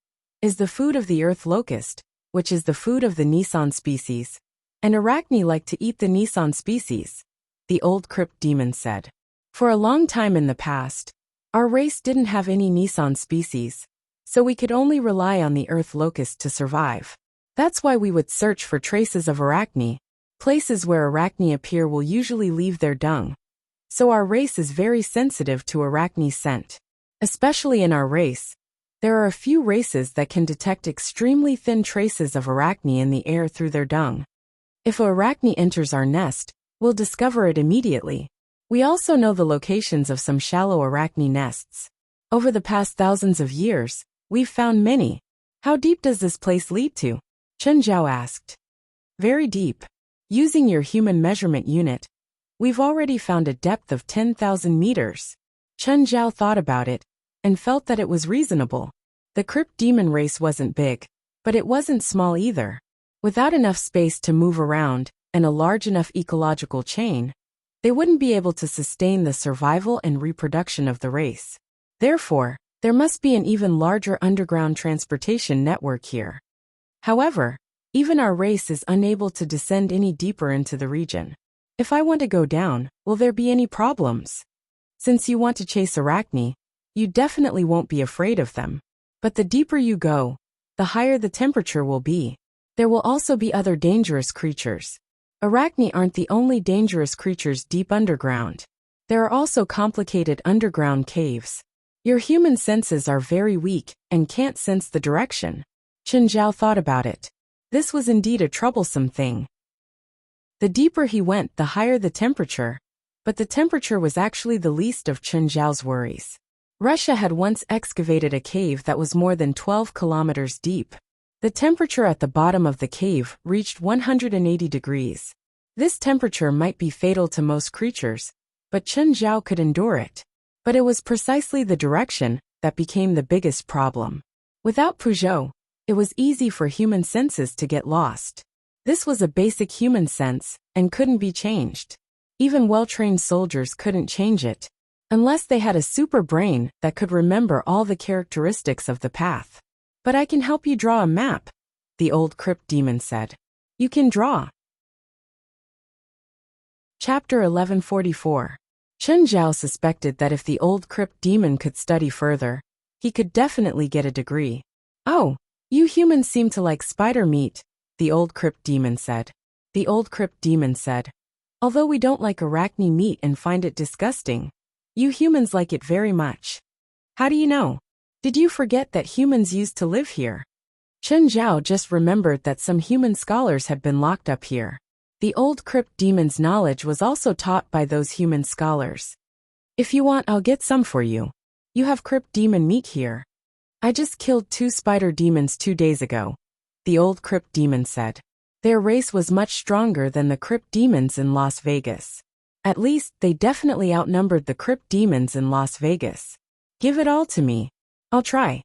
is the food of the earth locust, which is the food of the Nissan species. And arachne like to eat the Nissan species, the old crypt demon said. For a long time in the past, our race didn't have any Nissan species, so we could only rely on the earth locust to survive. That's why we would search for traces of arachne. Places where arachne appear will usually leave their dung. So our race is very sensitive to arachne's scent. Especially in our race, there are a few races that can detect extremely thin traces of arachne in the air through their dung. If arachne enters our nest, we'll discover it immediately. We also know the locations of some shallow arachne nests. Over the past thousands of years, we've found many. How deep does this place lead to? Chen Zhao asked. Very deep. Using your human measurement unit, we've already found a depth of 10,000 meters. Chen Zhao thought about it and felt that it was reasonable. The crypt demon race wasn't big, but it wasn't small either. Without enough space to move around and a large enough ecological chain, they wouldn't be able to sustain the survival and reproduction of the race. Therefore, there must be an even larger underground transportation network here. However, even our race is unable to descend any deeper into the region. If I want to go down, will there be any problems? Since you want to chase arachne, you definitely won't be afraid of them. But the deeper you go, the higher the temperature will be. There will also be other dangerous creatures. Arachne aren't the only dangerous creatures deep underground. There are also complicated underground caves. Your human senses are very weak and can't sense the direction. Chen Zhao thought about it. This was indeed a troublesome thing. The deeper he went, the higher the temperature, but the temperature was actually the least of Chen Zhao's worries. Russia had once excavated a cave that was more than 12 kilometers deep. The temperature at the bottom of the cave reached 180 degrees. This temperature might be fatal to most creatures, but Chen Zhao could endure it. But it was precisely the direction that became the biggest problem. Without Peugeot, it was easy for human senses to get lost. This was a basic human sense and couldn't be changed. Even well-trained soldiers couldn't change it, unless they had a super brain that could remember all the characteristics of the path. But I can help you draw a map, the old crypt demon said. You can draw. Chapter 1144. Chen Zhao suspected that if the old crypt demon could study further, he could definitely get a degree. Oh, you humans seem to like spider meat, the old crypt demon said. The old crypt demon said, although we don't like arachne meat and find it disgusting, you humans like it very much. How do you know? Did you forget that humans used to live here? Chen Zhao just remembered that some human scholars had been locked up here. The old crypt demon's knowledge was also taught by those human scholars. If you want, I'll get some for you. You have crypt demon meat here. I just killed 2 spider demons 2 days ago, the old crypt demon said. Their race was much stronger than the crypt demons in Las Vegas. At least, they definitely outnumbered the crypt demons in Las Vegas. Give it all to me. I'll try.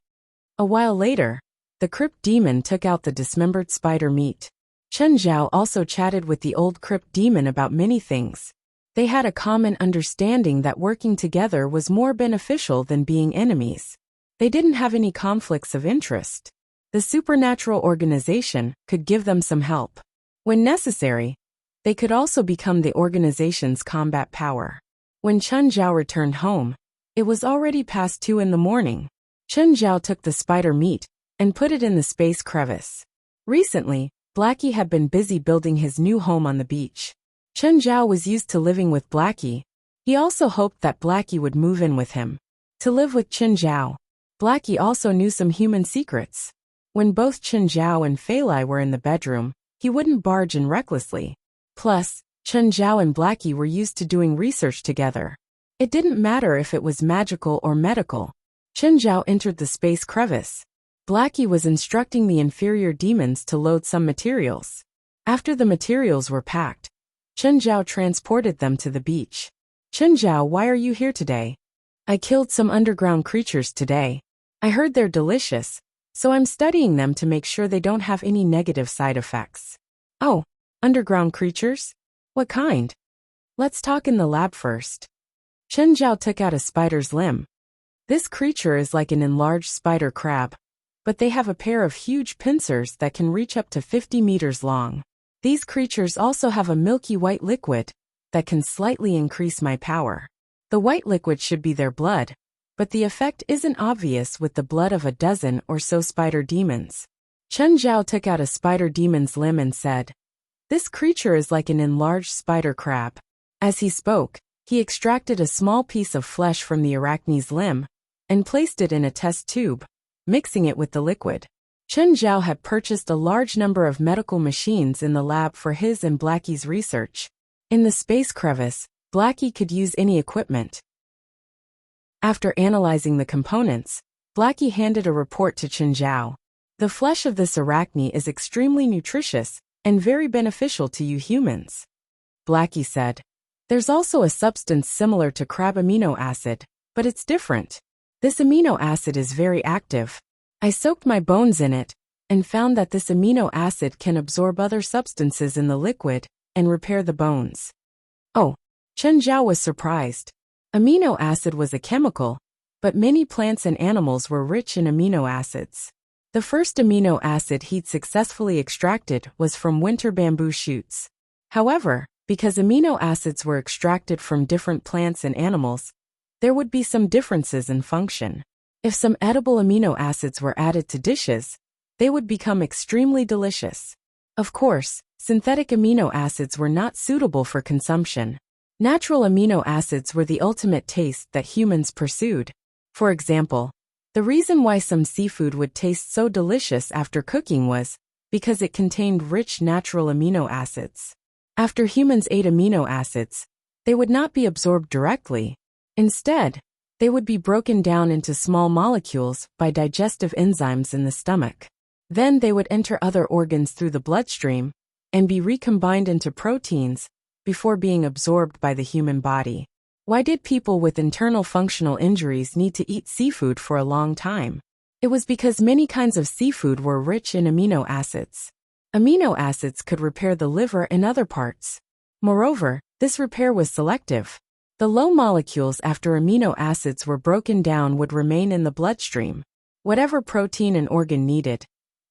A while later, the crypt demon took out the dismembered spider meat. Chen Zhao also chatted with the old crypt demon about many things. They had a common understanding that working together was more beneficial than being enemies. They didn't have any conflicts of interest. The supernatural organization could give them some help. When necessary, they could also become the organization's combat power. When Chen Zhao returned home, it was already past 2 in the morning. Chen Zhao took the spider meat and put it in the space crevice. Recently, Blackie had been busy building his new home on the beach. Chen Zhao was used to living with Blackie. He also hoped that Blackie would move in with him. To live with Chen Zhao, Blackie also knew some human secrets. When both Chen Zhao and Fei Lai were in the bedroom, he wouldn't barge in recklessly. Plus, Chen Zhao and Blackie were used to doing research together. It didn't matter if it was magical or medical. Chen Zhao entered the space crevice. Blackie was instructing the inferior demons to load some materials. After the materials were packed, Chen Zhao transported them to the beach. Chen Zhao, why are you here today? I killed some underground creatures today. I heard they're delicious, so I'm studying them to make sure they don't have any negative side effects. Oh, underground creatures? What kind? Let's talk in the lab first. Chen Zhao took out a spider's limb. This creature is like an enlarged spider crab, but they have a pair of huge pincers that can reach up to 50 meters long. These creatures also have a milky white liquid that can slightly increase my power. The white liquid should be their blood, but the effect isn't obvious with the blood of a dozen or so spider demons. Chen Zhao took out a spider demon's limb and said, "This creature is like an enlarged spider crab." As he spoke, he extracted a small piece of flesh from the arachne's limb and placed it in a test tube, mixing it with the liquid. Chen Zhao had purchased a large number of medical machines in the lab for his and Blackie's research. In the space crevice, Blackie could use any equipment. After analyzing the components, Blackie handed a report to Chen Zhao. The flesh of this arachne is extremely nutritious and very beneficial to you humans. Blackie said, "There's also a substance similar to crab amino acid, but it's different. This amino acid is very active. I soaked my bones in it and found that this amino acid can absorb other substances in the liquid and repair the bones." Oh, Chen Zhao was surprised. Amino acid was a chemical, but many plants and animals were rich in amino acids. The first amino acid he'd successfully extracted was from winter bamboo shoots. However, because amino acids were extracted from different plants and animals, there would be some differences in function. If some edible amino acids were added to dishes, they would become extremely delicious. Of course, synthetic amino acids were not suitable for consumption. Natural amino acids were the ultimate taste that humans pursued. For example, the reason why some seafood would taste so delicious after cooking was because it contained rich natural amino acids. After humans ate amino acids, they would not be absorbed directly. Instead, they would be broken down into small molecules by digestive enzymes in the stomach. Then they would enter other organs through the bloodstream and be recombined into proteins before being absorbed by the human body. Why did people with internal functional injuries need to eat seafood for a long time? It was because many kinds of seafood were rich in amino acids. Amino acids could repair the liver and other parts. Moreover, this repair was selective. The low molecules after amino acids were broken down would remain in the bloodstream. Whatever protein an organ needed,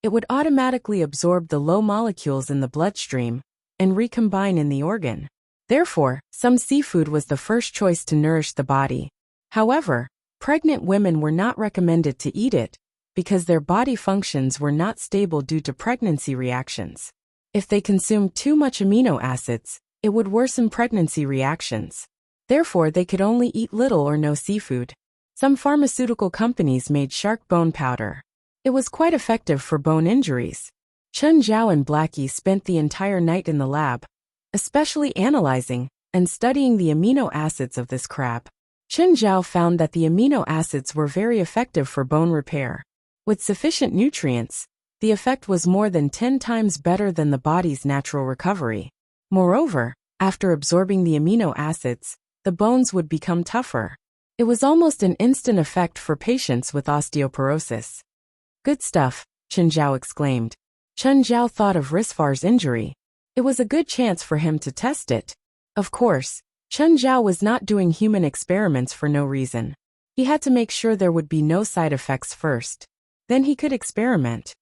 it would automatically absorb the low molecules in the bloodstream and recombine in the organ. Therefore, some seafood was the first choice to nourish the body. However, pregnant women were not recommended to eat it because their body functions were not stable due to pregnancy reactions. If they consumed too much amino acids, it would worsen pregnancy reactions. Therefore, they could only eat little or no seafood. Some pharmaceutical companies made shark bone powder. It was quite effective for bone injuries. Chen Zhao and Blackie spent the entire night in the lab, especially analyzing and studying the amino acids of this crab. Chen Zhao found that the amino acids were very effective for bone repair. With sufficient nutrients, the effect was more than 10 times better than the body's natural recovery. Moreover, after absorbing the amino acids, the bones would become tougher. It was almost an instant effect for patients with osteoporosis. "Good stuff," Chen Zhao exclaimed. Chen Zhao thought of Risfar's injury. It was a good chance for him to test it. Of course, Chen Zhao was not doing human experiments for no reason. He had to make sure there would be no side effects first. Then he could experiment.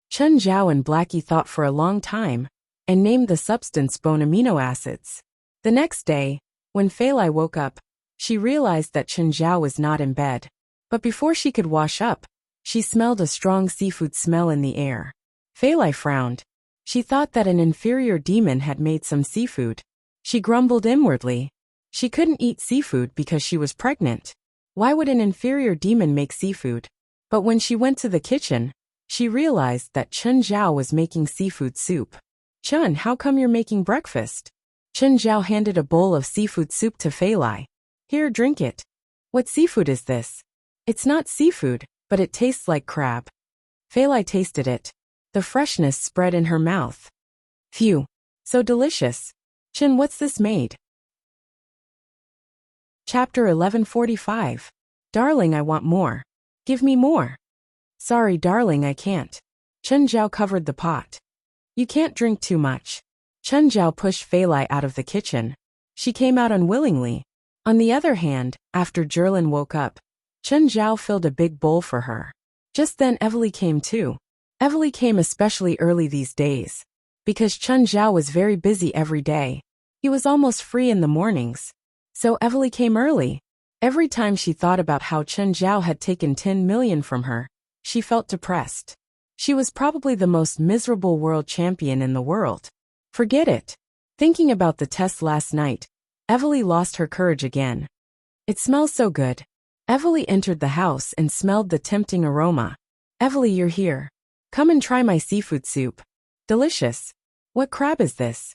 Chen Zhao and Blackie thought for a long time and named the substance bone amino acids. The next day, when Fei Lai woke up, she realized that Chen Zhao was not in bed. But before she could wash up, she smelled a strong seafood smell in the air. Fei Lai frowned. She thought that an inferior demon had made some seafood. She grumbled inwardly. She couldn't eat seafood because she was pregnant. Why would an inferior demon make seafood? But when she went to the kitchen, She realized that Chen Zhao was making seafood soup. Chun, how come you're making breakfast? Chen Zhao handed a bowl of seafood soup to Fei Lai. Here, drink it. What seafood is this? It's not seafood, but it tastes like crab. Fei Lai tasted it. The freshness spread in her mouth. Phew. So delicious. Chen, what's this made? Chapter 1145. Darling, I want more. Give me more. Sorry, darling, I can't. Chen Zhao covered the pot. You can't drink too much. Chen Zhao pushed Fei Lai out of the kitchen. She came out unwillingly. On the other hand, after Zhilin woke up, Chen Zhao filled a big bowl for her. Just then Evely came too. Evely came especially early these days. Because Chen Zhao was very busy every day. He was almost free in the mornings. So Evely came early. Every time she thought about how Chen Zhao had taken 10 million from her, she felt depressed. She was probably the most miserable world champion in the world. Forget it. Thinking about the test last night, Evely lost her courage again. It smells so good. Evely entered the house and smelled the tempting aroma. Evely, you're here. Come and try my seafood soup. Delicious. What crab is this?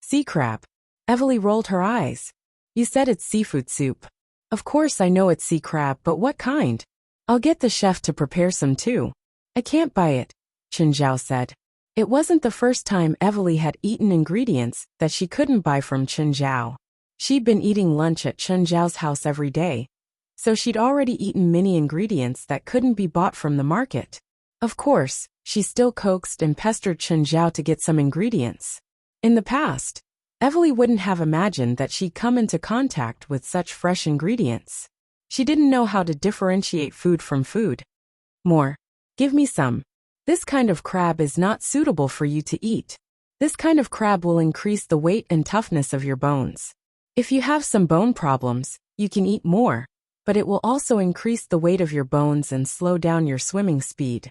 Sea crab. Evely rolled her eyes. You said it's seafood soup. Of course I know it's sea crab, but what kind? I'll get the chef to prepare some too. I can't buy it, Chen Zhao said. It wasn't the first time Evely had eaten ingredients that she couldn't buy from Chen Zhao. She'd been eating lunch at Chen Zhao's house every day, so she'd already eaten many ingredients that couldn't be bought from the market. Of course, she still coaxed and pestered Chen Zhao to get some ingredients. In the past, Evely wouldn't have imagined that she'd come into contact with such fresh ingredients. She didn't know how to differentiate food from food. More. Give me some. This kind of crab is not suitable for you to eat. This kind of crab will increase the weight and toughness of your bones. If you have some bone problems, you can eat more, but it will also increase the weight of your bones and slow down your swimming speed.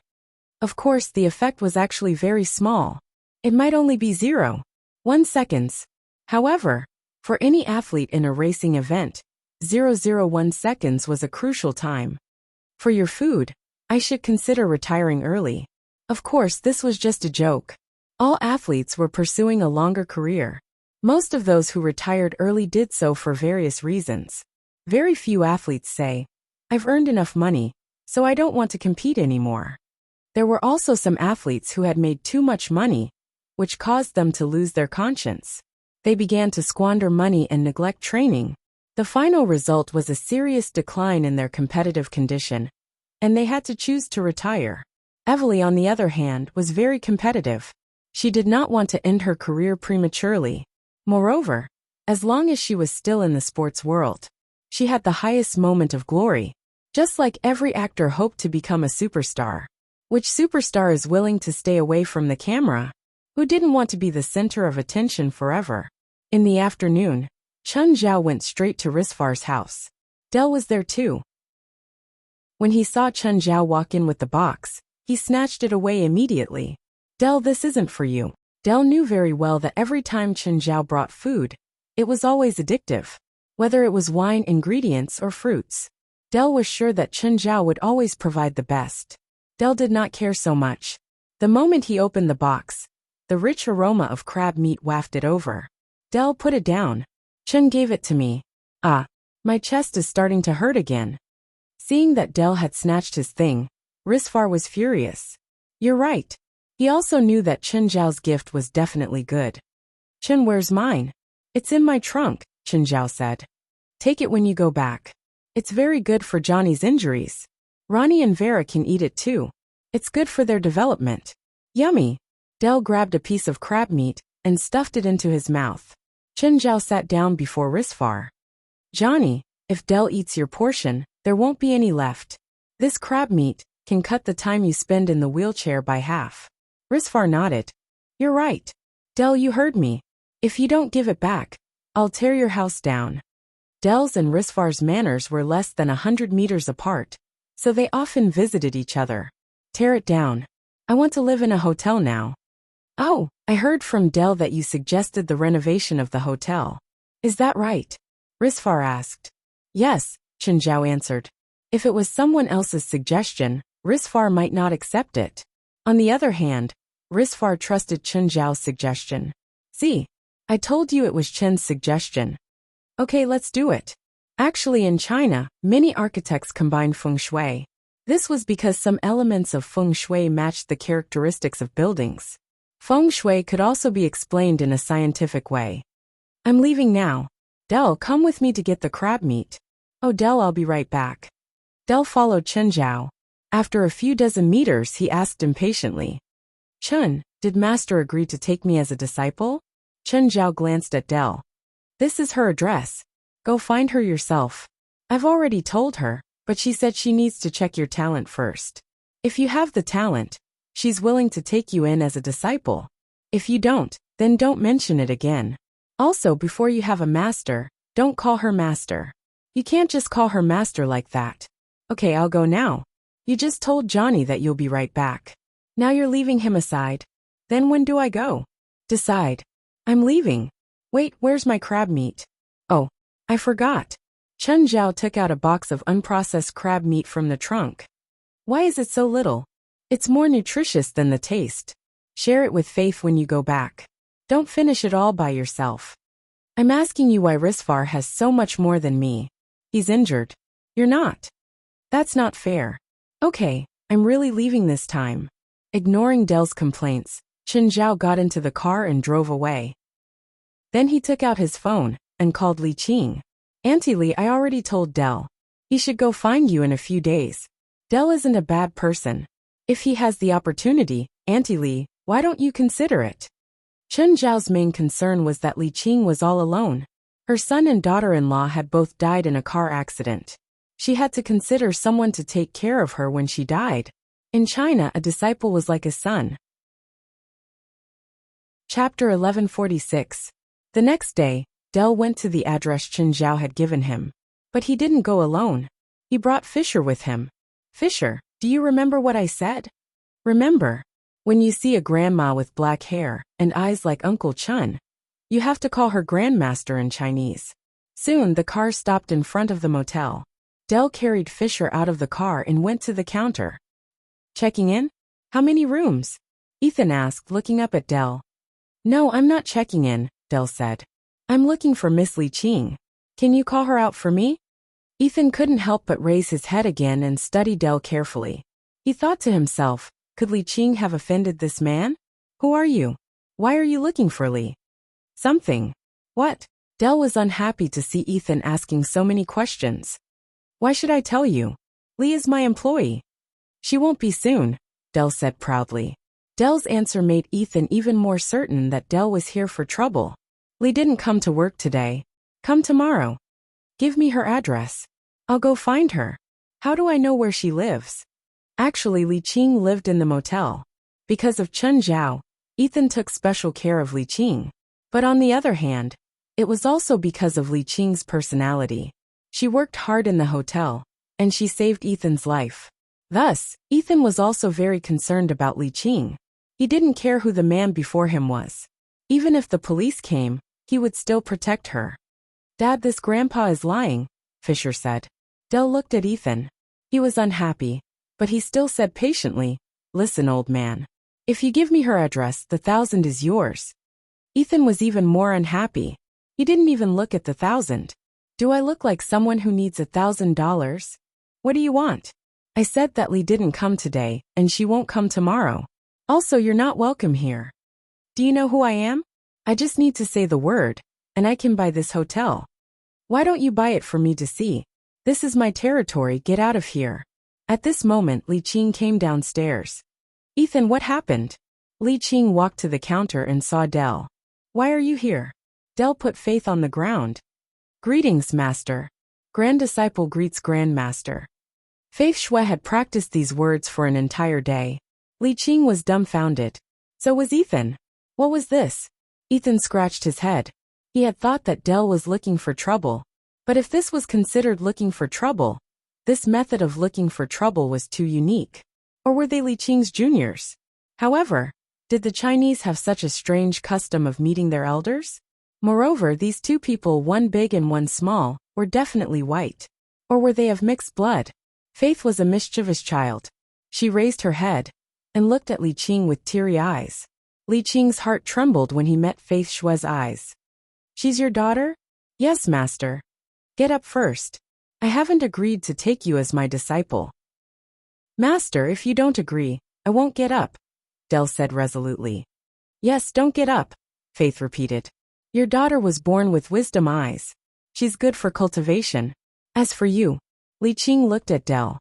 Of course, the effect was actually very small. It might only be 0.1 seconds. However, for any athlete in a racing event, 0.01 seconds was a crucial time. For your food, I should consider retiring early. Of course, this was just a joke. All athletes were pursuing a longer career. Most of those who retired early did so for various reasons. Very few athletes say, I've earned enough money, so I don't want to compete anymore. There were also some athletes who had made too much money, which caused them to lose their conscience. They began to squander money and neglect training. The final result was a serious decline in their competitive condition, and they had to choose to retire. Evely, on the other hand, was very competitive. She did not want to end her career prematurely. Moreover, as long as she was still in the sports world, she had the highest moment of glory. Just like every actor hoped to become a superstar. Which superstar is willing to stay away from the camera? Who didn't want to be the center of attention forever? In the afternoon, Chen Zhao went straight to Risfar's house. Del was there too. When he saw Chen Zhao walk in with the box, he snatched it away immediately. Del, this isn't for you. Del knew very well that every time Chen Zhao brought food, it was always addictive. Whether it was wine, ingredients, or fruits. Del was sure that Chen Zhao would always provide the best. Del did not care so much. The moment he opened the box, the rich aroma of crab meat wafted over. Del, put it down. Chen gave it to me. Ah, my chest is starting to hurt again. Seeing that Del had snatched his thing, Risfar was furious. You're right. He also knew that Chen Zhao's gift was definitely good. Chen, where's mine? It's in my trunk, Chen Zhao said. Take it when you go back. It's very good for Johnny's injuries. Ronnie and Vera can eat it too. It's good for their development. Yummy. Del grabbed a piece of crab meat and stuffed it into his mouth. Chen Zhao sat down before Risfar. Johnny, if Del eats your portion, there won't be any left. This crab meat can cut the time you spend in the wheelchair by half. Risfar nodded. You're right. Del, you heard me. If you don't give it back, I'll tear your house down. Del's and Risfar's manors were less than 100 meters apart, so they often visited each other. Tear it down. I want to live in a hotel now. Oh, I heard from Del that you suggested the renovation of the hotel. Is that right? Risfar asked. Yes, Chen Zhao answered. If it was someone else's suggestion, Risfar might not accept it. On the other hand, Risfar trusted Chen Zhao's suggestion. See, I told you it was Chen's suggestion. Okay, let's do it. Actually, in China, many architects combine feng shui. This was because some elements of feng shui matched the characteristics of buildings. Feng shui could also be explained in a scientific way. I'm leaving now. Del, come with me to get the crab meat. Oh, Del, I'll be right back. Del followed Chen Zhao. After a few dozen meters, he asked impatiently. Chen, did Master agree to take me as a disciple? Chen Zhao glanced at Del. This is her address. Go find her yourself. I've already told her, but she said she needs to check your talent first. If you have the talent, she's willing to take you in as a disciple. If you don't, then don't mention it again. Also, before you have a master, don't call her master. You can't just call her master like that. Okay, I'll go now. You just told Johnny that you'll be right back. Now you're leaving him aside. Then when do I go? Decide. I'm leaving. Wait, where's my crab meat? Oh, I forgot. Chen Zhao took out a box of unprocessed crab meat from the trunk. Why is it so little? It's more nutritious than the taste. Share it with Faith when you go back. Don't finish it all by yourself. I'm asking you why Risfar has so much more than me. He's injured. You're not. That's not fair. Okay, I'm really leaving this time. Ignoring Del's complaints, Chen Zhao got into the car and drove away. Then he took out his phone and called Li Qing. Auntie Li, I already told Del. He should go find you in a few days. Del isn't a bad person. If he has the opportunity, Auntie Li, why don't you consider it? Chen Zhao's main concern was that Li Qing was all alone. Her son and daughter-in-law had both died in a car accident. She had to consider someone to take care of her when she died. In China, a disciple was like a son. Chapter 1146. The next day, Del went to the address Chen Zhao had given him. But he didn't go alone. He brought Fisher with him. Fisher, do you remember what I said? Remember, when you see a grandma with black hair and eyes like Uncle Chen, you have to call her grandmaster in Chinese. Soon the car stopped in front of the motel. Del carried Fisher out of the car and went to the counter. Checking in? How many rooms? Ethan asked, looking up at Del. No, I'm not checking in, Del said. I'm looking for Miss Li Qing. Can you call her out for me? Ethan couldn't help but raise his head again and study Del carefully. He thought to himself, could Li Qing have offended this man? Who are you? Why are you looking for Li? Something. What? Del was unhappy to see Ethan asking so many questions. Why should I tell you? Li is my employee. She won't be soon, Del said proudly. Del's answer made Ethan even more certain that Del was here for trouble. Li didn't come to work today. Come tomorrow. Give me her address. I'll go find her. How do I know where she lives? Actually, Li Qing lived in the motel. Because of Chen Zhao, Ethan took special care of Li Qing. But on the other hand, it was also because of Li Qing's personality. She worked hard in the hotel, and she saved Ethan's life. Thus, Ethan was also very concerned about Li Qing. He didn't care who the man before him was. Even if the police came, he would still protect her. Dad, this grandpa is lying, Fisher said. Del looked at Ethan. He was unhappy, but he still said patiently, listen, old man. If you give me her address, the 1,000 is yours. Ethan was even more unhappy. He didn't even look at the 1,000. Do I look like someone who needs $1,000? What do you want? I said that Li didn't come today, and she won't come tomorrow. Also, you're not welcome here. Do you know who I am? I just need to say the word, and I can buy this hotel. Why don't you buy it for me to see? This is my territory, get out of here. At this moment, Li Qing came downstairs. Ethan, what happened? Li Qing walked to the counter and saw Del. Why are you here? Del put Faith on the ground. Greetings, master. Grand disciple greets grandmaster. Faith Shui had practiced these words for an entire day. Li Qing was dumbfounded. So was Ethan. What was this? Ethan scratched his head. He had thought that Del was looking for trouble. But if this was considered looking for trouble, this method of looking for trouble was too unique. Or were they Li Qing's juniors? However, did the Chinese have such a strange custom of meeting their elders? Moreover, these two people, one big and one small, were definitely white. Or were they of mixed blood? Faith was a mischievous child. She raised her head. and looked at Li Qing with teary eyes. Li Qing's heart trembled when he met Faith Shue's eyes. She's your daughter? Yes, master. Get up first. I haven't agreed to take you as my disciple. Master, if you don't agree, I won't get up, Del said resolutely. Yes, don't get up, Faith repeated. Your daughter was born with wisdom eyes. She's good for cultivation. As for you, Li Qing looked at Del.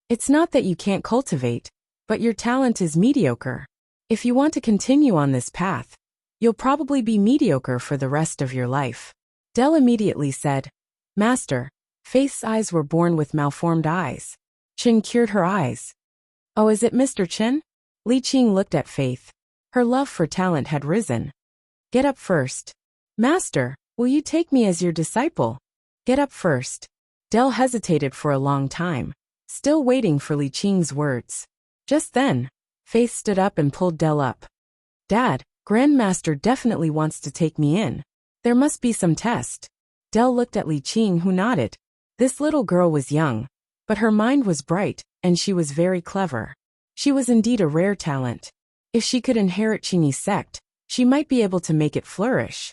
It's not that you can't cultivate, but your talent is mediocre. If you want to continue on this path, you'll probably be mediocre for the rest of your life. Del immediately said, Master, Faith's eyes were born with malformed eyes. Chen cured her eyes. Oh, is it Mr. Chen? Li Qing looked at Faith. Her love for talent had risen. Get up first. Master, will you take me as your disciple? Get up first. Del hesitated for a long time, still waiting for Li Qing's words. Just then, Faith stood up and pulled Del up. Dad, Grandmaster definitely wants to take me in. There must be some test. Del looked at Li Qing, who nodded. This little girl was young, but her mind was bright, and she was very clever. She was indeed a rare talent. If she could inherit Qingyi's sect, she might be able to make it flourish.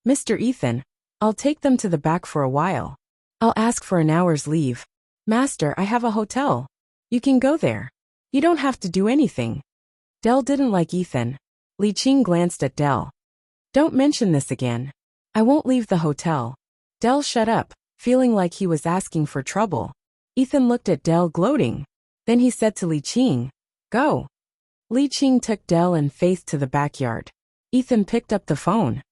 Mr. Ethan, I'll take them to the back for a while. I'll ask for an hour's leave. Master, I have a hotel. You can go there. You don't have to do anything. Del didn't like Ethan. Li Qing glanced at Del. Don't mention this again. I won't leave the hotel. Del shut up, feeling like he was asking for trouble. Ethan looked at Del, gloating. Then he said to Li Qing, Go. Li Qing took Del and Faith to the backyard. Ethan picked up the phone.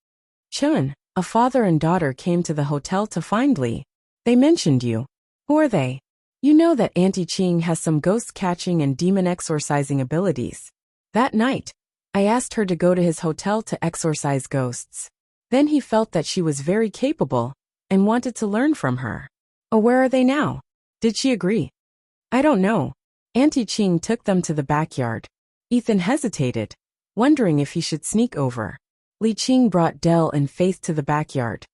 Chun, a father and daughter came to the hotel to find Li. They mentioned you. Who are they? You know that Auntie Qing has some ghost catching and demon exorcising abilities. That night, I asked her to go to his hotel to exorcise ghosts. Then he felt that she was very capable and wanted to learn from her. Oh, where are they now? Did she agree? I don't know. Auntie Qing took them to the backyard. Ethan hesitated, wondering if he should sneak over. Li Qing brought Del and Faith to the backyard.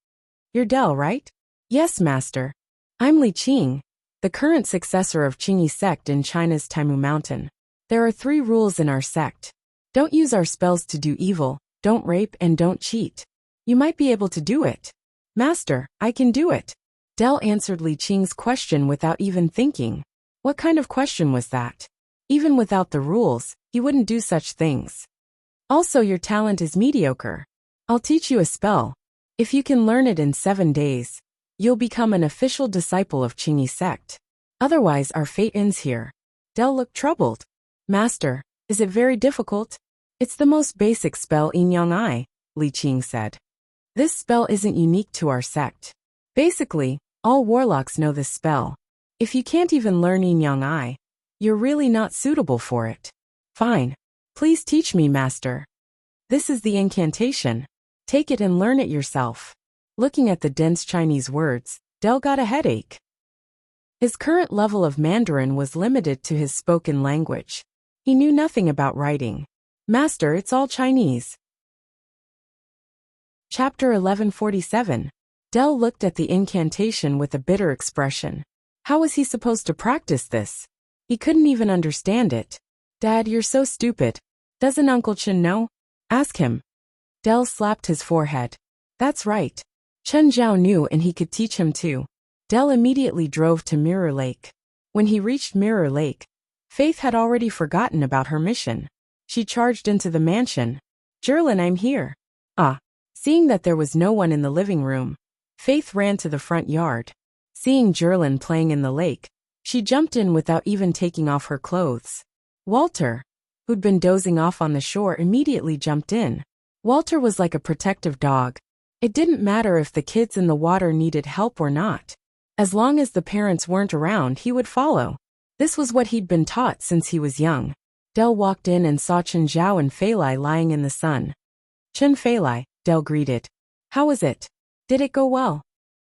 You're Del, right? Yes, master. I'm Li Qing, the current successor of Qingyi sect in China's Taimu Mountain. There are 3 rules in our sect. Don't use our spells to do evil, don't rape, and don't cheat. You might be able to do it. Master, I can do it. Del answered Li Qing's question without even thinking. What kind of question was that? Even without the rules, he wouldn't do such things. Also, your talent is mediocre. I'll teach you a spell. If you can learn it in 7 days, you'll become an official disciple of Qingyi sect. Otherwise, our fate ends here. Del looked troubled. Master, is it very difficult? It's the most basic spell Yin Yang Ai, Li Qing said. This spell isn't unique to our sect. Basically, all warlocks know this spell. If you can't even learn Yin Yang Ai, you're really not suitable for it. Fine. Please teach me, master. This is the incantation. Take it and learn it yourself. Looking at the dense Chinese words, Del got a headache. His current level of Mandarin was limited to his spoken language. He knew nothing about writing. Master, it's all Chinese. Chapter 1147. Del looked at the incantation with a bitter expression. How was he supposed to practice this? He couldn't even understand it. Dad, you're so stupid. Doesn't Uncle Chen know? Ask him. Del slapped his forehead. That's right. Chen Zhao knew and he could teach him too. Del immediately drove to Mirror Lake. When he reached Mirror Lake, Faith had already forgotten about her mission. She charged into the mansion. Jerlin, I'm here. Ah. Seeing that there was no one in the living room, Faith ran to the front yard. Seeing Jerlin playing in the lake, she jumped in without even taking off her clothes. Walter, who'd been dozing off on the shore, immediately jumped in. Walter was like a protective dog. It didn't matter if the kids in the water needed help or not. As long as the parents weren't around, he would follow. This was what he'd been taught since he was young. Del walked in and saw Chen Zhao and Fei Lai lying in the sun. Chen Fei Lai, Del greeted. How was it? Did it go well?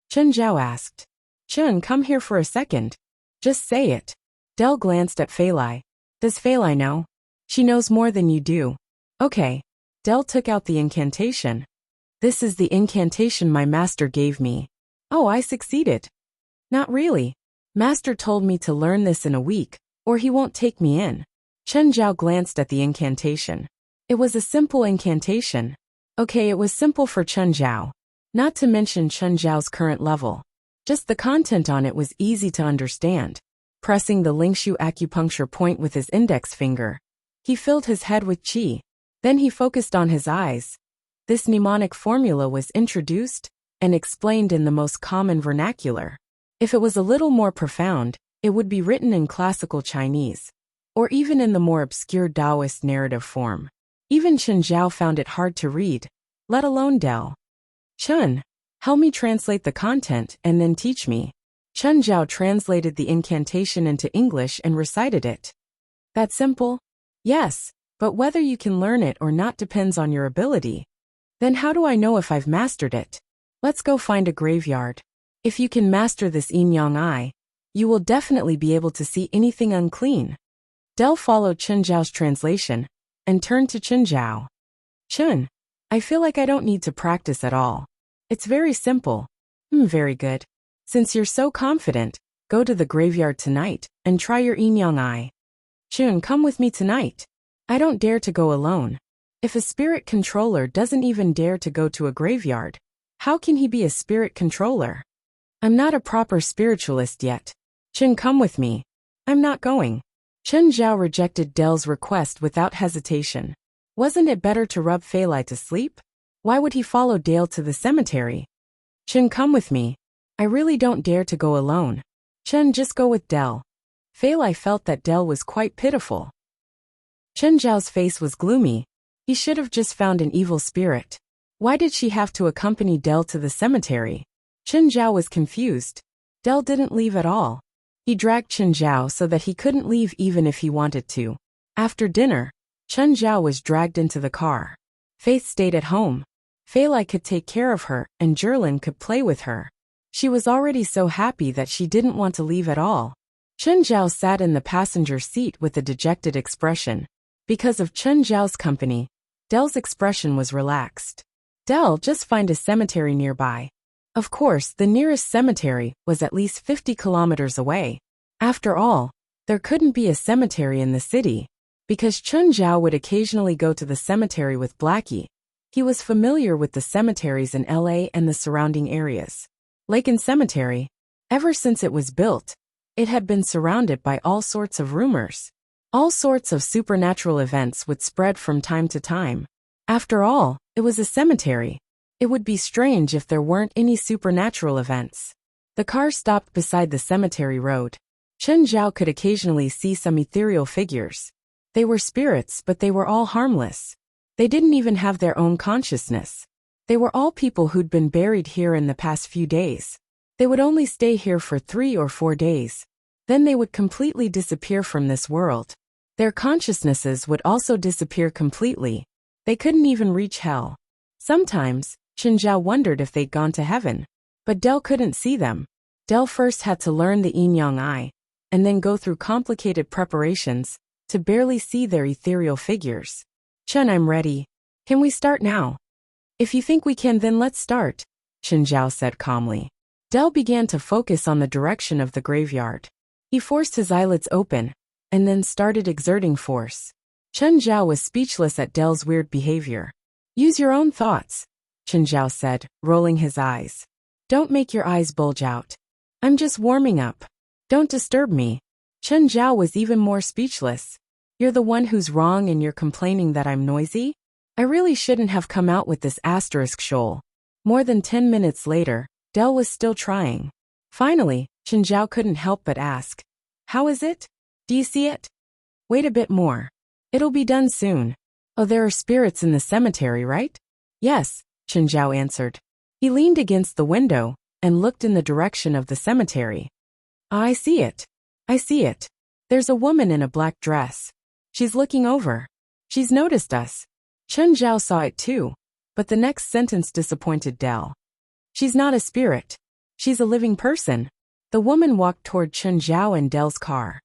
Chen Zhao asked. Chen, come here for a second. Just say it. Del glanced at Fei Lai. Does Fei Lai know? She knows more than you do. Okay. Del took out the incantation. This is the incantation my master gave me. Oh, I succeeded. Not really. Master told me to learn this in a week, or he won't take me in. Chen Zhao glanced at the incantation. It was a simple incantation. Okay, it was simple for Chen Zhao. Not to mention Chen Zhao's current level. Just the content on it was easy to understand. Pressing the Lingshu acupuncture point with his index finger, he filled his head with qi. Then he focused on his eyes. This mnemonic formula was introduced and explained in the most common vernacular. If it was a little more profound, it would be written in classical Chinese, or even in the more obscure Taoist narrative form. Even Chen Zhao found it hard to read, let alone Dell. Chen, help me translate the content and then teach me. Chen Zhao translated the incantation into English and recited it. That simple? Yes, but whether you can learn it or not depends on your ability. Then how do I know if I've mastered it? Let's go find a graveyard. If you can master this yin-yang eye, you will definitely be able to see anything unclean. Dell followed Chen Zhao's translation and turned to Chen Zhao. Chen, I feel like I don't need to practice at all. It's very simple. Very good. Since you're so confident, go to the graveyard tonight and try your yin-yang eye. Chen, come with me tonight. I don't dare to go alone. If a spirit controller doesn't even dare to go to a graveyard, how can he be a spirit controller? I'm not a proper spiritualist yet. Chen, come with me. I'm not going. Chen Zhao rejected Dell's request without hesitation. Wasn't it better to rub Fei Lai to sleep? Why would he follow Dale to the cemetery? Chen, come with me. I really don't dare to go alone. Chen, just go with Dell. Fei Lai felt that Dell was quite pitiful. Chen Zhao's face was gloomy. He should have just found an evil spirit. Why did she have to accompany Dell to the cemetery? Chen Zhao was confused. Dell didn't leave at all. He dragged Chen Zhao so that he couldn't leave even if he wanted to. After dinner, Chen Zhao was dragged into the car. Faith stayed at home. Fei Lai could take care of her and Jerlin could play with her. She was already so happy that she didn't want to leave at all. Chen Zhao sat in the passenger seat with a dejected expression. Because of Chen Zhao's company, Dell's expression was relaxed. Dell, just find a cemetery nearby. Of course, the nearest cemetery was at least 50 kilometers away. After all, there couldn't be a cemetery in the city. Because Chen Zhao would occasionally go to the cemetery with Blackie, he was familiar with the cemeteries in LA and the surrounding areas. Laken Cemetery, ever since it was built, it had been surrounded by all sorts of rumors. All sorts of supernatural events would spread from time to time. After all, it was a cemetery. It would be strange if there weren't any supernatural events. The car stopped beside the cemetery road. Chen Zhao could occasionally see some ethereal figures. They were spirits, but they were all harmless. They didn't even have their own consciousness. They were all people who'd been buried here in the past few days. They would only stay here for 3 or 4 days. Then they would completely disappear from this world. Their consciousnesses would also disappear completely. They couldn't even reach hell. Sometimes, Chen Zhao wondered if they'd gone to heaven. But Dell couldn't see them. Dell first had to learn the yin-yang eye, and then go through complicated preparations to barely see their ethereal figures. Chen, I'm ready. Can we start now? If you think we can, then let's start, Chen Zhao said calmly. Dell began to focus on the direction of the graveyard. He forced his eyelids open, and then started exerting force. Chen Zhao was speechless at Dell's weird behavior. Use your own thoughts, Chen Zhao said, rolling his eyes. Don't make your eyes bulge out. I'm just warming up. Don't disturb me. Chen Zhao was even more speechless. You're the one who's wrong and you're complaining that I'm noisy? I really shouldn't have come out with this asterisk shoal. More than 10 minutes later, Dell was still trying. Finally, Chen Zhao couldn't help but ask. How is it? Do you see it? Wait a bit more. It'll be done soon. Oh, there are spirits in the cemetery, right? Yes, Chen Zhao answered. He leaned against the window and looked in the direction of the cemetery. I see it. I see it. There's a woman in a black dress. She's looking over. She's noticed us. Chen Zhao saw it too, but the next sentence disappointed Dell. She's not a spirit. She's a living person. The woman walked toward Chen Zhao and Dell's car.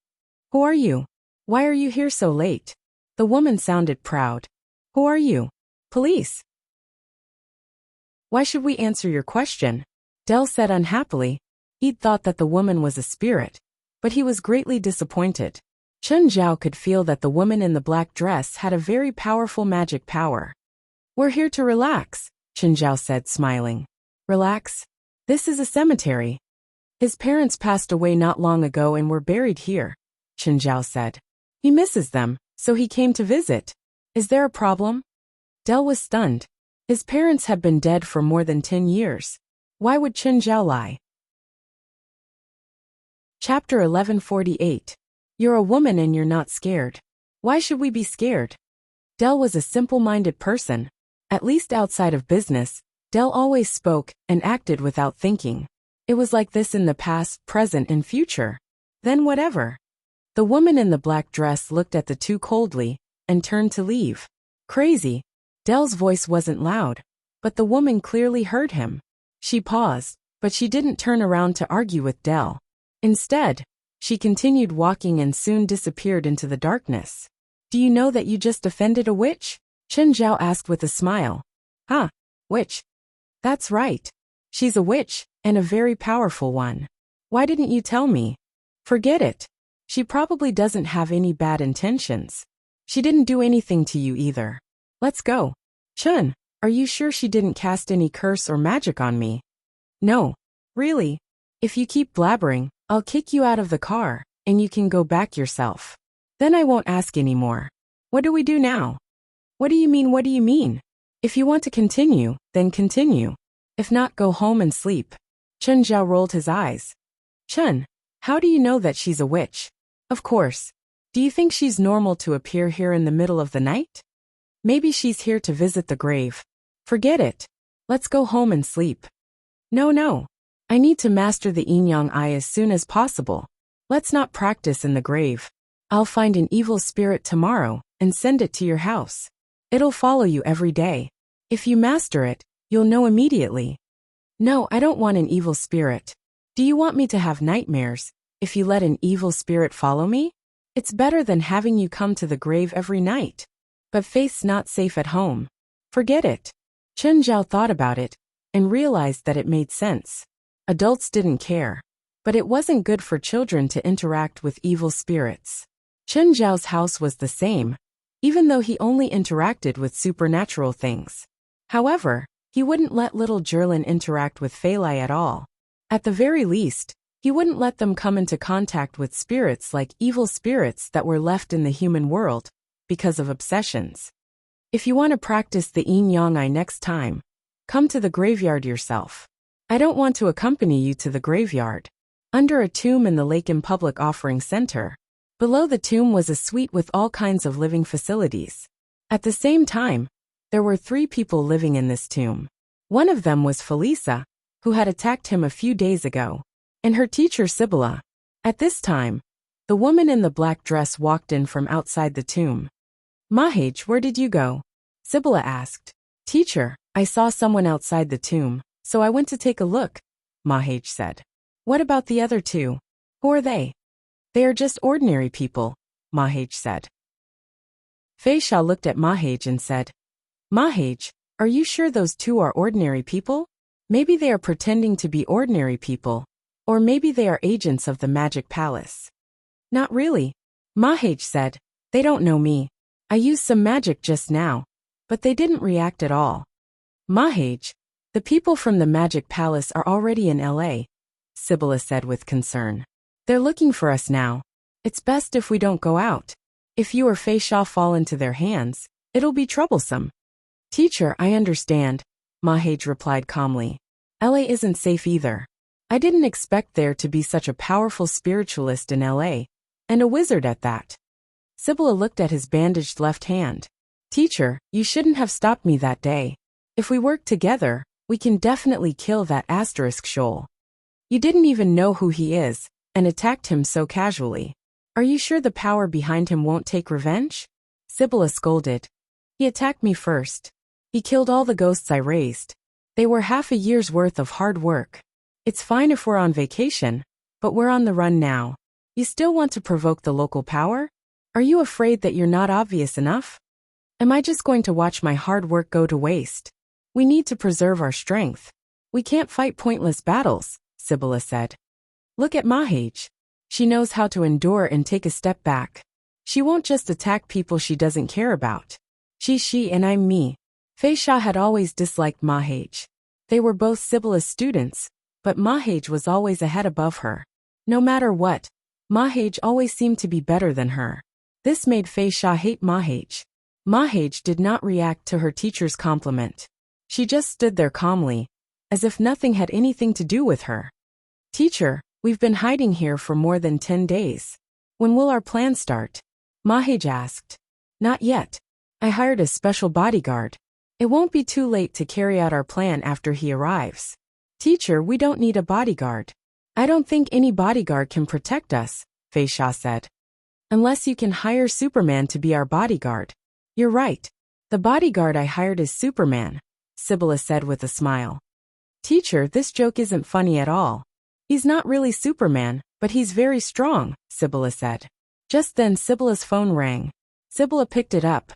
Who are you? Why are you here so late? The woman sounded proud. Who are you? Police. Why should we answer your question? Dell said unhappily. He'd thought that the woman was a spirit, but he was greatly disappointed. Chen Zhao could feel that the woman in the black dress had a very powerful magic power. "We're here to relax," Chen Zhao said, smiling. "Relax? This is a cemetery. His parents passed away not long ago and were buried here," Chen Zhao said. "He misses them, so he came to visit. Is there a problem?" Dell was stunned. His parents had been dead for more than 10 years. Why would Chen Zhao lie? Chapter 1148. You're a woman and you're not scared. Why should we be scared? Dell was a simple-minded person. At least outside of business, Dell always spoke and acted without thinking. It was like this in the past, present, and future. Then whatever. The woman in the black dress looked at the two coldly and turned to leave. Crazy. Dell's voice wasn't loud, but the woman clearly heard him. She paused, but she didn't turn around to argue with Dell. Instead, she continued walking and soon disappeared into the darkness. "Do you know that you just offended a witch?" Chen Zhao asked with a smile. "Huh? Witch?" "That's right. She's a witch, and a very powerful one. Why didn't you tell me?" "Forget it. She probably doesn't have any bad intentions. She didn't do anything to you either. Let's go." "Chen, are you sure she didn't cast any curse or magic on me?" "No. Really? If you keep blabbering, I'll kick you out of the car, and you can go back yourself. Then I won't ask anymore. What do we do now?" What do you mean? If you want to continue, then continue. If not, go home and sleep." Chen Zhao rolled his eyes. "Chen, how do you know that she's a witch?" "Of course. Do you think she's normal to appear here in the middle of the night? Maybe she's here to visit the grave." "Forget it. Let's go home and sleep." No. I need to master the yin-yang eye as soon as possible. Let's not practice in the grave. I'll find an evil spirit tomorrow and send it to your house. It'll follow you every day. If you master it, you'll know immediately." "No, I don't want an evil spirit. Do you want me to have nightmares if you let an evil spirit follow me? It's better than having you come to the grave every night. But faith's not safe at home. Forget it." Chen Zhao thought about it and realized that it made sense. Adults didn't care, but it wasn't good for children to interact with evil spirits. Chen Zhao's house was the same, even though he only interacted with supernatural things. However, he wouldn't let little Jerlin interact with Feilai at all. At the very least, he wouldn't let them come into contact with spirits like evil spirits that were left in the human world because of obsessions. If you want to practice the yin-yang eye next time, come to the graveyard yourself. I don't want to accompany you to the graveyard. Under a tomb in the Laken Public Offering Center. Below the tomb was a suite with all kinds of living facilities. At the same time, there were 3 people living in this tomb. One of them was Felisa, who had attacked him a few days ago, and her teacher Sibylla. At this time, the woman in the black dress walked in from outside the tomb. "Mahage, where did you go?" Sibylla asked. "Teacher, I saw someone outside the tomb, so I went to take a look," Mahage said. "What about the other 2? Who are they?" "They are just ordinary people," Mahage said. Fei Sha looked at Mahage and said, "Mahage, are you sure those 2 are ordinary people? Maybe they are pretending to be ordinary people, or maybe they are agents of the Magic Palace." "Not really," Mahage said. "They don't know me. I used some magic just now, but they didn't react at all." "Mahage, the people from the Magic Palace are already in LA, Sibylla said with concern. "They're looking for us now. It's best if we don't go out. If you or Fei Sha fall into their hands, it'll be troublesome." "Teacher, I understand," Mahage replied calmly. "LA isn't safe either. I didn't expect there to be such a powerful spiritualist in LA, and a wizard at that." Sibylla looked at his bandaged left hand. "Teacher, you shouldn't have stopped me that day. If we work together, we can definitely kill that asterisk shoal. You didn't even know who he is, and attacked him so casually. Are you sure the power behind him won't take revenge?" Sibylla scolded. "He attacked me first. He killed all the ghosts I raised. They were half a year's worth of hard work. It's fine if we're on vacation, but we're on the run now. You still want to provoke the local power? Are you afraid that you're not obvious enough? Am I just going to watch my hard work go to waste? We need to preserve our strength. We can't fight pointless battles," Sibylla said. "Look at Mahage. She knows how to endure and take a step back. She won't just attack people she doesn't care about. She's she and I'm me. Fei Sha had always disliked Mahage. They were both Sibylla's students, but Mahage was always a head above her. No matter what, Mahage always seemed to be better than her. This made Fei Sha hate Mahage. Mahage did not react to her teacher's compliment. She just stood there calmly, as if nothing had anything to do with her. Teacher, we've been hiding here for more than 10 days. When will our plan start? Mahage asked. Not yet. I hired a special bodyguard. It won't be too late to carry out our plan after he arrives. Teacher, we don't need a bodyguard. I don't think any bodyguard can protect us, Fei Sha said. Unless you can hire Superman to be our bodyguard. You're right. The bodyguard I hired is Superman, Sibylla said with a smile. Teacher, this joke isn't funny at all. He's not really Superman, but he's very strong, Sibylla said. Just then Sibylla's phone rang. Sibylla picked it up.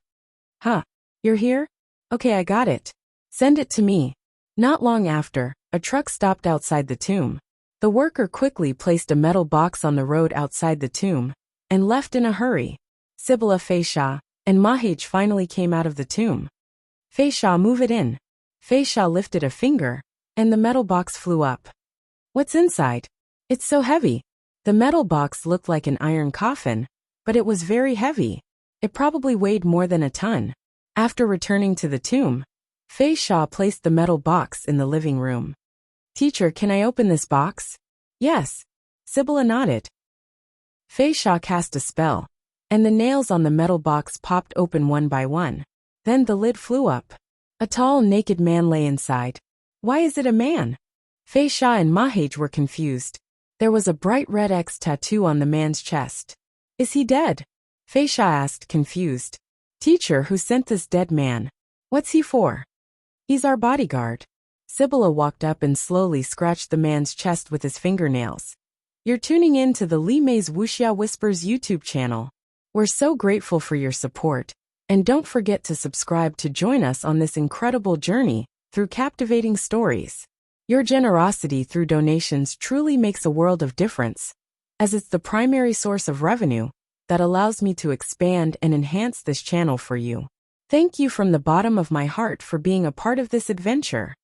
Huh, you're here? Okay, I got it. Send it to me. Not long after, a truck stopped outside the tomb. The worker quickly placed a metal box on the road outside the tomb and left in a hurry. Sibylla, Fei Sha, and Mahage finally came out of the tomb. Fei Sha, move it in. Fei Sha lifted a finger, and the metal box flew up. What's inside? It's so heavy. The metal box looked like an iron coffin, but it was very heavy. It probably weighed more than a ton. After returning to the tomb, Fei Sha placed the metal box in the living room. Teacher, can I open this box? Yes. Sibylla nodded. Fei Sha cast a spell, and the nails on the metal box popped open one by one. Then the lid flew up. A tall, naked man lay inside. Why is it a man? Fei Sha and Mahage were confused. There was a bright red X tattoo on the man's chest. Is he dead? Fei Sha asked, confused. Teacher, who sent this dead man? What's he for? He's our bodyguard. Sibylla walked up and slowly scratched the man's chest with his fingernails. You're tuning in to the Li Mei's Wuxia Whispers YouTube channel. We're so grateful for your support, and don't forget to subscribe to join us on this incredible journey through captivating stories. Your generosity through donations truly makes a world of difference, as it's the primary source of revenue that allows me to expand and enhance this channel for you. Thank you from the bottom of my heart for being a part of this adventure.